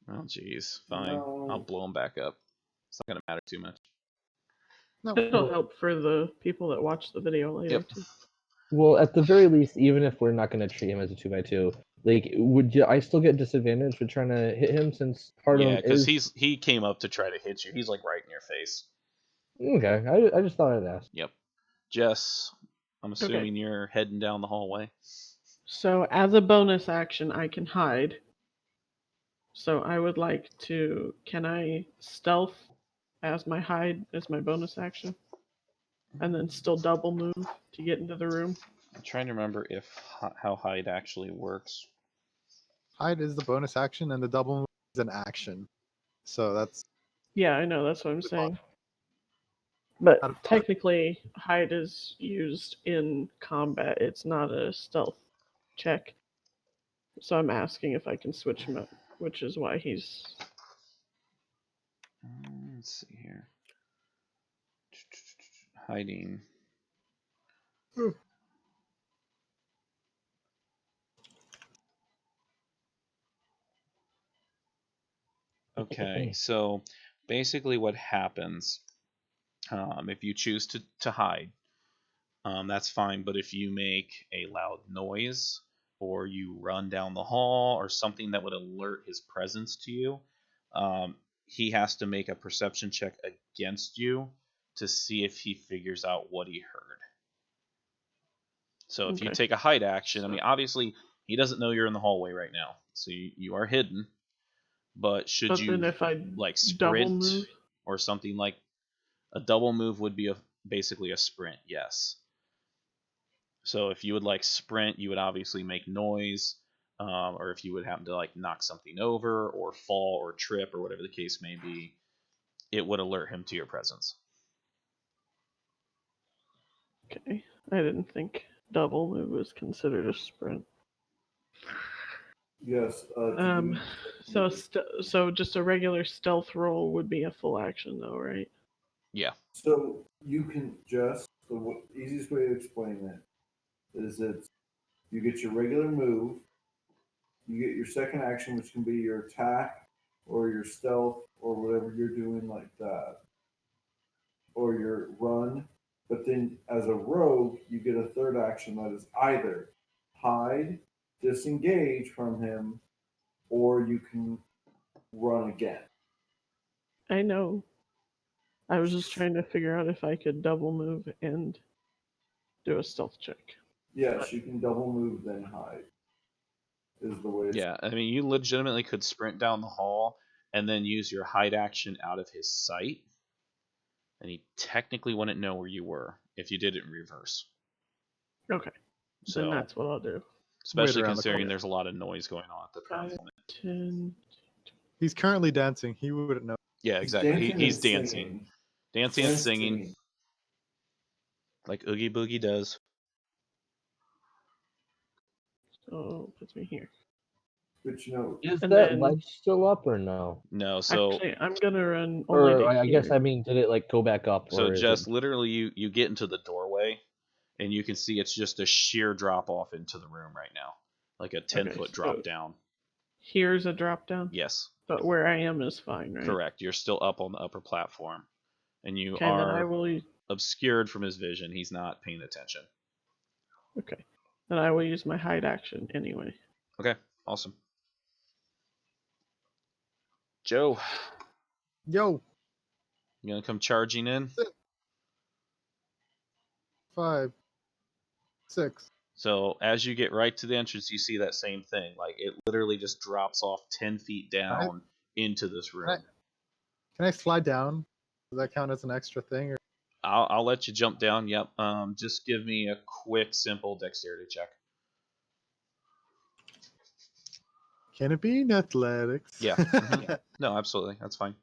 Oh, jeez. Fine. No. I'll blow him back up. It's not gonna matter too much. No. It'll help for the people that watch the video later Yep. too. Well, at the very least, even if we're not going to treat him as a 2x2, like, would I still get disadvantage for trying to hit him since part Yeah, of him because is? he came up to try to hit you. He's like right in your face. Okay, I just thought I'd ask. Yep. Jess, I'm assuming you're heading down the hallway. So as a bonus action, I can hide. So I would like to. Can I stealth as my hide as my bonus action, and then still double move to get into the room? I'm trying to remember if how hide actually works. Hide is the bonus action, and the double move is an action. So that's Yeah, I know. That's what I'm the saying. bottom. But Out of- technically, hide is used in combat. It's not a stealth check. So I'm asking if I can switch him up, which is why he's. Let's see here. Hiding. Okay, so basically what happens if you choose to hide, that's fine. But if you make a loud noise or you run down the hall or something that would alert his presence to you, he has to make a perception check against you to see if he figures out what he heard. So if you Okay. take a hide action, I mean, obviously he doesn't know you're in the hallway right now, so you are hidden. But should But you then if I like double sprint move, or something, like a double move would be basically a sprint, yes. So if you would like sprint, you would obviously make noise, or if you would happen to like knock something over or fall or trip or whatever the case may be, it would alert him to your presence. okay. I didn't think double move was considered a sprint. Yes. So just a regular stealth roll would be a full action, though, right? Yeah. So you can just easiest way to explain it is it's you get your regular move, you get your second action, which can be your attack or your stealth or whatever you're doing like that, or your run. But then as a rogue, you get a third action that is either hide, disengage from him, or you can run again. I know. I was just trying to figure out if I could double move and do a stealth check. Yes, you can double move then hide. Is the way. Yeah, I mean, you legitimately could sprint down the hall and then use your hide action out of his sight, and he technically wouldn't know where you were if you did it in reverse. Okay. So Then that's what I'll do. especially around the considering corner. there's a lot of noise going on at the current 5, moment. 10. He's currently dancing. He wouldn't know. Yeah, exactly. He's and dancing, singing. dancing and And singing like Oogie Boogie does. So puts me here. But you know, Is And that then- ledge still up or no? No, so Actually, I'm gonna run only Or to I guess here. I mean, did it like go back up? so or is just it... literally you get into the doorway and you can see it's just a sheer drop off into the room right now, like a 10-foot so- drop down. Here's a drop down, Yes, but where I am is fine, right? correct. You're still up on the upper platform, and you Okay, then I are will. obscured from his vision. He's not paying attention. Okay, then I will use my hide action anyway. Okay, awesome. Joe, Yo, you gonna come charging in? 5, 6. So as you get right to the entrance, you see that same thing. Like it literally just drops off 10 feet down into this room. Can I slide down? Does that count as an extra thing? Or I'll let you jump down. Yep. Just give me a quick, simple dexterity check. can it be in athletics? Yeah. Mhm. No, absolutely. That's fine.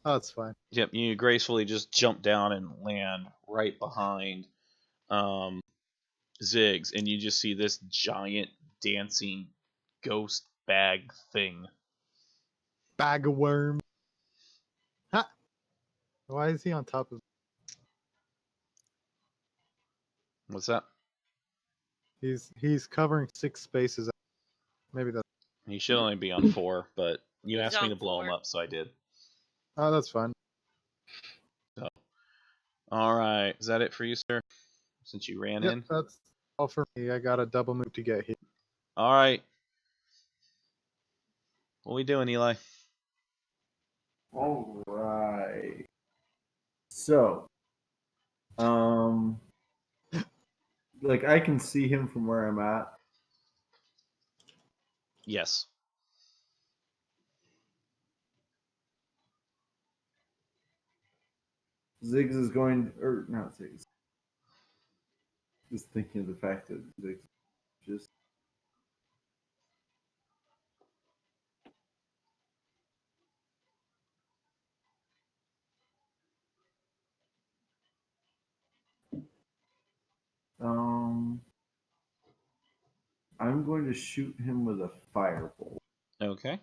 Oh, it's fine. Yep. You gracefully just jump down and land right behind Ziggs, and you just see this giant dancing ghost bag thing. Bag of worm. Ha! Why is he on top of? What's that? He's covering 6 spaces. Maybe that's. He should only be on 4, but you He's asked me on to blow him 4. up, so I did. Oh, that's fine. So, all right. Is that it for you, sir? Since you ran Yep, in. that's all for me. I got a double move to get here. All right. What we doing, Eli? All right. So, like I can see him from where I'm at. Yes. Ziggs is going, or not Ziggs. Just thinking of the fact that Ziggs just. I'm going to shoot him with a firebolt. Okay.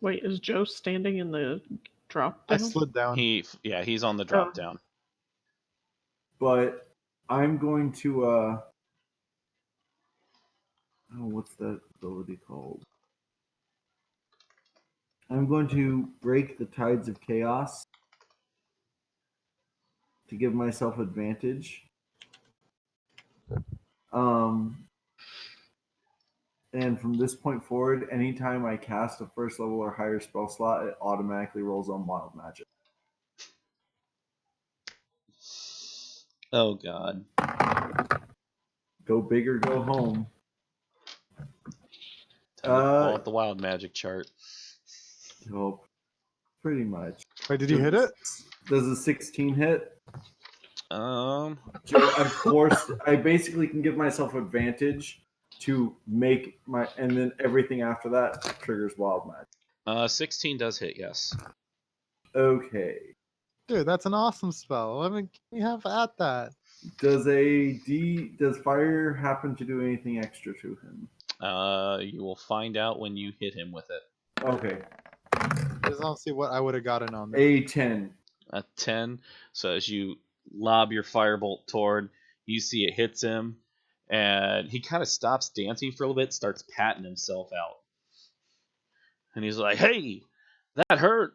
Wait, is Joe standing in the drop I down? slid down. He's on the drop down. But I'm going to oh, what's that ability called? I'm going to break the tides of chaos to give myself advantage. And from this point forward, anytime I cast a first level or higher spell slot, it automatically rolls on wild magic. Oh God. Go big or go home. Time to pull out the wild magic chart. Oh, pretty much. Wait, did you hit it? Does a 16 hit? Um. Joe, I'm forced. I basically can give myself advantage to make my, and then everything after that triggers wild magic. 16 does hit. Yes. Okay. Dude, that's an awesome spell. I mean, can you have at that? Does fire happen to do anything extra to him? You will find out when you hit him with it. Okay. I just don't see what I would have gotten on this. A 10. A 10. So as you lob your firebolt toward, you see it hits him, and he kind of stops dancing for a little bit, starts patting himself out, and he's like, "Hey, that hurt."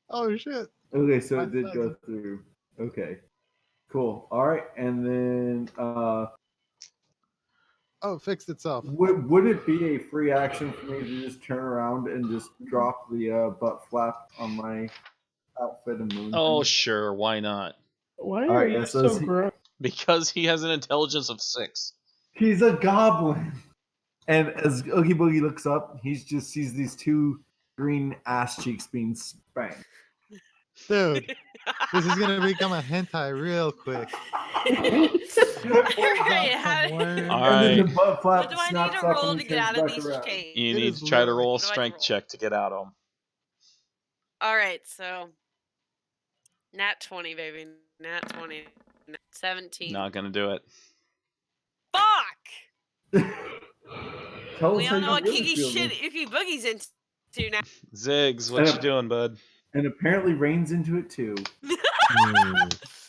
Oh shit! Okay, so it did go through. Okay. Cool. All right, and then Oh, it fixed itself. would it be a free action for me to just turn around and just drop the butt flap on my outfit and moon? Oh, sure, why not? Why All are right, you so so is he- gross? Because he has an intelligence of 6. He's a goblin. And as Oogie Boogie looks up, he just sees these 2 green ass cheeks being spanked. Dude, this is gonna become a hentai real quick. Alright, how- All And then right, the butt flap What do I need snaps to up roll and to he get turns out of back these around. chains? you It need is to try to literally- roll a What do I strength roll? check to get out of him. Alright, so nat 20, baby. Nat 20. Nat 17. Not gonna do it. Fuck! Tell We us how all know you what really kinky feel, shit man. Oogie Boogie's into now. Ziggs, what you Yeah. doing, bud? And apparently Rain's into it too.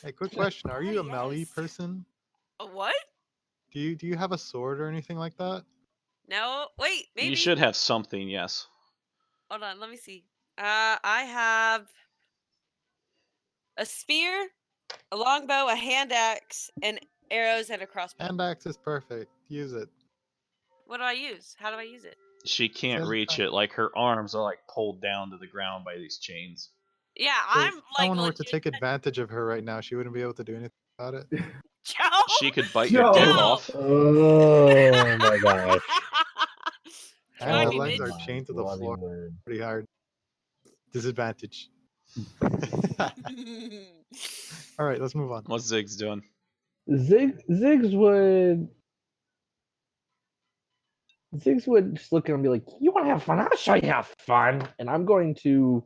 Hey, quick question: Are you a melee Yes. person? A what? Do you have a sword or anything like that? No. Wait, maybe. You should have something, yes. Hold on, let me see. I have a spear, a longbow, a hand axe, and arrows, and a crossbow. Hand axe is perfect. Use it. What do I use? How do I use it? She can't Says reach it. Like her arms are like pulled down to the ground by these chains. Yeah, So I'm if like someone were to legit. take advantage of her right now, she wouldn't be able to do anything about it. Joe. She could bite your dick No. off. Oh my gosh. And Try her me, legs bitch. are chained to the Bloody floor word. pretty hard. Disadvantage. All right, let's move on. What's Ziggs doing? Ziggs would just look at him and be like, "You want to have fun? I'll show you have fun." And I'm going to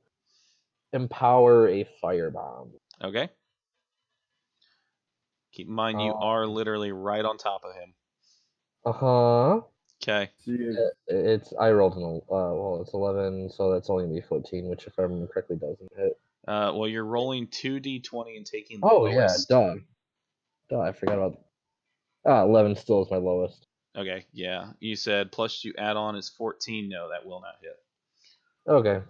empower a firebomb. Okay. Keep in mind, you are literally right on top of him. Uh-huh. Okay. See, I rolled it's 11, so that's only gonna be 14, which if I remember correctly doesn't hit. Well, you're rolling 2d20 and taking the Oh yeah, lowest. duh, I forgot about. 11 still is my lowest. Okay, yeah. You said plus you add on is 14. No, that will not hit. Okay.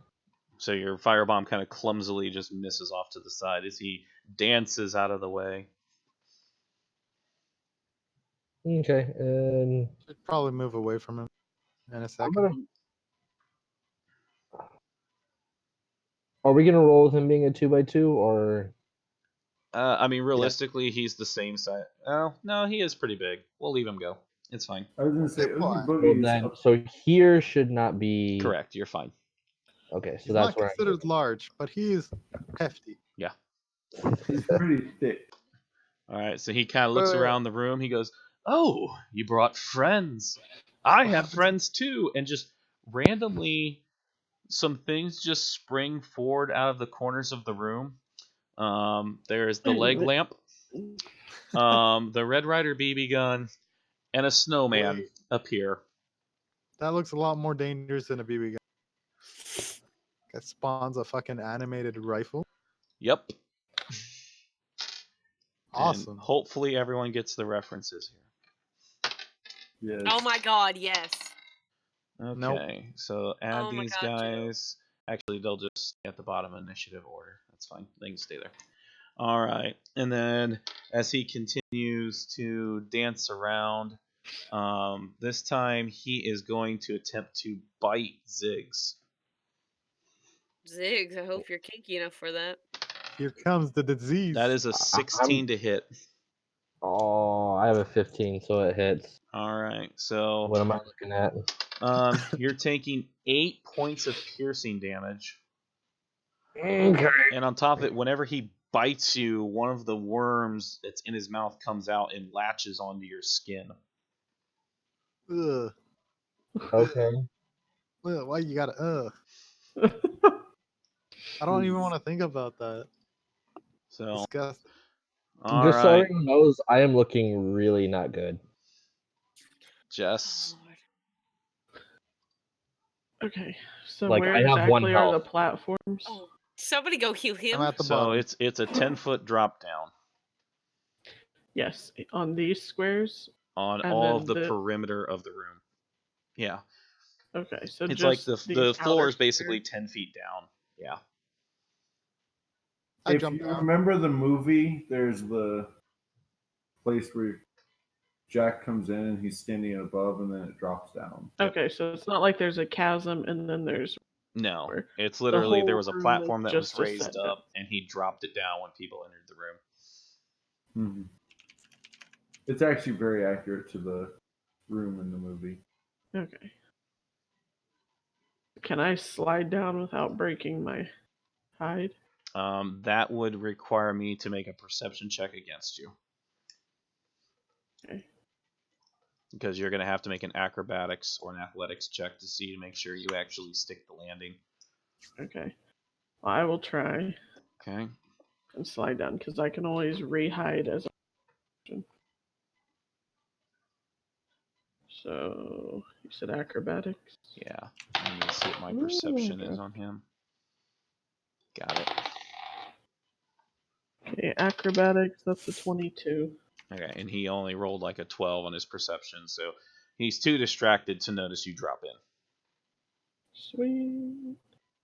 So your firebomb kind of clumsily just misses off to the side as he dances out of the way. Okay, and Should probably move away from him in a I'm second. gonna. Are we gonna roll with him being a 2x2 or? I mean, realistically, he's the same size. Oh, no, he is pretty big. We'll leave him go. It's fine. I was gonna say Oogie Well, Well, Boogie is then, up. so here should not be. Correct, you're fine. Okay, so He's that's not where. considered large, but he is hefty. Yeah. He's pretty thick. All right, so he kind of looks Wait. around the room. He goes, "Oh, you brought friends. I have friends too." And just randomly, some things just spring forward out of the corners of the room. There's the Wait a leg minute. lamp, the Red Ryder BB gun, and a snowman Wait. appear. That looks a lot more dangerous than a BB gun. That spawns a fucking animated rifle. Yep. Awesome. And hopefully everyone gets the references here. Yes. Oh my god, yes. Okay, Nope. so add Oh my these God, Joe. guys. Actually, they'll just stay at the bottom initiative order. That's fine. They can stay there. All right, and then as he continues to dance around, this time he is going to attempt to bite Ziggs. Ziggs, I hope you're kinky enough for that. Here comes the disease. That is a 16 to hit. Oh, I have a 15, so it hits. All right, so What am I looking at? you're taking 8 points of piercing damage. Okay. And on top of it, whenever he bites you, one of the worms that's in his mouth comes out and latches onto your skin. Ugh. Okay. Ugh, why you gotta I don't even want to think about that. So, Disgusting. all Just so right, everyone knows, I am looking really not good. Jess. Oh, Lord. Okay, so Like, where I have one exactly are the health. platforms? Oh, somebody go heal him. I'm at the So bottom. it's a 10-foot drop down Yes, on these squares. on And all of then the the- perimeter of the room. Yeah, Okay, so it's just like the these floor outer is basically squares. 10 feet down. Yeah. I If jumped you down. remember the movie, there's the place where Jack comes in and he's standing above, and then it drops down. Okay, so it's not like there's a chasm and then there's No, Or it's literally there whole was a room is platform that was just a raised setback. up, and he dropped it down when people entered the room. Mm-hmm. It's actually very accurate to the room in the movie. okay. Can I slide down without breaking my hide? That would require me to make a perception check against you. Okay. Because you're going to have to make an acrobatics or an athletics check to see to make sure you actually stick the landing. Okay. Well, I will try Okay. and slide down because I can always re-hide as a. So you said acrobatics. Yeah. Let me see what my perception is on him. Got it. Okay, acrobatics, that's a 22. Okay, and he only rolled like a 12 on his perception, so he's too distracted to notice you drop in. Sweet.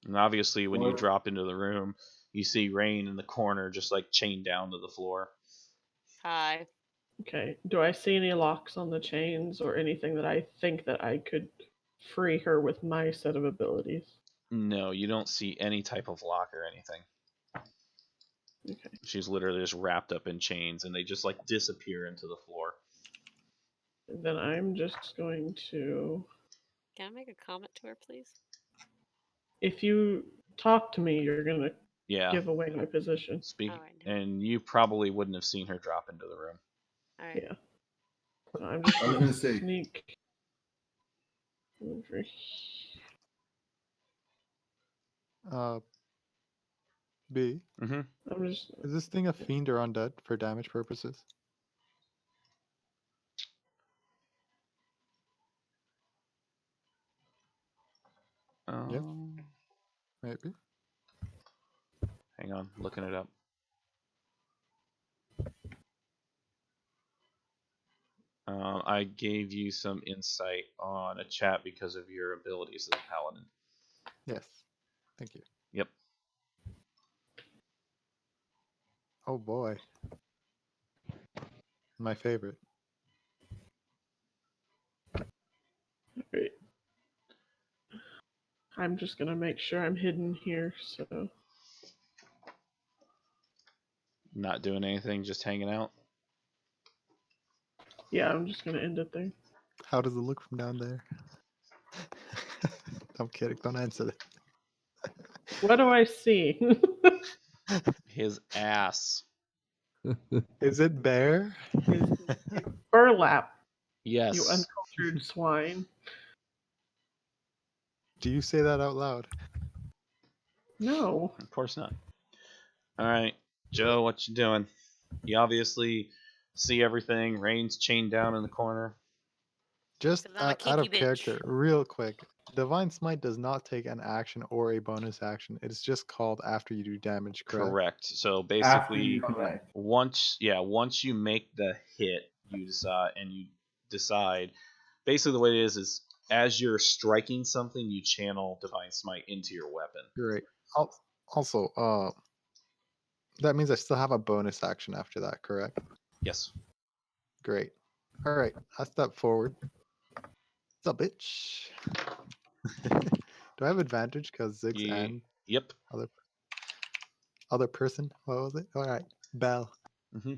And obviously, when you What? drop into the room, you see Rain in the corner, just like chained down to the floor. Hi. Okay, do I see any locks on the chains or anything that I think that I could free her with my set of abilities? No, you don't see any type of lock or anything. Okay. She's literally just wrapped up in chains, and they just like disappear into the floor. And then I'm just going to. Can I make a comment to her, please? If you talk to me, you're gonna Yeah. give away my position. Speak, Alright. and you probably wouldn't have seen her drop into the room. All right. Yeah. So I'm just I was gonna gonna say- sneak over. B. Mm-hmm. I'm just. Is this thing a fiend or undead for damage purposes? Yep. Maybe. Hang on, looking it up. I gave you some insight on a chat because of your abilities as a paladin. Yes. Thank you. Yep. Oh boy. My favorite. Wait. I'm just gonna make sure I'm hidden here. So Not doing anything, just hanging out. yeah, I'm just gonna end it there. How does it look from down there? I'm kidding. Don't answer that. What do I see? His ass. Is it bare? Burlap, Yes. you uncultured swine. Do you say that out loud? No. Of course not. All right, Joe, what you doing? You obviously see everything. Rain's chained down in the corner. Just 'Cause I'm a out kinky of character, real quick. Divine Smite does not take an action or a bonus action. It's just called after you do damage, correct? Correct. So After basically, you connect. once you make the hit, you decide. Basically, the way it is as you're striking something, you channel Divine Smite into your weapon. Great. Also, that means I still have a bonus action after that, correct? Yes. Great. All right, I step forward. What's up, bitch? Do I have advantage because Ziggs Ye- and Yep. other person? What was it? All right, Bell. hmm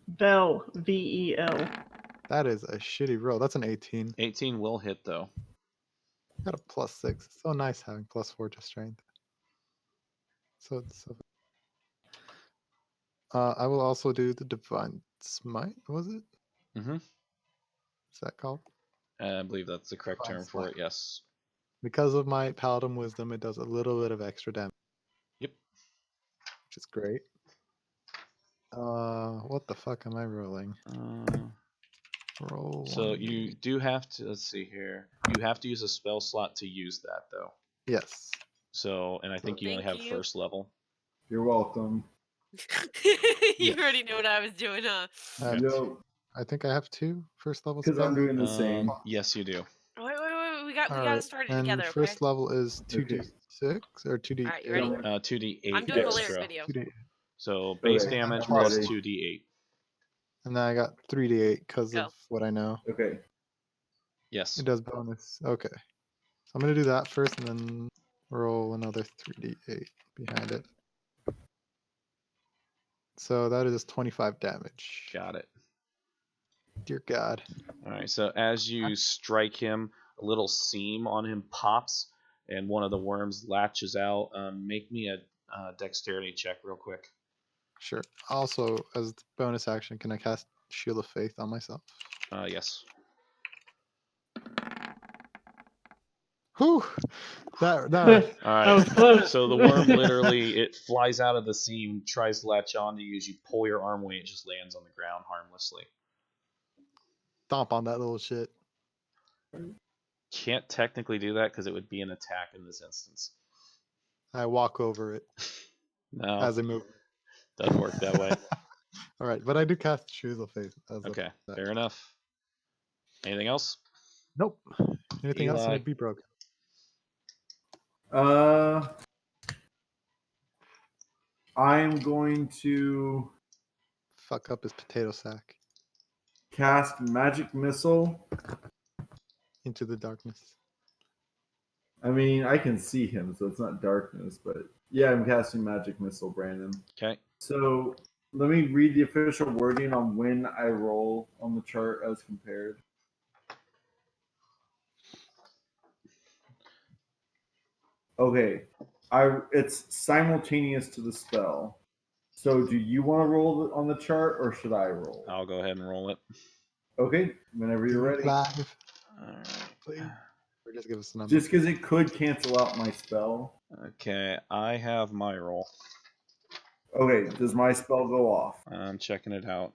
Vel, VEL. That is a shitty roll. That's an 18. 18 will hit though. Got a +6. It's so nice having +4 to strength. So it's. I will also do the Divine Smite. Was it? hmm Is that called? I believe that's the correct Divine term for it. Smite. Yes. Because of my Paladin Wisdom, it does a little bit of extra damage. Yep. Which is great. What the fuck am I rolling? Roll. So 1. you do have to. Let's see here. You have to use a spell slot to use that though. Yes. So, and I think you only Thank have you. first level. You're welcome. You Yes. already knew what I was doing, huh? I have Yo, I think I have 2 first level because I'm spells. doing the same. Yes, you do. Wait. We gotta Alright, start it and together, okay? first level is Okay. 2d6 or 2d8? Alright, you ready? 2d8 I'm doing the Yes. lyric extra. video. 2d8. So base Okay, damage I'm plus ready. 2d8. And then I got 3d8 because Go. of what I know. Okay. Yes. It does bonus. Okay. So I'm going to do that first and then roll another 3d8 behind it. So that is 25 damage. Got it. Dear God. All right. So as you strike him, a little seam on him pops, and one of the worms latches out. Make me a dexterity check real quick. Sure. Also, as the bonus action, can I cast Shield of Faith on myself? Yes. Whew! That All That was right. close. So the worm literally it flies out of the seam, tries to latch onto you. As you pull your arm away, it just lands on the ground harmlessly. stomp on that little shit. Can't technically do that because it would be an attack in this instance. I walk over it No. as I move. Doesn't work that way. All right, but I do cast Shield of Faith. As a Okay, that. fair enough. Anything else? Nope. Anything else Eli. would be broken. I'm going to Fuck up his potato sack cast Magic Missile. into the darkness. I mean, I can see him, so it's not darkness, but yeah, I'm casting Magic Missile, Brandon. Okay. So let me read the official wording on when I roll on the chart as compared. Okay, it's simultaneous to the spell. So do you want to roll on the chart or should I roll? I'll go ahead and roll it. Okay, whenever you're ready. Live, Alright. please. Or just give us the number. Just because it could cancel out my spell. Okay, I have my roll. Okay, does my spell go off? I'm checking it out.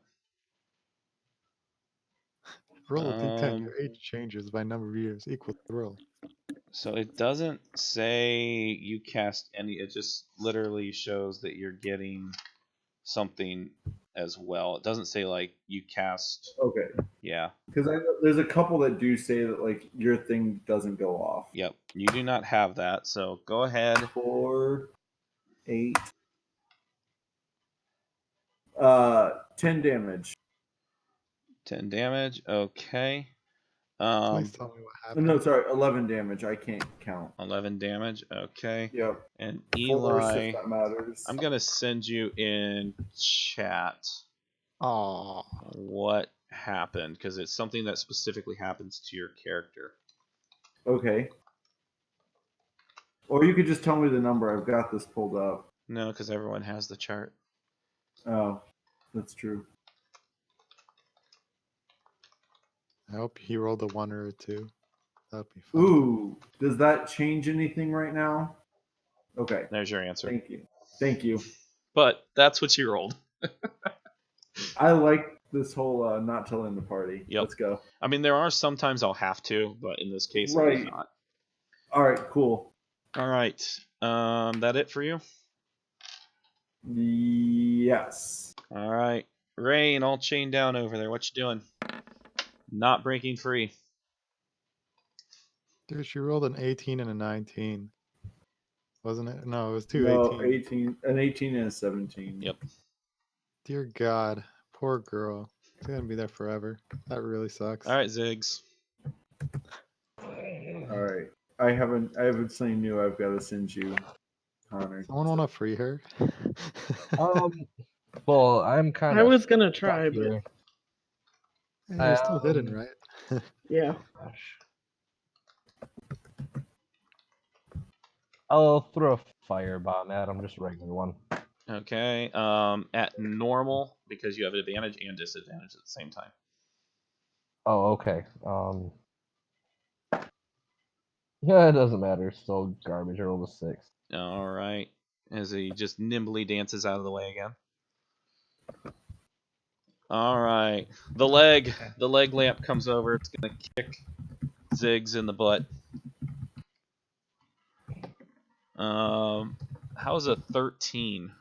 Roll a d10. Um, Your age changes by number of years equal to the roll. So it doesn't say you cast any, it just literally shows that you're getting something as well. It doesn't say like you cast, Okay, yeah, because there's a couple that do say that like your thing doesn't go off. yep. You do not have that, so go ahead. 4, 8, 10 damage. 10 damage, okay. Please tell me what happened. No, sorry, 11 damage. I can't count. 11 damage, okay. Yep. And Force, Eli, if that matters. I'm gonna send you in chat Aw. what happened, because it's something that specifically happens to your character. Okay. Or you could just tell me the number. I've got this pulled up. No, because everyone has the chart. Oh, that's true. I hope he rolled a 1 or a 2. That'd be fun. Ooh, does that change anything right now? Okay. There's your answer. Thank you. Thank you. But that's what you rolled. I like this whole not telling the party. Yep. Let's go. I mean, there are sometimes I'll have to, but in this case, I Right. will not. All right, cool. All right. That it for you? Yes. All right. Rain, all chained down over there. What you doing? Not breaking free. Dude, she rolled an 18 and a 19. Wasn't it? No, it was two No, 18. 18, an 18 and a 17. Yep. Dear God. Poor girl. She's going to be there forever. That really sucks. All right, Ziggs. All right. I haven't something new I've got to send you, Connor. Someone want to free her? Well, I'm kind I of. was gonna try, but here. Hey, you're still hidden, right? yeah. I'll throw a firebomb at him, just a regular one. Okay. At normal, because you have advantage and disadvantage at the same time. Oh, okay. Yeah, it doesn't matter. Still garbage. I rolled a 6. All right. As he just nimbly dances out of the way again. All right. The leg lamp comes over. It's gonna kick Ziggs in the butt. How's a 13?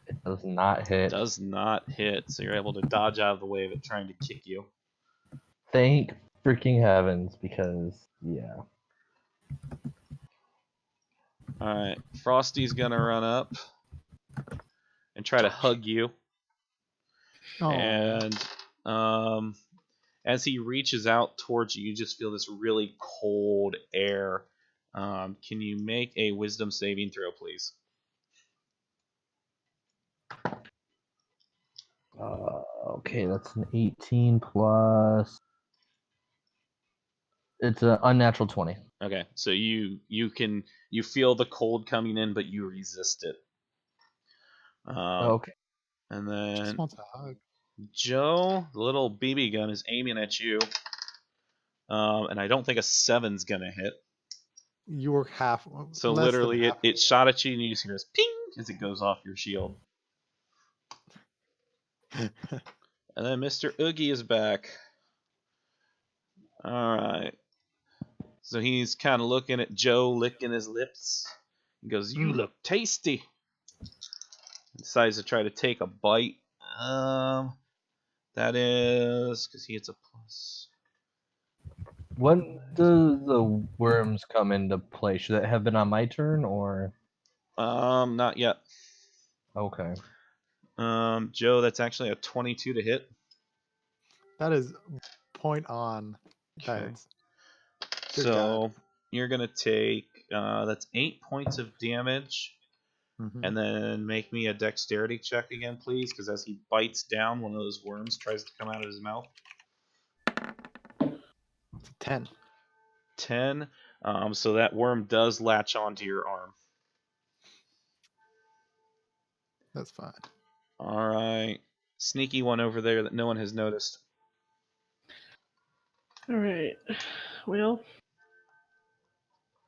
It does not hit. Does not hit, so you're able to dodge out of the way of it trying to kick you. Thank freaking heavens, because yeah. All right. Frosty's gonna run up and try to hug you. Aw. And as he reaches out towards you, you just feel this really cold air. Can you make a wisdom saving throw, please? Okay, that's an 18 plus. It's an unnatural 20. Okay, so you feel the cold coming in, but you resist it. Okay. And Just then wants a hug. Joe, the little BB gun is aiming at you. And I don't think a 7's gonna hit. You were half. So less than literally, half. it shot at you, and you just hear this ping as it goes off your shield. And then Mr. Oogie is back. Alright. So he's kind of looking at Joe, licking his lips. He goes, "You look tasty." decides to try to take a bite. That is because he hits a plus. When do the worms come into play? Should it have been on my turn or? Not yet. Okay. Joe, that's actually a 22 to hit. That is point on. Okay. Dice. Good So you're gonna take that's 8 points of damage, Mhm. and then make me a dexterity check again, please, because as he bites down, one of those worms tries to come out of his mouth. It's a 10. 10. So that worm does latch onto your arm. That's fine. All right, sneaky one over there that no one has noticed. All right. Well,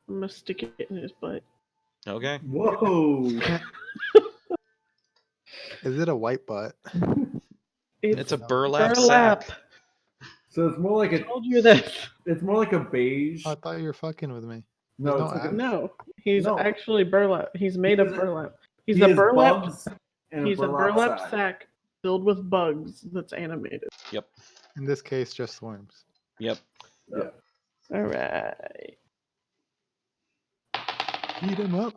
I'm gonna stick it in his butt. Okay. Whoa! Is it a white butt? It's a burlap burlap. sack. So it's more like I a told you this. it's more like a beige. I thought you were fucking with me. No, there's it's no like a, app? No, he's No. actually burlap. He's made of He's a- burlap. He's he a has burlap. bugs and He's a burlap sack. sack filled with bugs that's animated. Yep. In this case, just worms. Yep. Yeah. All right. Eat him up.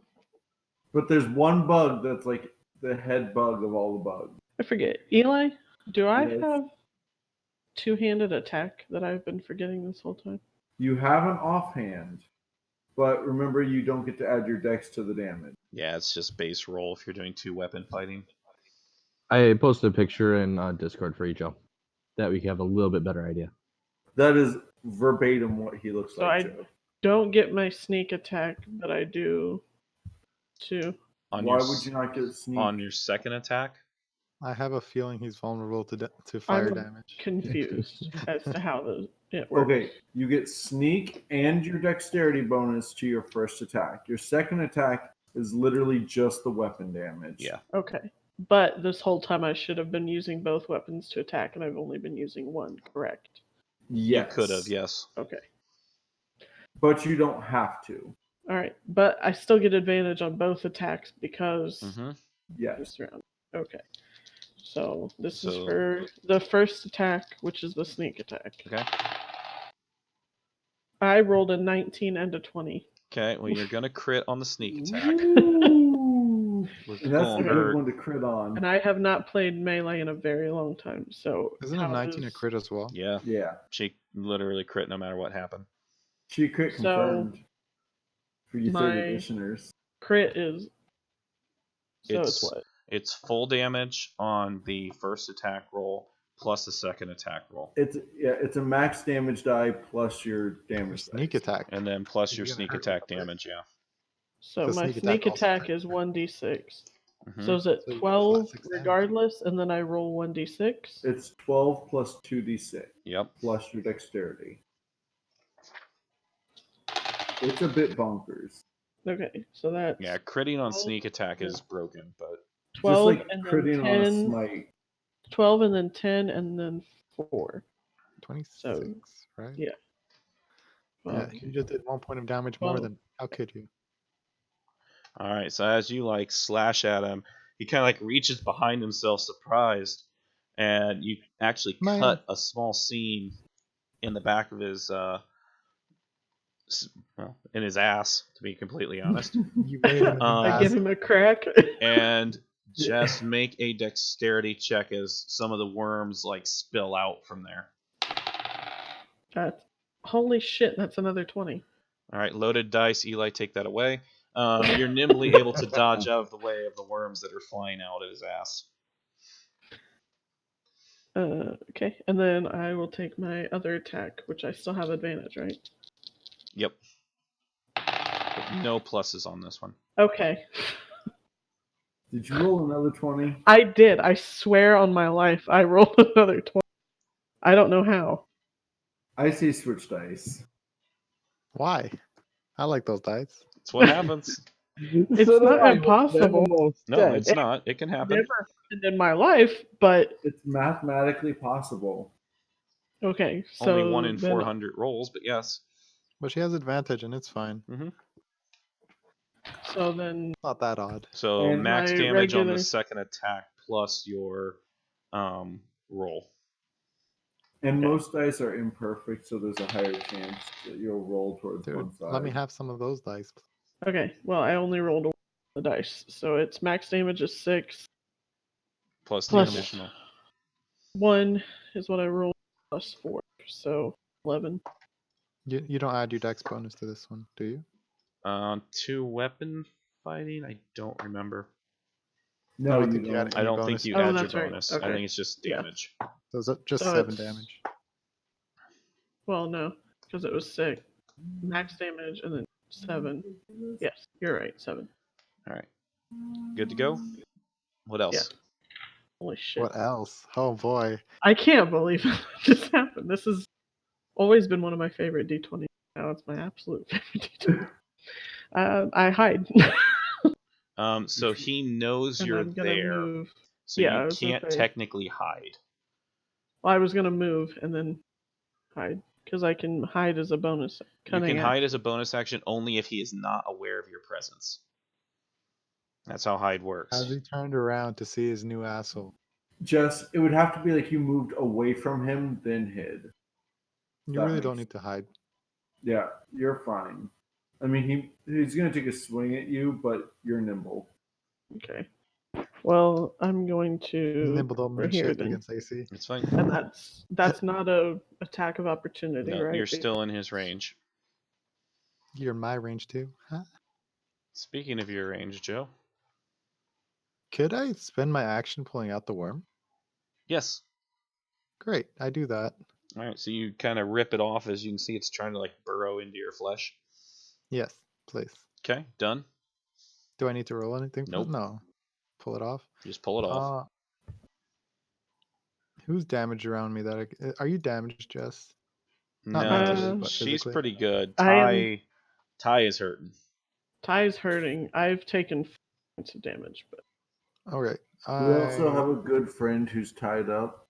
But there's one bug that's like the head bug of all the bugs. I forget. Eli, do I Yes. have two-handed attack that I've been forgetting this whole time? You have an offhand, but remember you don't get to add your dex to the damage. Yeah, it's just base roll if you're doing 2-weapon fighting. I posted a picture in Discord for you, Joe. That we can have a little bit better idea. That is verbatim what he looks So like. I Joe. don't get my sneak attack, but I do two. On Why your would you not get sneak? on your second attack? I have a feeling he's vulnerable to fire I'm damage. confused as to how it works. Okay, you get sneak and your dexterity bonus to your first attack. Your second attack is literally just the weapon damage. Yeah. Okay. But this whole time I should have been using both weapons to attack, and I've only been using one, correct? Yes. You could have, yes. Okay. But you don't have to. All right. But I still get advantage on both attacks because Mm-hmm. Yes. this round. Okay. So this is So- for the first attack, which is the sneak attack. Okay. I rolled a 19 and a 20. Okay, well, you're going to crit on the sneak attack. Ooh. With And that's a good Goldenberg. one to crit on. And I have not played melee in a very long time, so Isn't a how 19 a does- crit as well? Yeah, Yeah. she literally crit no matter what happened. She crit So, confirmed. For you third my- editioners. Crit is so It's- it's what? It's full damage on the first attack roll plus the second attack roll. It's a max damage die plus your damage. Sneak dice. attack. And then plus You're your gonna sneak hurt attack me. damage, yeah. So The my sneak sneak attack also attack hurts. is 1d6. Mhm. So is it So you get 12 flat 6 damage. regardless, and then I roll 1d6? It's 12 plus 2d6 Yep. plus your dexterity. It's a bit bonkers. Okay, so that's Yeah, critting on 12, sneak attack is broken, but 12 Just like and then critting on a 10, smite. 12 and then 10 and then 4. 26, right? yeah. Yeah, Fuck. you just did 1 point of damage more Well- than. How could you? all right. So as you like slash at him, he kind of like reaches behind himself, surprised, and you actually Man. cut a small seam in the back of his, in his ass, to be completely honest. You made him I give him a crack. And just make a dexterity check as some of the worms like spill out from there. That's, holy shit, that's another 20. All right, loaded dice. Eli, take that away. You're nimbly able to dodge out of the way of the worms that are flying out of his ass. Okay, and then I will take my other attack, which I still have advantage, right? Yep. No pluses on this one. Okay. Did you roll another 20? I did. I swear on my life, I rolled another 20. I don't know how. I say switch dice. Why? I like those dice. That's what happens. It's not impossible. No, it's not. It can happen. Never happened in my life, but It's mathematically possible. okay. So Only 1 in then 400 rolls, but yes. But she has advantage and it's fine. So then, Not that odd. So And max my damage on the regular- second attack plus your roll. And Okay. most dice are imperfect, so there's a higher chance that you'll roll towards Dude, one side. let me have some of those dice. okay, well, I only rolled the dice, so it's max damage is 6. Plus the Plus- additional. 1 is what I rolled, plus 4, so 11. You don't add your dex bonus to this one, do you? 2 weapon fighting? I don't remember. No, I don't you think you don't. add I any don't bonus. think you Oh, add your that's right. bonus. I Okay. think it's just Yeah. damage. So is it just So 7 it's- damage? Well, no, because it was 6. Max damage and then 7. Yes, you're right, 7. Alright. Good to go? What else? Yeah. Holy shit. What else? Oh boy. I can't believe this happened. This has always been one of my favorite D20. Now it's my absolute favorite D20. I hide. So he knows And you're I'm gonna there. move. So Yeah, I you was gonna can't say- technically hide. Well, I was gonna move and then hide because I can hide as a bonus. You Cunning can hide action. as a bonus action only if he is not aware of your presence. That's how hide works. As he turned around to see his new asshole. Just it would have to be like you moved away from him, then hid. You That really don't makes- need to hide. Yeah, you're fine. I mean, he's gonna take a swing at you, but you're nimble. Okay. Well, I'm going to Nimble don't over mean here shit then. against AC. It's fine. And that's not a attack of opportunity, No, right? you're still in his range. You're in my range too. Huh? Speaking of your range, Joe. Could I spend my action pulling out the worm? Yes. Great, I do that. All right. So you kind of rip it off. As you can see, it's trying to like burrow into your flesh. Yes, please. Okay. Done. Do I need to roll anything? For Nope. it? No. Pull it off. Just pull it off. Who's damaged around me? Are you damaged, Jess? No, not mentally, but she's physically. pretty good. I am- Ty is hurting. Ty's hurting. I've taken 4 points of damage, but Okay. We also I have a good friend who's tied up.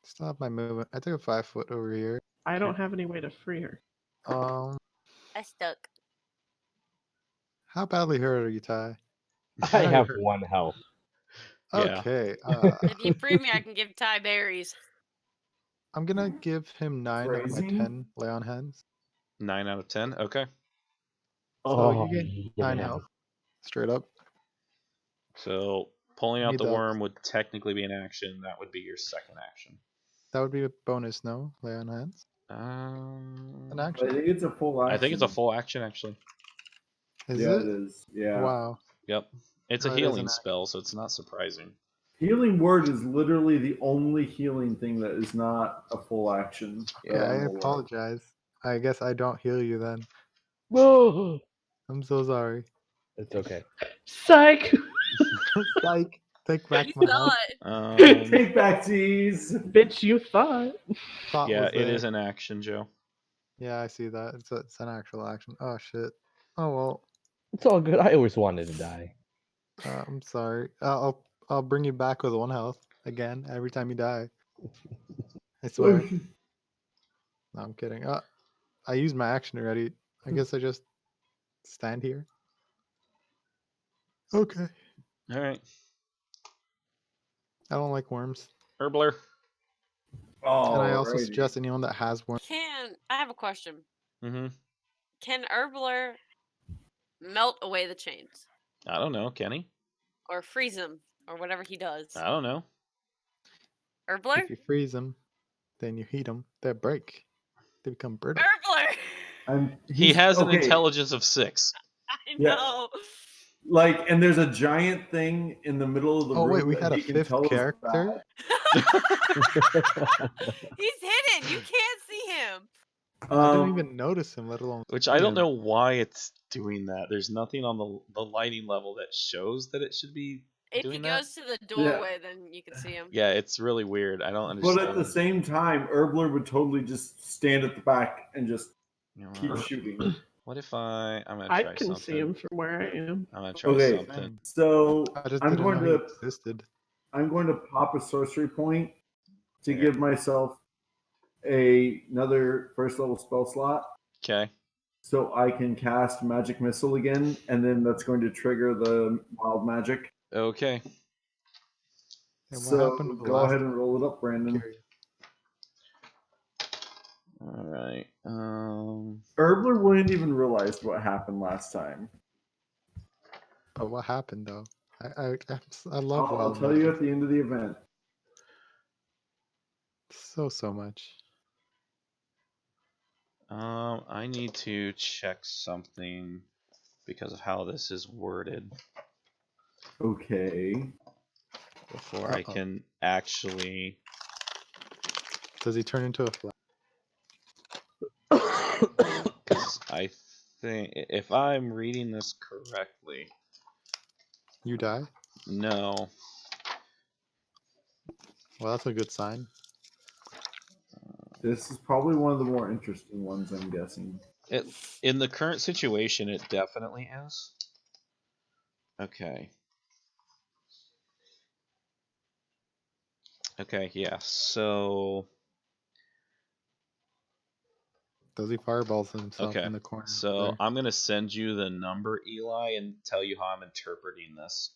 still have my movement. I took a 5 foot over here. I don't have any way to free her. I stuck. How badly hurt are you, Ty? I know have you're- 1 health. Yeah. Okay. If you free me, I can give Ty berries. I'm gonna give him 9 out of my Phrasing? 10 lay on hands. 9 out of 10. Okay. So you gain 9 yeah. health. Straight up. So pulling out Need the that. worm would technically be an action. That would be your second action. That would be a bonus, no? Lay on hands. An Um, I action. think it's a full action. I think it's a full action actually. Is Yeah, it? it is. Yeah. Wow. Yep. It's a Oh, it is healing an spell, so it's not surprising. Healing word is literally the only healing thing that is not a full action. Yeah, I don't know why. apologize. I guess I don't heal you then. Whoa! I'm so sorry. It's okay. Psych! Psych. Take back You my health. thought. Take back tease. Bitch, you thought. Thought Yeah, was it there. is an action, Joe. Yeah, I see that. It's an actual action. Oh shit. Oh well. It's all good. I always wanted to die. I'm sorry. I'll bring you back with 1 health again every time you die. I swear. No, I'm kidding. I used my action already. I guess I just stand here. Okay. All right. I don't like worms. Herbler. Oh, And I also suggest anyone that has worms. I have a question. Mm-hmm. Can Herbler melt away the chains I don't know, Kenny. or freeze them or whatever he does? I don't know. Herbler? If you freeze them, then you heat them, they break. They become brittle. Herbler! He has an intelligence of 6. I Yeah. know. Like, and there's a giant thing in the middle of the Oh, room. wait, we that had a he can 5th tell is character? bad. He's hidden. You can't see him. I didn't even notice him, let alone. Which see I don't him. know why it's doing that. There's nothing on the lighting level that shows that it should be If he doing that. goes to the doorway, then you can see him. Yeah, it's really weird. I don't But understand. at the same time, Herbler would totally just stand at the back and just You know, keep shooting. what if I'm gonna I try can something. see him from where I am. I'm gonna try Okay. something. So I just I'm didn't going know to he existed. I'm going to pop a sorcery point to Okay. give myself another first level spell slot. Okay. So I can cast Magic Missile again, and then that's going to trigger the Wild Magic. Okay. And what So happened with the go last ahead and roll it up, Brandon. Curious. All right. Herbler wouldn't even realize what happened last time. But what happened though? I love I'll Wild tell you Magic at the end of the event. so much. I need to check something because of how this is worded Okay. before I Uh-oh. can actually. Does he turn into a fly? 'Cause I think if I'm reading this correctly, You die? no. Well, that's a good sign. This is probably one of the more interesting ones, I'm guessing. In the current situation, it definitely is. Okay. Okay, yeah. So Does he fireballs himself okay. in the corner? So I'm gonna send you the number, Eli, and tell you how I'm interpreting this.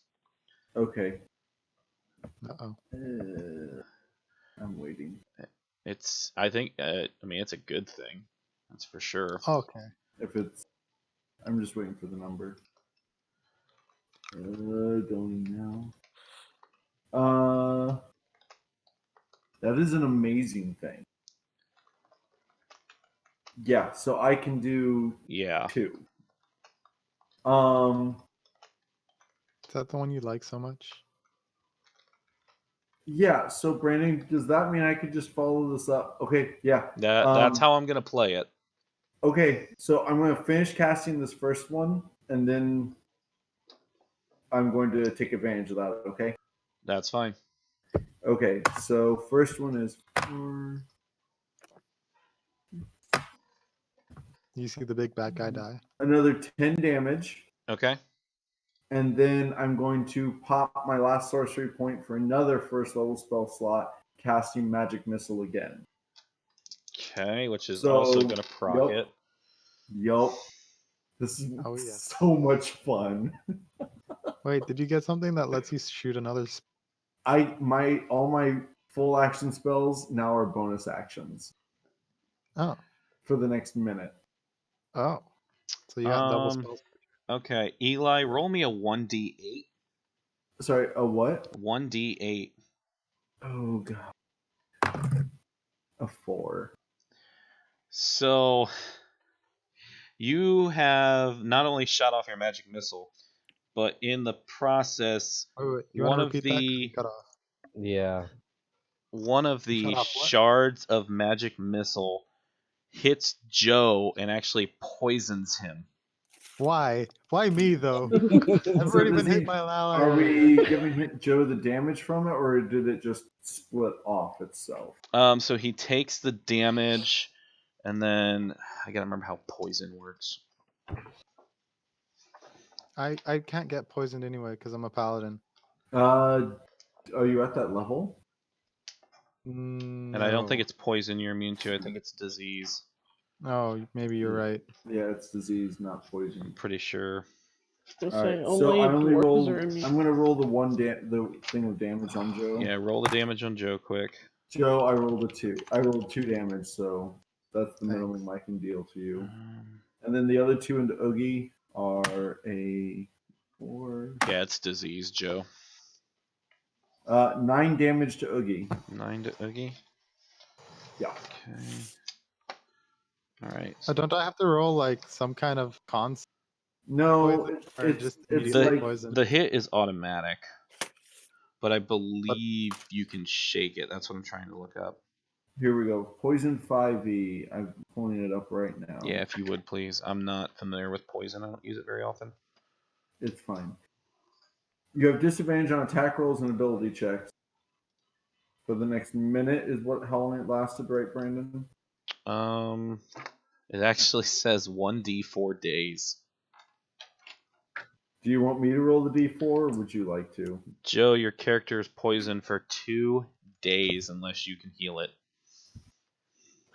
Okay. Uh-oh. I'm waiting. I think, I mean, it's a good thing. That's for sure. Okay. If it's, I'm just waiting for the number. Going now. That is an amazing thing. Yeah, so I can do Yeah. 2. Is that the one you like so much? Yeah. So Brandon, does that mean I could just follow this up? Okay. Yeah. That's how I'm gonna play it. Okay. So I'm going to finish casting this first one, and then I'm going to take advantage of that. Okay. That's fine. Okay. So first one is 4. You see the big bad guy die? Another 10 damage. Okay. And then I'm going to pop my last sorcery point for another first level spell slot, casting Magic Missile again. Okay, which is So, also gonna proc yup. it. Yup. This is Oh, yes. so much fun. Wait, did you get something that lets you shoot another? All my full action spells now are bonus actions Oh, for the next minute. oh. So you got double Um, spells. Okay, Eli, roll me a 1d8. Sorry, a what? 1d8. Oh god. A 4. So you have not only shot off your magic missile, but in the process, Wait, you one want to of repeat that? 'Cause the you cut off. Yeah. one of You shut the off what? shards of magic missile hits Joe and actually poisons him. Why? Why me though? I've already been hit by an ally. Are earlier. we giving Joe the damage from it, or did it just split off itself? So he takes the damage, and then I gotta remember how poison works. I can't get poisoned anyway because I'm a paladin. Are you at that level? And I don't think No. it's poison you're immune to. I think it's disease. Oh, maybe you're right. Yeah, it's disease, not I'm poison. pretty sure. Still All say right, only so I only dwarves rolled. are immune. I'm gonna roll the thing of damage on Joe. Yeah, roll the damage on Joe quick. Joe, I rolled a 2. I rolled 2 damage, so that's the Thanks. minimum I can deal to you. And then the other 2 into Oogie are a 4. Yeah, it's disease, Joe. 9 damage to Oogie. 9 to Oogie. Yeah. Okay. All right. Don't I have to roll like some kind of cons? No, Poison, or it's just it's immediately like poison? The hit is automatic, but I believe you can shake it. That's what I'm trying to look up. here we go. Poison 5e. I'm pulling it up right now. Yeah, if you would please. I'm not familiar with poison. I don't use it very often. It's fine. You have disadvantage on attack rolls and ability checks. For the next minute is how long it lasted, right, Brandon? It actually says 1d4 days. Do you want me to roll the d4, or would you like to? Joe, your character is poisoned for 2 days unless you can heal it.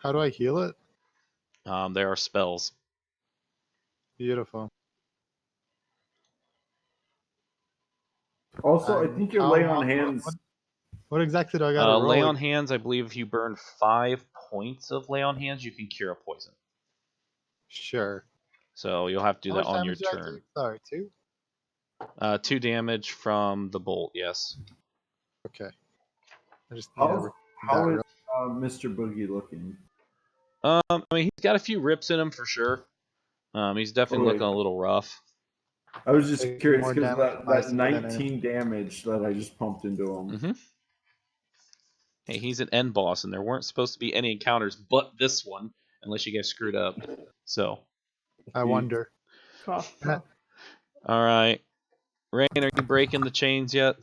How do I heal it? There are spells. Beautiful. Also, I think your how lay long- on hands. What exactly do I got to roll? Lay on hands, I believe if you burn 5 points of lay on hands, you can cure a poison. Sure. So you'll have to do How that much on your damage do I turn. take? Sorry, 2? 2 damage from the bolt, yes. Okay. I just need to How, read how that is real- Mr. Boogie looking? I mean, he's got a few rips in him for sure. He's definitely Wait. looking a little rough. I was just Taking curious more because damage that by speed than I am. 19 damage that I just pumped into him. Mm-hmm. Hey, he's an end boss, and there weren't supposed to be any encounters but this one, unless you guys screwed up. So, I wonder. Cough. Yeah. all right. Rain, are you breaking the chains yet?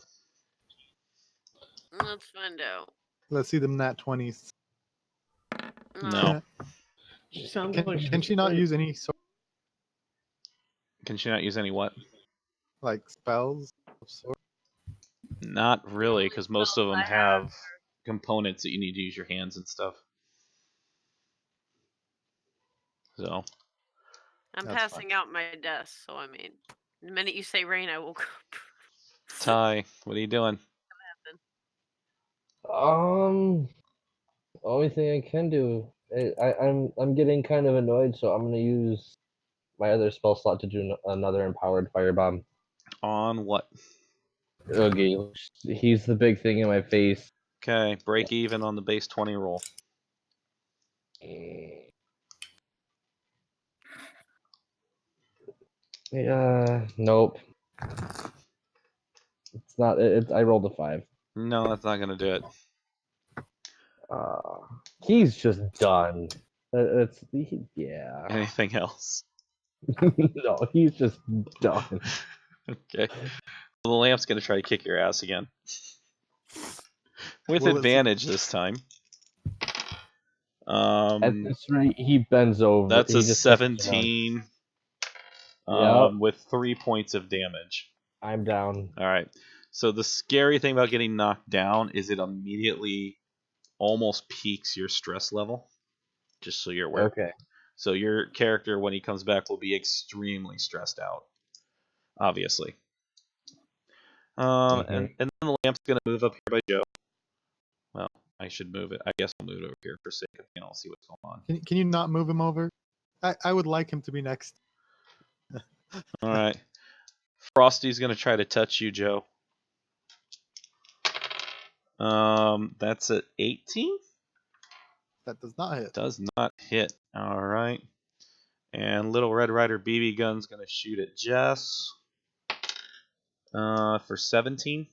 Let's find out. Let's see them nat 20s. No. She sounds Can, like can she not use any sort Can she not use any what? like spells of sort? Not really, because most of them I have have components that you need to use your hands and stuff. So, I'm That's passing out my desk, so I mean, the minute you say rain, I will go. Ty, what are you doing? Only thing I can do. I'm getting kind of annoyed, so I'm gonna use my other spell slot to do another empowered firebomb. On what? Okay, he's the big thing in my face. Okay, break even on the base 20 roll. Yeah, nope. It's not. I rolled a 5. No, that's not gonna do it. He's just done. Yeah. Anything else? No, he's just done. Okay. Well, the lamp's gonna try to kick your ass again. With Will it advantage this time. At this rate, he bends over. That's he a just gets down. 17 Yep. with 3 points of damage. I'm down. Alright. So the scary thing about getting knocked down is it immediately almost peaks your stress level. Just so you're aware. Okay. So your character, when he comes back, will be extremely stressed out. Obviously. And then the lamp's going to move up here by Joe. Well, I should move it. I guess I'll move it over here for sake of, I'll see what's going on. Can you not move him over? I would like him to be next. All right. Frosty's going to try to touch you, Joe. That's at 18? That does not hit. Does not hit. All right. And Little Red Rider BB Gun's going to shoot at Jess. For 17.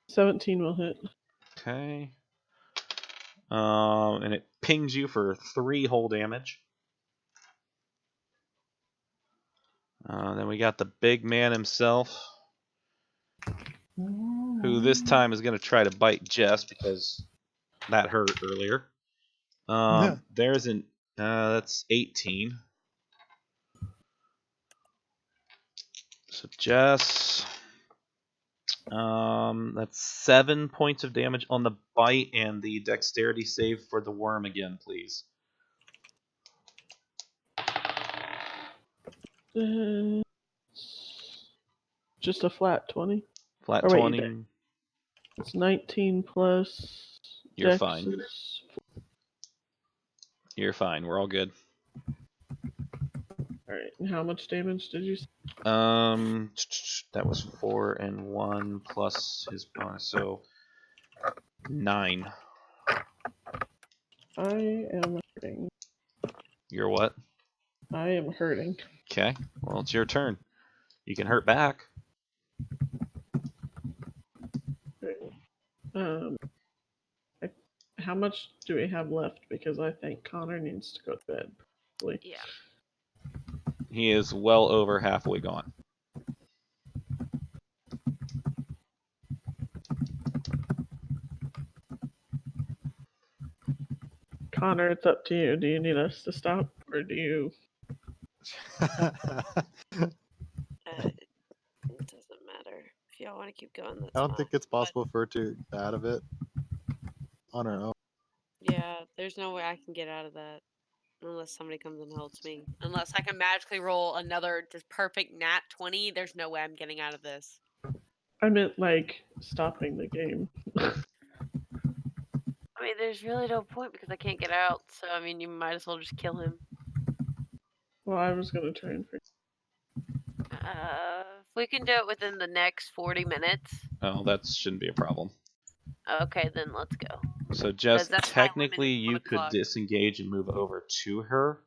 17 will hit. Okay. And it pings you for 3 whole damage. Then we got the big man himself, who this time is going to try to bite Jess because that hurt earlier. There's an that's 18. So Jess, that's 7 points of damage on the bite, and the dexterity save for the worm again, please. Just a flat 20. Flat Or wait, 20. It's 19 plus. You're Dex fine. is- You're fine. We're all good. Alright, and how much damage did you say? That was 4 and 1 plus his bonus, so 9. I am hurting. You're what? I am hurting. Okay. Well, it's your turn. You can hurt back. How much do we have left? Because I think Connor needs to go to bed. Probably. Yeah. He is well over halfway gone. Connor, it's up to you. Do you need us to stop, or do you? It doesn't matter. If y'all want to keep going, that's I don't fine. think it's possible for her to get out of it on her own. Yeah, there's no way I can get out of that. Unless somebody comes and helps me. Unless I can magically roll another just perfect nat 20, there's no way I'm getting out of this. I meant like stopping the game. I mean, there's really no point because I can't get out. So, I mean, you might as well just kill him. Well, I was gonna try and figure. If we can do it within the next 40 minutes. Oh, that shouldn't be a problem. Okay, then let's go. So, Jess, that's my technically limited you could clock. disengage and move over to her,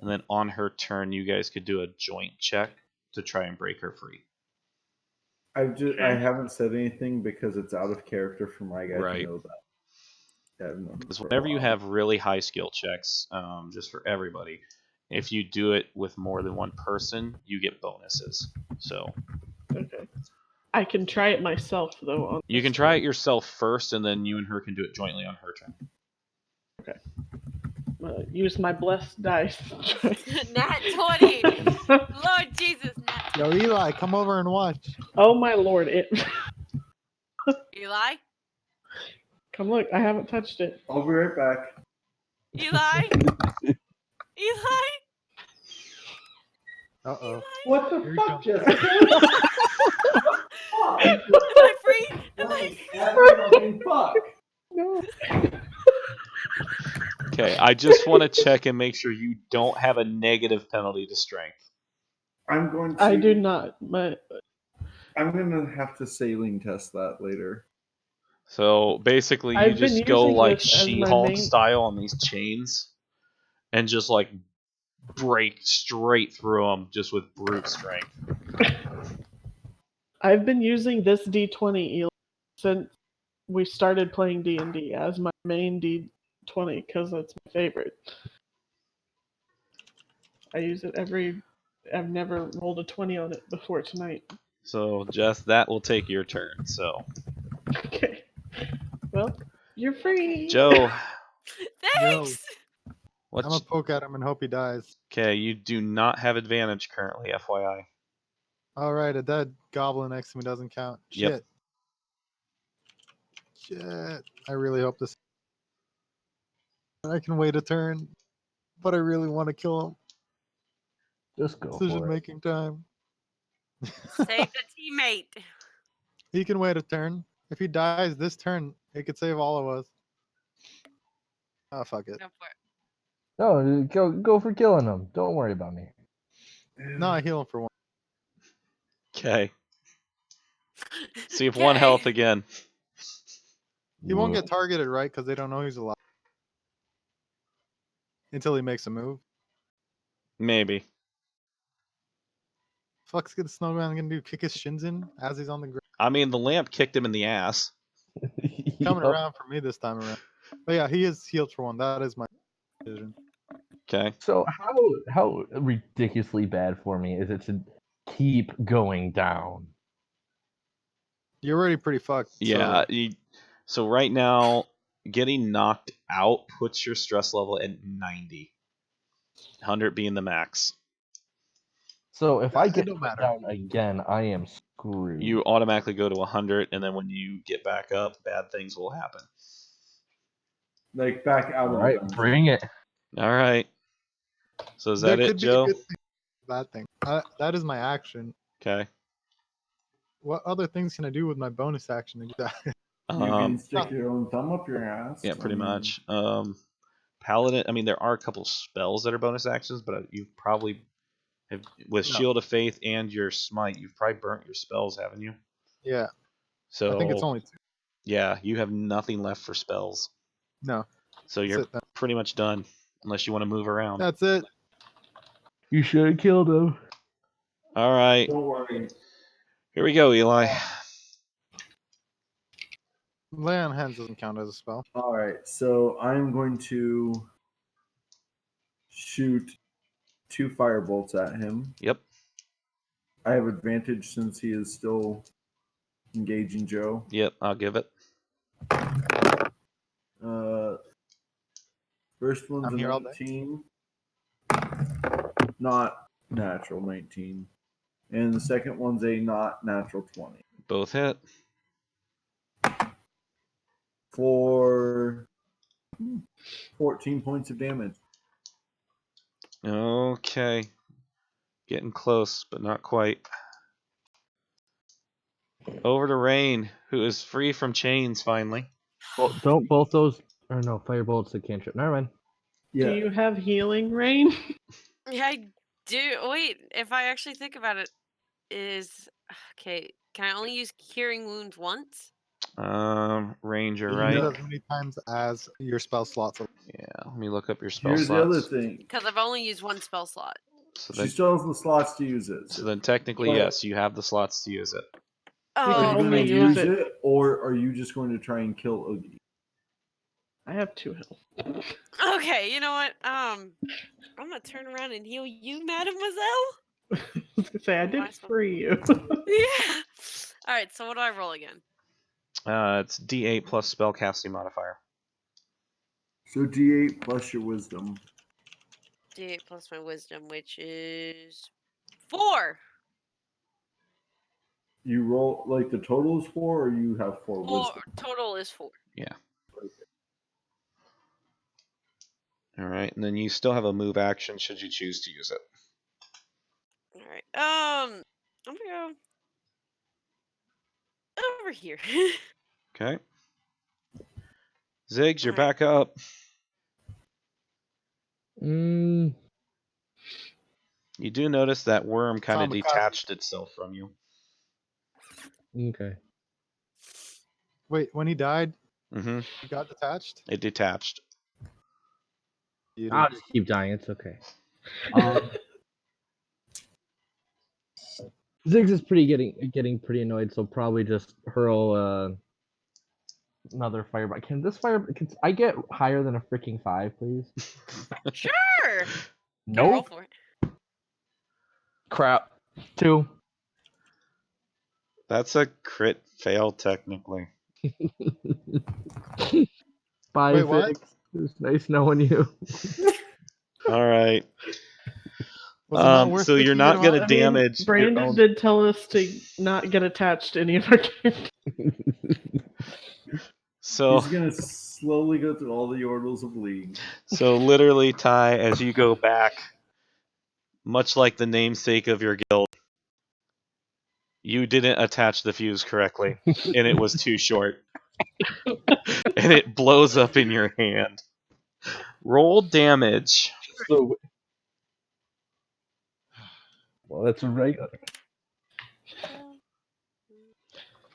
and then on her turn, you guys could do a joint check to try and break her free. I haven't said anything because it's out of character for my guy Right. to know that. Yeah, I've known Because for a whenever you while. have really high skill checks, just for everybody, if you do it with more than one person, you get bonuses. So Okay. I can try it myself though. On you this can try it turn. yourself first, and then you and her can do it jointly on her turn. Use my blessed dice. Nat 20! Lord Jesus, Nat Yo, Eli, come over and watch. Oh my lord! It. Eli? Come look! I haven't touched it. I'll be right back. Eli? Eli? Uh-oh. What the Here he fuck, comes. Jessica? Am I free? Am I free? Fuck. No. Okay, I just want to check and make sure you don't have a negative penalty to strength. I'm going to. I do not. But I'm gonna have to saline test that later. So basically, you I've been just go using like this as my She-Hulk main- style on these chains, and just like break straight through them just with brute strength. I've been using this D20 Eli since we started playing D&D as my main D20 because that's my favorite. I use it I've never rolled a 20 on it before tonight. So, Jess, that will take your turn. So, Okay. Well, you're free. Joe, Thanks! I'm what's gonna poke at him and hope he dies. okay? You do not have advantage currently, FYI. All right, a dead goblin next to me doesn't count. Yep. Shit. I really hope this. I can wait a turn, but I really want to kill him. Just go Decision for it. making time. Save the teammate. He can wait a turn. If he dies this turn, it could save all of us. Oh, fuck it. Go for it. No, go for killing him. Don't worry about me. No, I heal him for one. Okay. So you have one health Okay. again. He won't get targeted, right? Because they don't know he's alive. Until he makes a move. Maybe. Fuck's good snowman gonna do? Kick his shins in as he's on the ground? I mean, the lamp kicked him in the ass. Coming Yup. around for me this time around. But yeah, he is healed for one. That is my decision. Okay. So how ridiculously bad for me is it to keep going down? You're already pretty fucked. Yeah. So So right now, getting knocked out puts your stress level at 90. 100 being the max. So if I It get don't put matter. down again, I am screwed. You automatically go to 100, and then when you get back up, bad things will happen. Like back out All of right, the dungeon. bring it. All right. So is there that it, could be Joe? a good thing, bad thing. That is my action. Okay. What other things can I do with my bonus action to get that? You can Um, stick your own thumb up your ass. yeah, pretty I mean, much. Paladin. I mean, there are a couple spells that are bonus actions, but you probably have with No. Shield of Faith and your Smite. You've probably burnt your spells, haven't you? Yeah, So I think it's only two. yeah, you have nothing left for spells. No, So that's you're it. Then. pretty much done, unless you want to move around. That's it. You should have killed him. All right, Don't worry. here we go, Eli. Lay on hands doesn't count as a spell. All right, so I'm going to shoot 2 firebolts at him. Yep. I have advantage since he is still engaging Joe. Yep, I'll give it. First one's I'm a here all day. 19. Not natural 19. And the second one's a not natural 20. Both hit. For 14 points of damage. Okay. Getting close, but not quite. Over to Rain, who is free from chains finally. Well, don't both those or no firebolts a cantrip. Never mind. Yeah. Do you have healing, Rain? Yeah, I do. Wait, if I actually think about it, is okay. Can I only use curing wounds once? Ranger, You right? do that as many times as your spell slots. Yeah, let me look up your spell Here's slots. the other thing. Because I've only used one spell slot. So She then, still has the slots to use it. so then technically, But- yes, you have the slots to use it. Are Oh, you can going to only do use it- it, or are you just going to try and kill Oogie? I have 2 health. okay. You know what? I'm gonna turn around and heal you, Mademoiselle. I was gonna say I did Nice one. free you. Yeah. All right. So what do I roll again? It's D8 plus spellcasting modifier. So D8 plus your wisdom. D8 plus my wisdom, which is 4. You roll like the total is 4, or you have 4 4 wisdom. total is 4. All right, and then you still have a move action should you choose to use it. All right. I'm gonna go over here. Okay. Ziggs, you're Alright. back up. Mm, You do notice that worm kind of Kamikaze. detached itself from you. okay. Wait, when he died, Mm-hmm. he got detached? It detached. I'll just keep dying. It's okay. Ziggs is getting pretty annoyed, so probably just hurl another fireball. Can I get higher than a freaking 5, please? Sure. Okay, No. roll for it. Crap. 2. That's a crit fail, technically. 5. Wait, what? Ziggs. It was nice knowing you. All right. Was it not worth So you're picking not it going to on? damage your Brandon own. did tell us to not get attached to any of our characters. So, He's going to slowly go through all the orders of League. so literally, Ty, as you go back, much like the namesake of your guild, you didn't attach the fuse correctly, and it was too short. And it blows up in your hand. Roll damage. So, well, that's right.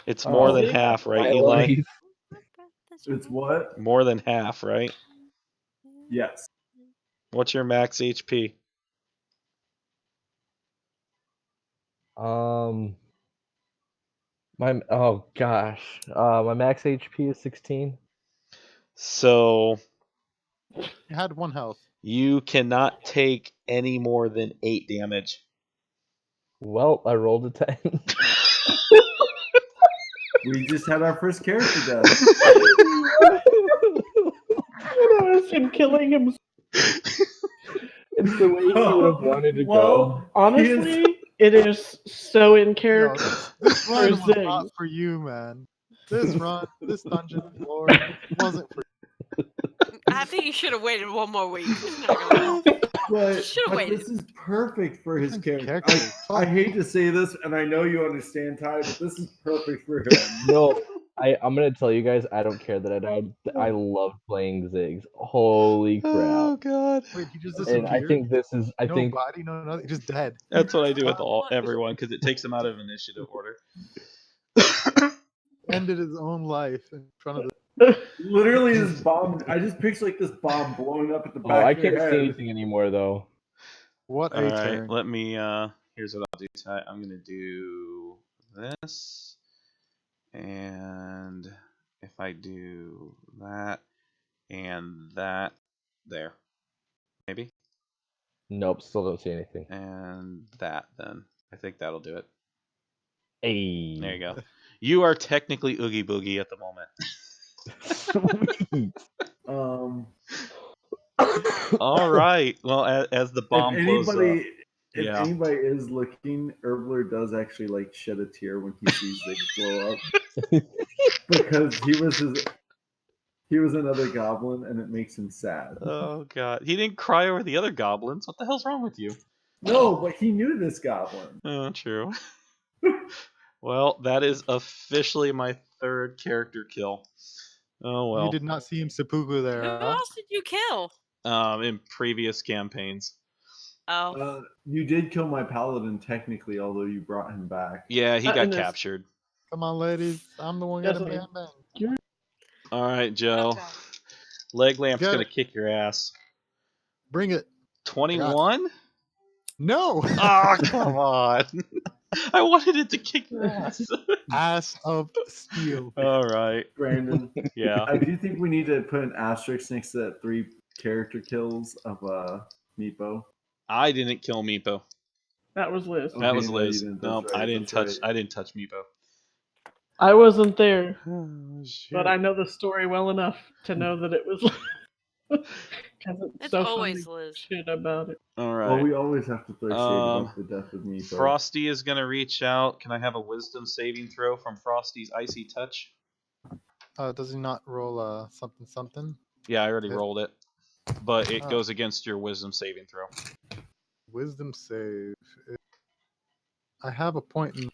It's more than Ziggs? half, right, My Eli? life. It's what? More than half, right? Yes. What's your max HP? My oh gosh. My max HP is 16. So You had 1 health. you cannot take any more than 8 damage. Well, I rolled a 10. We just had our first character death. That was him killing him. It's the way he would have wanted to go. Well, Honestly, it is so in Yo, character. this run was Ziggs. not for you, man. This run, this dungeon floor wasn't for I think you should have waited 1 more week. Not gonna lie. but, Should've but waited. this is perfect for his character. Character, I fuck. hate to say this, and I know you understand, Ty, but this is perfect for him. No, I'm gonna tell you guys, I don't care that I died. I love playing Ziggs. Holy Oh crap. god. Wait, he just And disappeared? I think this is no body, no nothing, just dead. That's what I do with everyone because it takes them out of initiative order. Ended his own life in front of the Literally, this bomb. I just picture like this bomb blowing up at the Oh, back I of your can't head. see anything anymore though. what All a right, turn. let me. Here's what I'll do. Ty. I'm gonna do this, and if I do that and that, there, maybe, Nope, still don't see anything. and that. Then I think that'll do it. Hey. There you go. You are technically Oogie Boogie at the moment. Sweet. All right. Well, as the bomb blows up. If Yeah. anybody is looking, Herbler does actually like shed a tear when he sees Ziggs blow up because He was another goblin, and it makes him sad. Oh god, he didn't cry over the other goblins. What the hell's wrong with you? No, but he knew this goblin. Oh, true. Well, that is officially my third character kill. Oh well. You did not see him seppuku there. Who huh? else did you kill? In previous campaigns. Oh, You did kill my paladin technically, although you brought him back. Yeah, he And got this- captured. Come on, ladies. I'm the one Yes, getting I- bam bang. All right, Joe. Okay. Leg lamp's Got gonna it. kick your ass. Bring it. 21? No. Oh, come on. I wanted it to kick your ass. Ass of steel. All right. Brandon, Yeah. I do think we need to put an asterisk next to that 3 character kills of Meepo. I didn't kill Meepo. That was Liz. Okay, That was no, you Liz. didn't. No, That's right, I didn't that's touch. right. I didn't touch Meepo. I wasn't there, Oh, but I know the story well enough to know that it was. Because it's it's so always funny Liz. shit about it. All Well, right. we always have to throw shade Um, about the death of Meepo. Frosty is gonna reach out. Can I have a Wisdom saving throw from Frosty's icy touch? Does he not roll something something? Yeah, I already Yeah. rolled it, but it Oh. goes against your Wisdom saving throw. Wisdom save. I have a point. What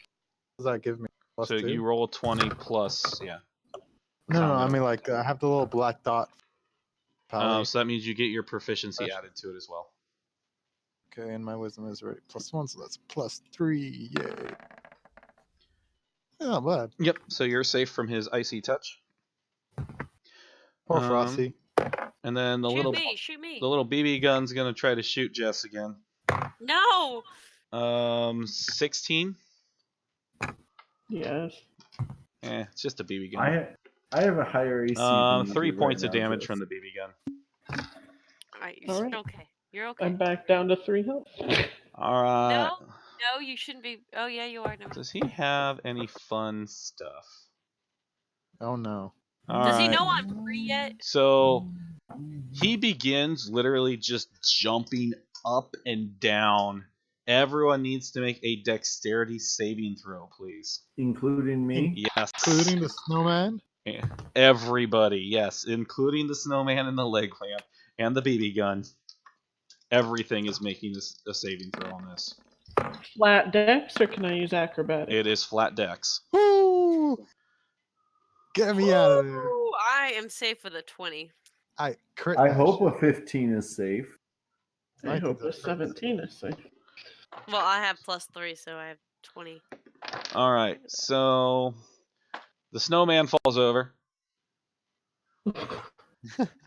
does that give me? Plus So 2? you roll 20 plus, yeah. No, I combo. mean like I have the little black dot. Pally. So that means you get your proficiency Fresh. added to it as well. Okay, and my wisdom is already +1, so that's +3. Yay. Yeah, not bad. Yep. So you're safe from his icy touch. Poor Um, Frosty. And then the Shoot me. the little BB gun's gonna try to shoot Jess again. No. 16. Yes. It's just a BB gun. I have a higher AC. than you 3 do points right of now, damage Jess. from the BB gun. Alright, All right. okay. You're okay. I'm back down to 3 health. All right. No, you shouldn't be. Oh yeah, you are now. Does he have any fun stuff? Oh no. All Does he right. know I'm free yet? So he begins literally just jumping up and down. Everyone needs to make a dexterity saving throw, please. Including me. Yes. Including the snowman? Everybody, yes, including the snowman and the leg clamp and the BB gun. Everything is making a saving throw on this. Flat dex, or can I use acrobatics? It is flat dex. Woo! Get me out of there. Ooh, I am safe with a 20. I crit. I that hope shit. a 15 is safe. I I hope think a 17 is safe. Well, I have +3, so I have 20. All right, so the snowman falls over.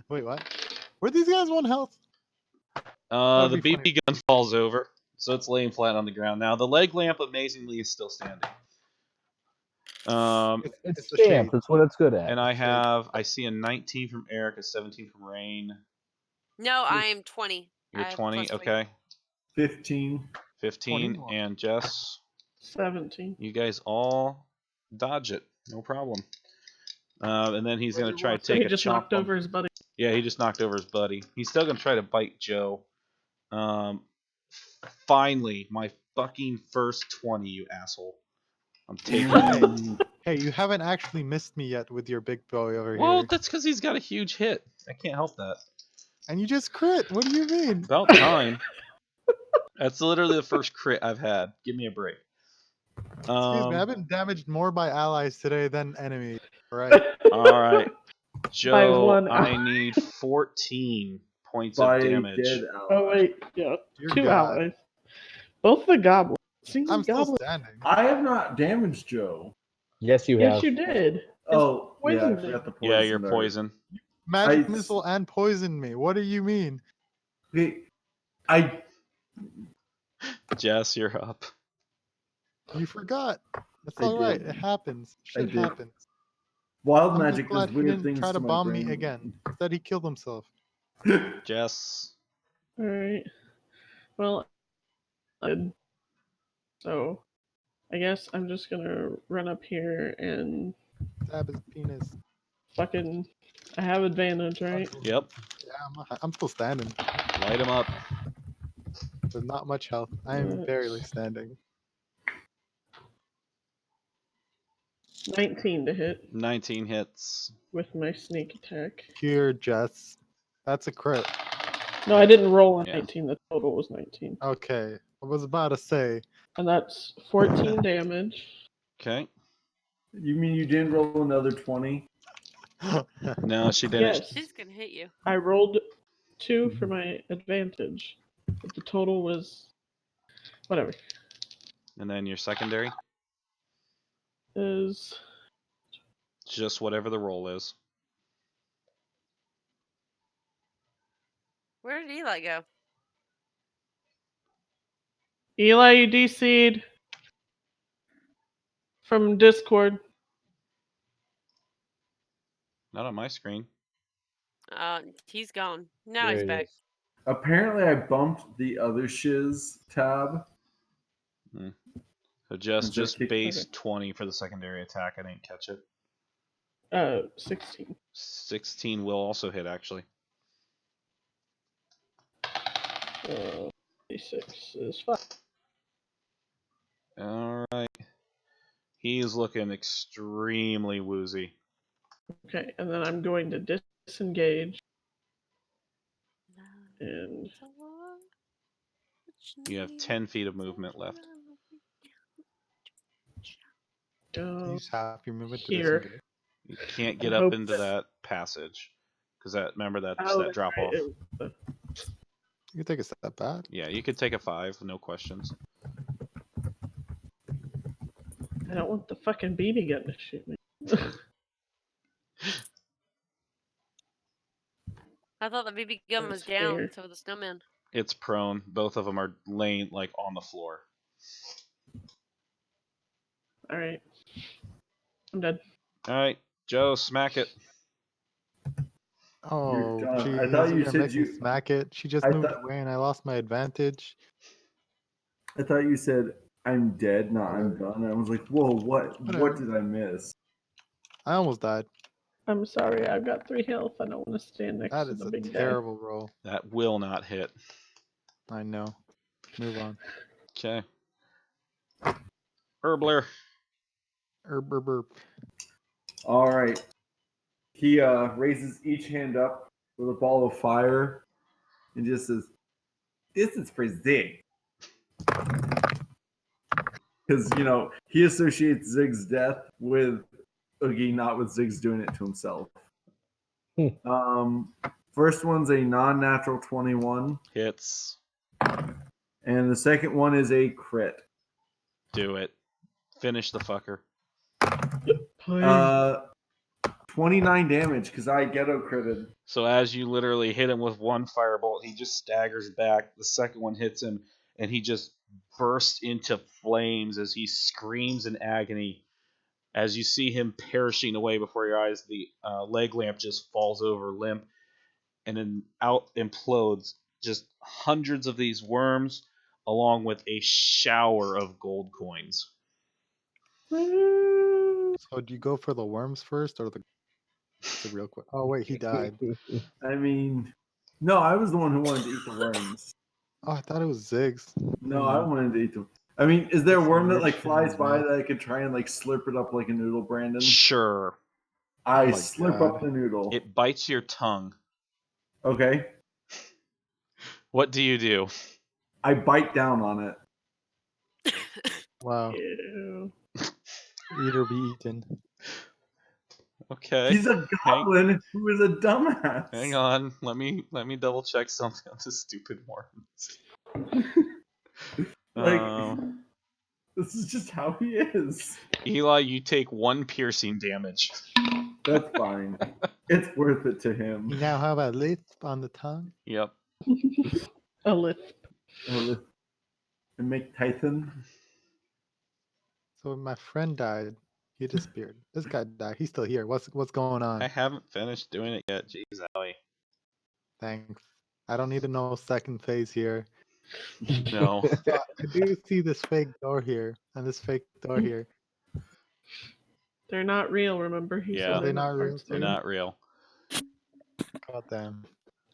Wait, what? Were these guys 1 health? The That'd be BB gun falls over, so it's laying flat on the ground. Now the leg lamp, amazingly, is still standing. It's the stamped. shade. That's what it's good at. And I see a 19 from Eric, a 17 from Rain. No, I am 20. I You're have 20, +3. okay. 15. 15 21. and Jess. 17. You guys all dodge it, no problem. And then he's gonna try to So take he a just chomp knocked on- over his buddy. Yeah, he just knocked over his buddy. He's still gonna try to bite Joe. Finally, my fucking first 20, you asshole. I'm taking it. Hey, you haven't actually missed me yet with your big boy over Well, here. that's because he's got a huge hit. I can't help that. And you just crit. What do you mean? About time. That's literally the first crit I've had. Give me a break. Excuse me, I've been damaged more by allies today than enemies. Right? All right, Joe. one I need 14 points By of a damage. dead ally. Oh, wait. Yeah. Dear 2 God. allies. Both the goblins. Single I'm still goblin. standing. I have not damaged Joe. Yes, you Yes, have. you did. Oh, yeah, I poison forgot the poison. Yeah, you're dart. poison. Magic I- missile and poison me. What do you mean? Hey, I Jess, you're up. You forgot. That's I all right. did. It happens. I Shit did. happens. wild I'm magic just glad does he weird didn't things try to my bomb me brain. again. Instead, he killed himself. Jess. Alright. Well, so I guess I'm just gonna run up here and Stab his penis. fucking. I have advantage, right? Yep. Yeah, I'm still standing. Light him up. There's not much health. I am Yes. barely standing. 19 to hit 19 hits. with my sneak attack. Pure Jess. That's a crit. No, I didn't roll a Yeah. 19. The total was 19. Okay. I was about to say. And that's 14 damage. Okay. You mean you didn't roll another 20? No, she didn't. Yes. She's gonna hit you. I rolled 2 for my advantage. But the total was whatever. And then your secondary, Is just whatever the roll is. Where did Eli go? Eli, you DC'd from Discord. Not on my screen. He's gone. Now There he's it back. is. Apparently, I bumped the other shiz tab. So just Is that kick- base okay. 20 for the secondary attack. I didn't catch it. 16. 16 will also hit, actually. 6 is 5. Alright. He's looking extremely woozy. Okay, and then I'm going to disengage. And You have 10 feet of movement left. go Use half your movement to here. disengage. You can't get I up hope into that passage. Because remember that's Oh, that that's drop right, off. it was You can take a step back. Yeah, you could take a 5, no questions. I don't want the fucking BB gun to shoot me. I thought the BB gun was That's down, fair. so the snowman. It's prone. Both of them are laying like on the floor. Alright. I'm dead. Alright, Joe, smack it. Oh, done. I jeez. thought You're you gonna said make me you- smack it. She just I moved thought- away and I lost my advantage. I thought you said I'm dead, not I'm done. I was like, whoa, what Whatever. did I miss? I almost died. I'm sorry, I've got 3 health. I don't want to stand next That to is the a big terrible roll. That will not hit. I know. Move on. Okay. Herbler. Herb, herb, herb. All right. He raises each hand up with a ball of fire and just says, "This is for Zig." Because, he associates Zig's death with Oogie, not with Zig's doing it to himself. First one's a non-natural 21, Hits. and the second one is a crit. Do it. Finish the fucker. guy. 29 damage because I ghetto critted. So as you literally hit him with one firebolt, he just staggers back. The second one hits him, and he just bursts into flames as he screams in agony. As you see him perishing away before your eyes, the leg lamp just falls over limp, and then out implodes just hundreds of these worms, along with a shower of gold coins. So do you go for the worms first or the real quick? Oh wait, he died. I mean, no, I was the one who wanted to eat the worms. Oh, I thought it was Ziggs. No, I wanted to eat them. I mean, is there a That's worm that rich flies in by mouth. that I could try and slurp it up like a noodle, Brandon? Sure, I Oh my slurp God. up the noodle. it bites your tongue. Okay, What do you do? I bite down on it. Wow. Ew. Eat or be eaten. Okay. He's a goblin who is a dumbass. Hang on, let me double check something on this stupid worms. Like, this is just how he is. Eli, you take 1 piercing damage. That's fine. It's worth it to him. You now have a lisp on the tongue. Yep. A lisp. And make Titan. So when my friend died, he disappeared. This guy died. He's still here. What's going on? I haven't finished doing it yet. Jeez, Ellie. Thanks. I don't need to know second phase here. No. So I do see this fake door here and this fake door here. They're not real, remember? He Yeah. said They're not real, parts They're of not real. God damn.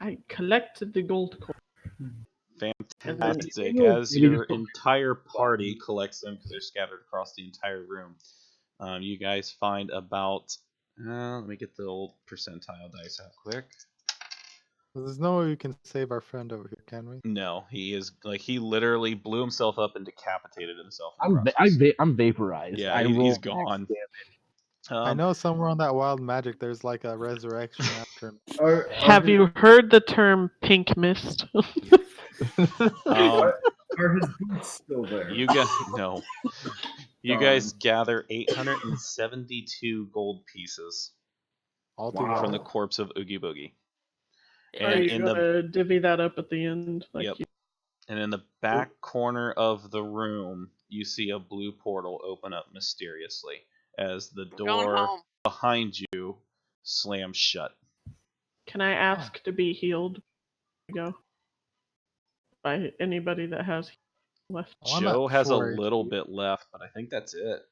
I collected the gold coin. Fantastic. Ooh, As maybe your just- entire party collects them because they're scattered across the entire room. You guys find about. Let me get the old percentile dice out quick. There's no way we can save our friend over here, can we? No, he is like he literally blew himself up and decapitated himself. In the I'm process. I'm vaporized. Yeah, I he's roll gone. I know somewhere on that wild magic there's like a resurrection after him. Have you heard the term pink mist? Um, Are his boots still there? you guys no. You Darn. guys gather 872 gold pieces All Wow. together. from the corpse of Oogie Boogie. Are And you in the gonna divvy that up at the end? Like Yep. you... And in the back corner of the room, you see a blue portal open up mysteriously as the I'm going door home. behind you slams shut. Can I ask to be healed? Go by anybody that has left. Well, I'm Joe at has a 4 little HP. bit left, but I think that's it.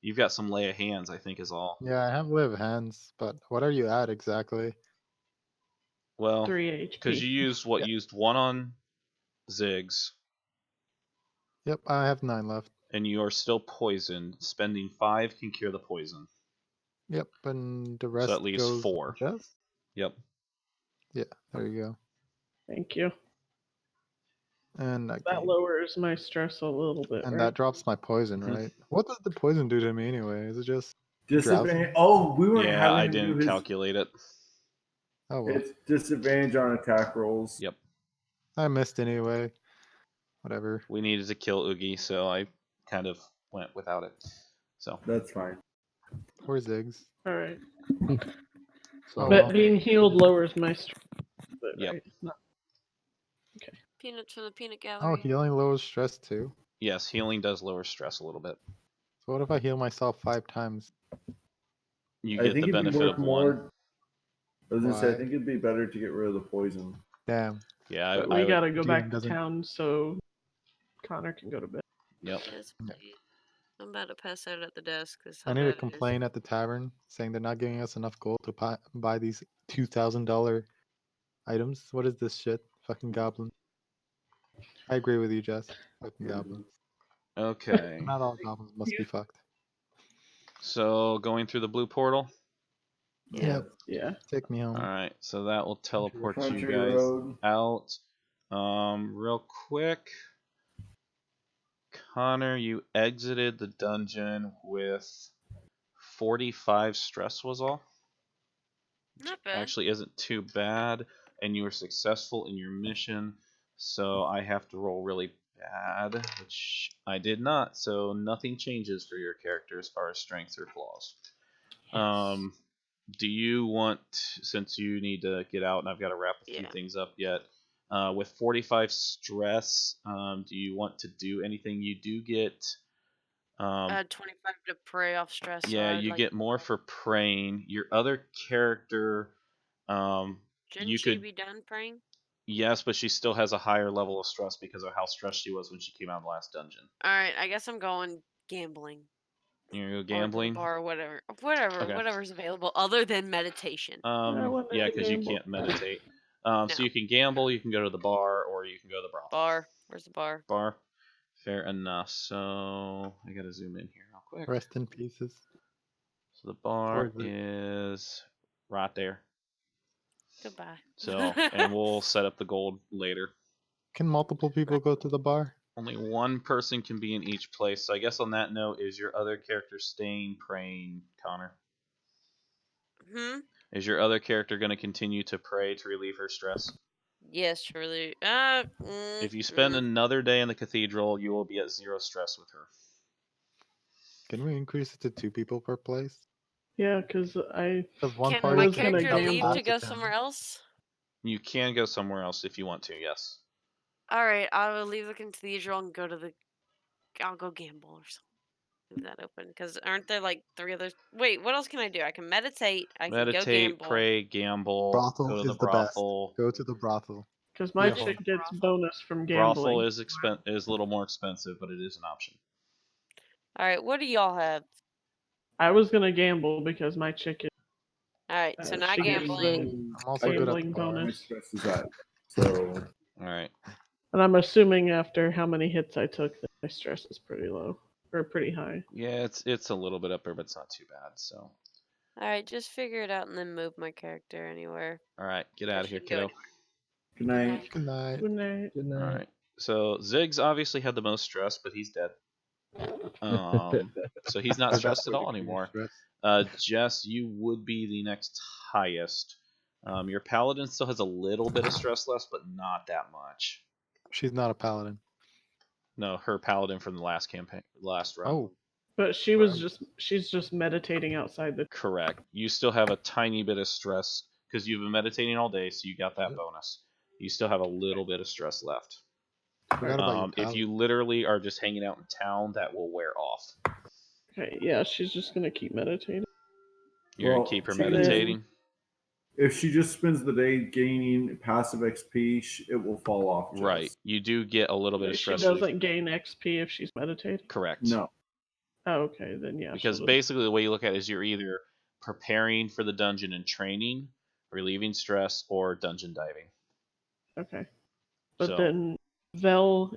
You've got some lay of hands, I think, is all. Yeah, I have live hands, but what are you at exactly? Well, 3 because HP. you used one on Ziggs, Yep, I have 9 left. and you are still poisoned. Spending 5 can cure the poison. Yep, and the rest that leaves goes 4. to Jess? Yep. Yeah, there you go. Thank you. And That lowers my stress a little bit. and right? that drops my poison, Mhm. right? What does the poison do to me anyway? Is it just Disadvantage. Oh, we weren't Yeah, having I him do didn't his. calculate it. oh well? It's disadvantage on attack rolls. Yep. I missed anyway. Whatever. We needed to kill Oogie, so I kind of went without it. So That's fine. Poor Ziggs. All right. Oh, But well. being healed lowers my stress. Yep. Right? Not... Peanuts from the peanut Oh, gallery. healing lowers stress too. yes, healing does lower stress a little bit. So what if I heal myself 5 times? You I get think the it'd be benefit worth of more. 1. I was gonna say, I Why? think it'd be better to get rid of the poison. Damn. Yeah, But I we would. gotta go DM back to doesn't- town so Connor can go to bed. Yep. Yes, please. I'm about to pass out at the desk. I need to complain at the tavern saying they're not giving us enough gold to buy these $2,000 items. What is this shit? Fucking goblin. I agree with you, Jess. Fucking goblins. Okay. Not all goblins must be fucked. So going through the blue portal. Yeah. Yeah. Take me home. All right. So that will teleport you Country guys road. out. Real quick. Connor, you exited the dungeon with 45 stress was all. Not bad. Actually isn't too bad, and you were successful in your mission, so I have to roll really bad, which I did not, so nothing changes for your character as far as strengths or flaws. Do you want, since you need to get out and I've got to wrap a few Yeah. things up yet, with 45 stress, do you want to do anything? You do get I had 25 to prey off stress. so yeah, I'd you like get more for praying. Your other character, Shouldn't you she could be done praying? yes, but she still has a higher level of stress because of how stressed she was when she came out of the last dungeon. All right, I guess I'm going gambling. You're gonna go Or to the gambling. bar or whatever. Okay. Whatever's available other than meditation. want Yeah, to because you gamble. can't meditate. No. So you can gamble, you can go to the bar, or you can go to the brothel. Bar. Where's the bar? Bar. Fair enough. So I gotta zoom in here real quick. Rest in pieces. So the bar Towards it. is right there. Goodbye. So and we'll set up the gold later. Can multiple people go to the bar? Only one person can be in each place. So I guess on that note, is your other character staying praying, Connor? Is your other character going to continue to pray to relieve her stress? Yes, surely. If you spend another day in the cathedral, you will be at 0 stress with her. Can we increase it to 2 people per place? Yeah, because I Because one Can party my was gonna character leave gamble. to go somewhere else? You can go somewhere else if you want to, yes. All right, I will leave the cathedral and go to the. I'll go gamble or something. Leave that open because aren't there like 3 others? Wait, what else can I do? I can meditate. I can go Meditate, gamble. pray, gamble, Brothel go to is the the best. brothel. Go to the brothel. because my Yeah. chick gets bonus from Brothel gambling. is is a little more expensive, but it is an option. All right, what do y'all have? I was gonna gamble because my chick is. All right, so not she gets gambling. I'm also good at the gambling bar. My bonus. stress is at. So All right. And I'm assuming after how many hits I took that my stress is pretty low. Or pretty high. Yeah, it's a little bit up there, but it's not too bad. So, All right, just figure it out and then move my character anywhere. all right, get So out of she here, can go kiddo. Good night. Good night. Good night. Good All night. right. So Ziggs obviously had the most stress, but he's dead. So he's not That stressed at would all increase anymore. stress. Jess, you would be the next highest. Your paladin still has a little bit of stress left, but not that much. She's not a paladin. No, her paladin from the last campaign, last run. Oh, But she's just meditating outside the. Correct. You still have a tiny bit of stress because you've been meditating all day, so you got that Yep. bonus. You still have a little bit of stress left. forgot about your If paladin. you literally are just hanging out in town, that will wear off. Okay, yeah, she's just gonna keep meditating. You're Well, gonna keep her she can- meditating. If she just spends the day gaining passive XP, it will fall off. Jess. Right. You do get a little bit of She stress doesn't relief. gain XP if she's meditating. Correct. No. Oh, okay, then yeah. Because she'll just- basically the way you look at it is you're either preparing for the dungeon and training, relieving stress, or dungeon diving. Okay. But So- then Vel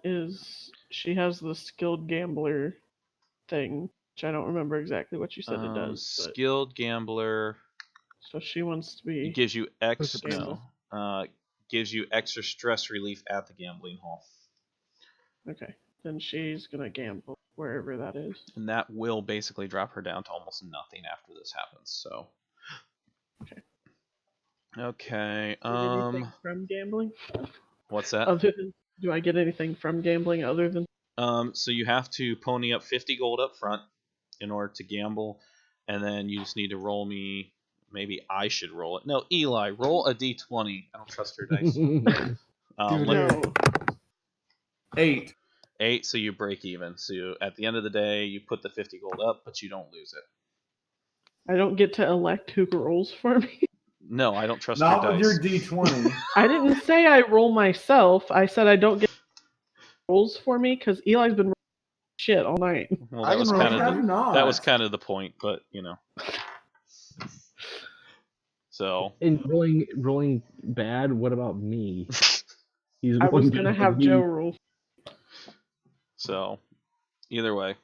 she has the skilled gambler thing, which I don't remember exactly what you said it does. But, Skilled gambler so she wants to be. it gives you What's it gives you extra stress relief at the gambling hall. Okay, then she's gonna gamble wherever that is. And that will basically drop her down to almost nothing after this happens. So Okay. Okay. Do I get anything from gambling? What's that? Other than, do I get anything from gambling other than? So you have to pony up 50 gold up front in order to gamble, and then you just need to roll me. Maybe I should roll it. No, Eli, roll a d20. I don't trust her dice. Dude, Let- No. 8. 8, so you break even. So at the end of the day, you put the 50 gold up, but you don't lose it. I don't get to elect who rolls for me. No, I don't trust Not your with dice. your D20. I didn't say I roll myself. I said I don't get rolls for me because Eli's been rolling shit all night. Well, I that can was roll kind I of have the, not. that was kind of the point, but you know. So And rolling bad. What about me? He's I was rolling gonna bad, have me. Joe roll. So, either way,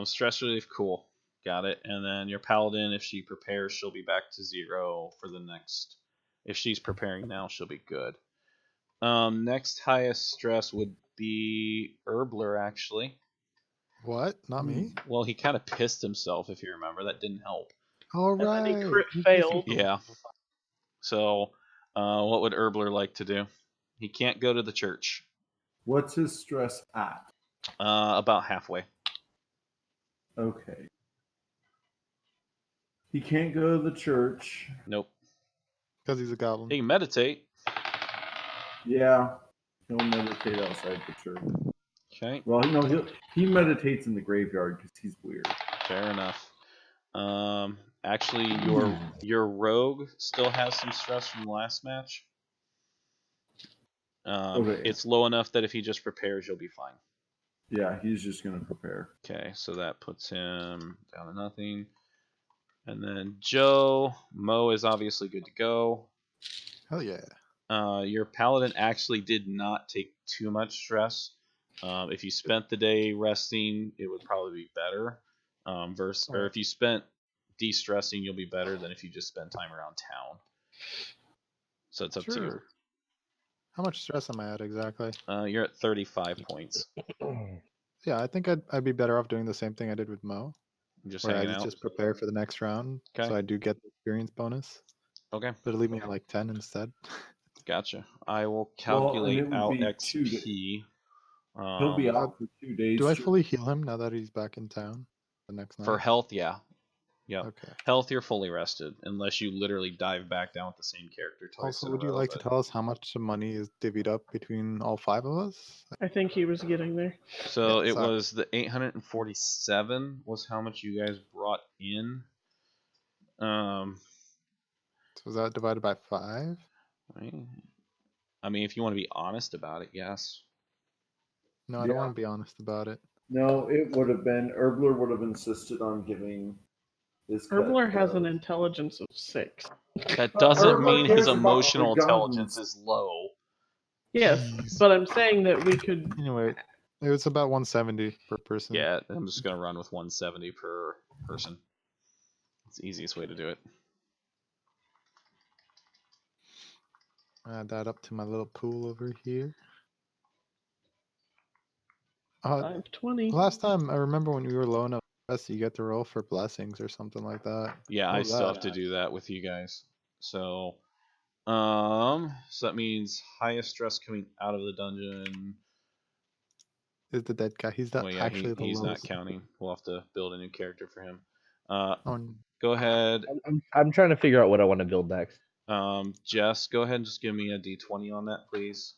stress relief, cool, got it. And then your paladin, if she prepares, she'll be back to 0 for the next. If she's preparing now, she'll be good. Next highest stress would be Herbler, actually. what? Not me? Well, he kind of pissed himself, if you remember. That didn't help. All And then he right. crit He's failed. missing- Yeah. So, what would Herbler like to do? He can't go to the church. What's his stress at? About halfway. Okay. He can't go to the church. Nope. Because he's a goblin. He can meditate. Yeah. He'll meditate outside the church. Okay. Well, no, he meditates in the graveyard because he's weird. Fair enough. Actually, your rogue still has some stress from the last match. Okay. It's low enough that if he just prepares, you'll be fine. Yeah, he's just gonna prepare. Okay, so that puts him down to nothing. And then Mo is obviously good to go. Hell yeah. Your paladin actually did not take too much stress. If you spent the day resting, it would probably be better. Or if you spent de-stressing, you'll be better than if you just spend time around town. So it's up to you. Sure. How much stress am I at exactly? You're at 35 points. Yeah, I think I'd be better off doing the same thing I did with Mo, Just where I hanging out. just prepare for the next round, Okay. so I do get the experience bonus. Okay, But it'll leave me at like 10 instead. gotcha. I will Well, and calculate it would out be XP. He'll be out for 2 days. Do I fully heal him now that he's back in town the next night? For health, yeah. Yep. Okay. Health, you're fully rested, unless you literally dive back down with the same character twice. Also, in a would you row, like to but- tell us how much the money is divvied up between all 5 of us? I think he was getting there. So Yeah, it sorry. was the 847 was how much you guys brought in. So was that divided by 5? Right. I mean, if you want to be honest about it, yes. No, I don't Yeah. want to be honest about it. No, it would have been Herbler would have insisted on giving his cut Herbler has to- an intelligence of 6. That doesn't Herbert mean cares his about the emotional guns. intelligence is low. Yes, Jeez. but I'm saying that we could. Anyway, It was about 170 per person. Yeah, I'm just gonna run with 170 per person. It's the easiest way to do it. Add that up to my little pool over here. 520. Last time I remember when we were low enough, you get to roll for blessings or something like that. Yeah, What I was still that? have to do that with you guys. So that means highest stress coming out of the dungeon. Is the dead guy? He's not Well, yeah, actually the he's not lowest. counting. We'll have to build a new character for him. On Go ahead, I'm trying to figure out what I want to build next. Jess. Go ahead and just give me a d20 on that, please.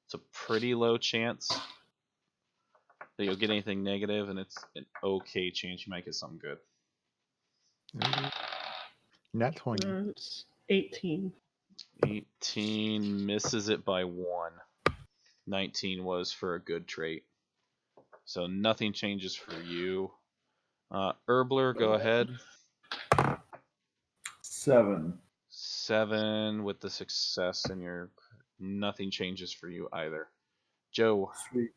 It's a pretty low chance that you'll get anything negative, and it's an okay chance you might get something good. Nat 20. It's 18. 18 misses it by 1. 19 was for a good trait. So nothing changes for you. Herbler, go ahead. 7. 7 with the success, and nothing changes for you either. Joe, Sweet.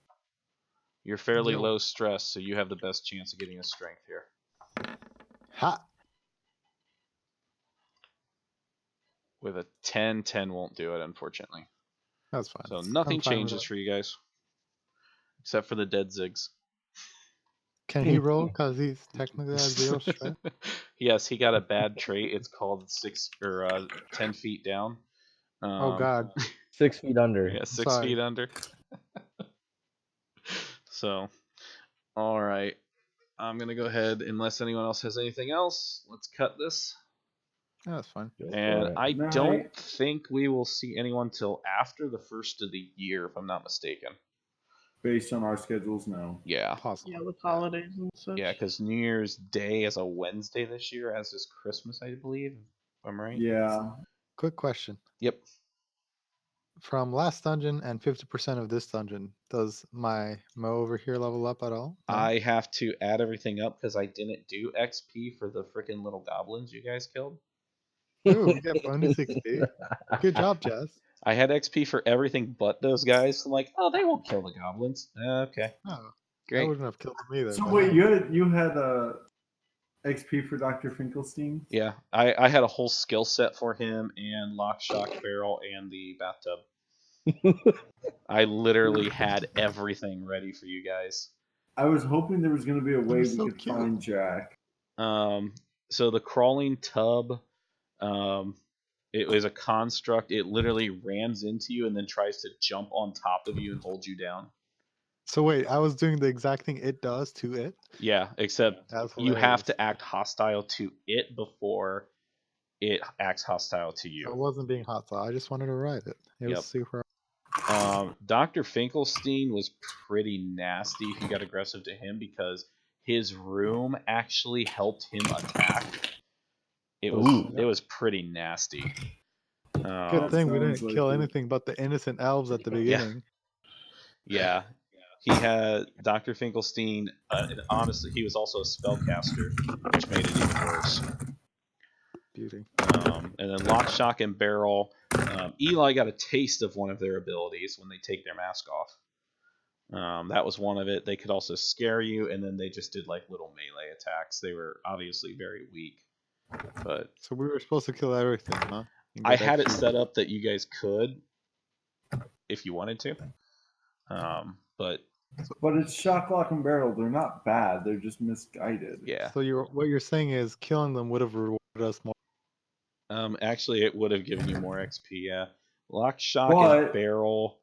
you're fairly Yo. low stress, so you have the best chance of getting a strength here. Ha! With a 10, 10 won't do it, unfortunately. That's fine. So I'm nothing fine with changes it. for you guys. Except for the dead zigs. Can he roll? Because he's technically at 0 strength. Yes, he got a bad trait. It's called 10 feet down. Oh god. 6 feet under. Yeah, 6 Sorry. feet under. So, all right. I'm gonna go ahead, unless anyone else has anything else. Let's cut this. Yeah, that's fine. Go for And it. I Night. don't think we will see anyone till after the first of the year, if I'm not mistaken. Based on our schedules now. Yeah. Possible. Yeah, with holidays and such. Yeah, because New Year's Day is a Wednesday this year, as is Christmas, I believe. If I'm right. Yeah. Quick question. Yep. From last dungeon and 50% of this dungeon, does my Mo over here level up at all? No? I have to add everything up because I didn't do XP for the freaking little goblins you guys killed. Ooh, we get bonus XP. Good job, Jess. I had XP for everything but those guys. I'm like, oh, they won't kill the goblins. Okay, Oh, I great. wouldn't have killed them either. So but wait, no. you had XP for Dr. Finkelstein? Yeah, I had a whole skill set for him and lock, shock, barrel, and the bathtub. I literally had everything ready for you guys. I was hoping there was going to be a way we so could cute. find Jack. So the crawling tub, it was a construct. It literally rams into you and then tries to jump on top of you and hold you down. So wait, I was doing the exact thing it does to it. Yeah, except That's you have hilarious. to act hostile to it before it acts hostile to I you. wasn't being hostile. I just wanted to ride it. It Yep. was super. Dr. Finkelstein was pretty nasty if you got aggressive to him because his room actually helped him attack. It was pretty nasty. Good thing we sounds didn't like kill it. anything but the innocent elves at the beginning. Yeah. He had Dr. Finkelstein, and honestly, he was also a spellcaster, which made it even worse. Beauty. And then Lock, Shock, and Barrel. Eli got a taste of one of their abilities when they take their mask off. That was one of it. They could also scare you, and then they just did like little melee attacks. They were obviously very weak. But So we were supposed to kill everything, huh? And I get had it XP. set up that you guys could, if you wanted to. But But it's Shock, Lock, and Barrel. They're not bad. They're just misguided. yeah. So what you're saying is killing them would have rewarded us more. Actually, it would have given you more XP. Yeah. Lock, Shock, and But- Barrel.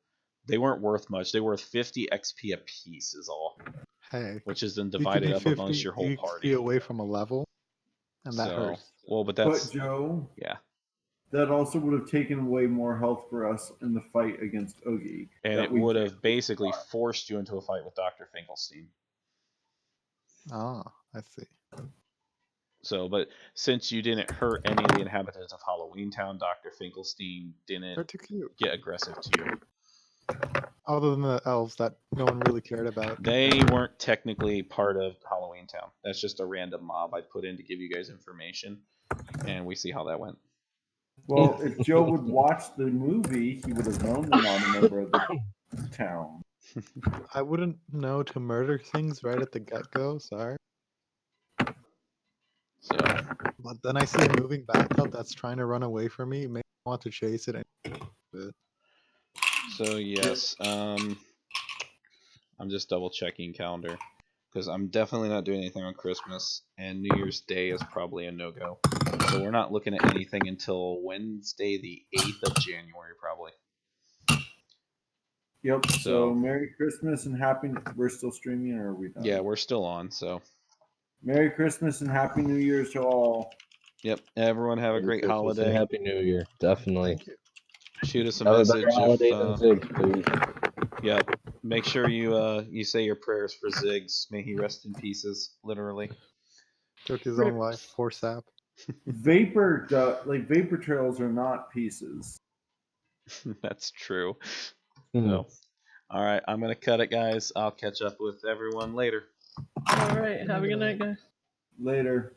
They weren't worth much. They were worth 50 XP a piece, is all. Hey, Which is then you could divided be up 50 amongst your whole XP party. away from a level, and that So, hurts. well, but that's But Joe, yeah. that also would have taken away more health for us in the fight against Oogie. And that it we would did. have basically forced you into a fight with Dr. Finkelstein. Ah, I see. So, but since you didn't hurt any of the inhabitants of Halloween Town, Dr. Finkelstein They're didn't too cute. get aggressive to you. Other than the elves that no one really cared about. They weren't technically part of Halloween Town. That's just a random mob I put in to give you guys information, and we see how that went. Well, if Joe would watch the movie, he would have known they're not a member of the town. I wouldn't know to murder things right at the get-go, sorry. So But then I see a moving bathtub that's trying to run away from me. It makes me want to chase it. yes, I'm just double checking calendar because I'm definitely not doing anything on Christmas, and New Year's Day is probably a no-go. So we're not looking at anything until Wednesday, the 8th of January, probably. Yep. So- So Merry Christmas and Happy. We're still streaming, or are we done? Yeah, we're still on. So Merry Christmas and Happy New Year's to all. yep, everyone have a Merry great Christmas and holiday. Happy New Year. Definitely. Thank you. Shoot us a Have a message better holiday if than Ziggs, please. yep. Make sure you say your prayers for Ziggs. May he rest in pieces, literally. Took his own life. Poor sap. Vapor trails are not pieces. That's true. Hmm. So, all right, I'm gonna cut it, guys. I'll catch up with everyone later. All right. Have a good night, guys. Later.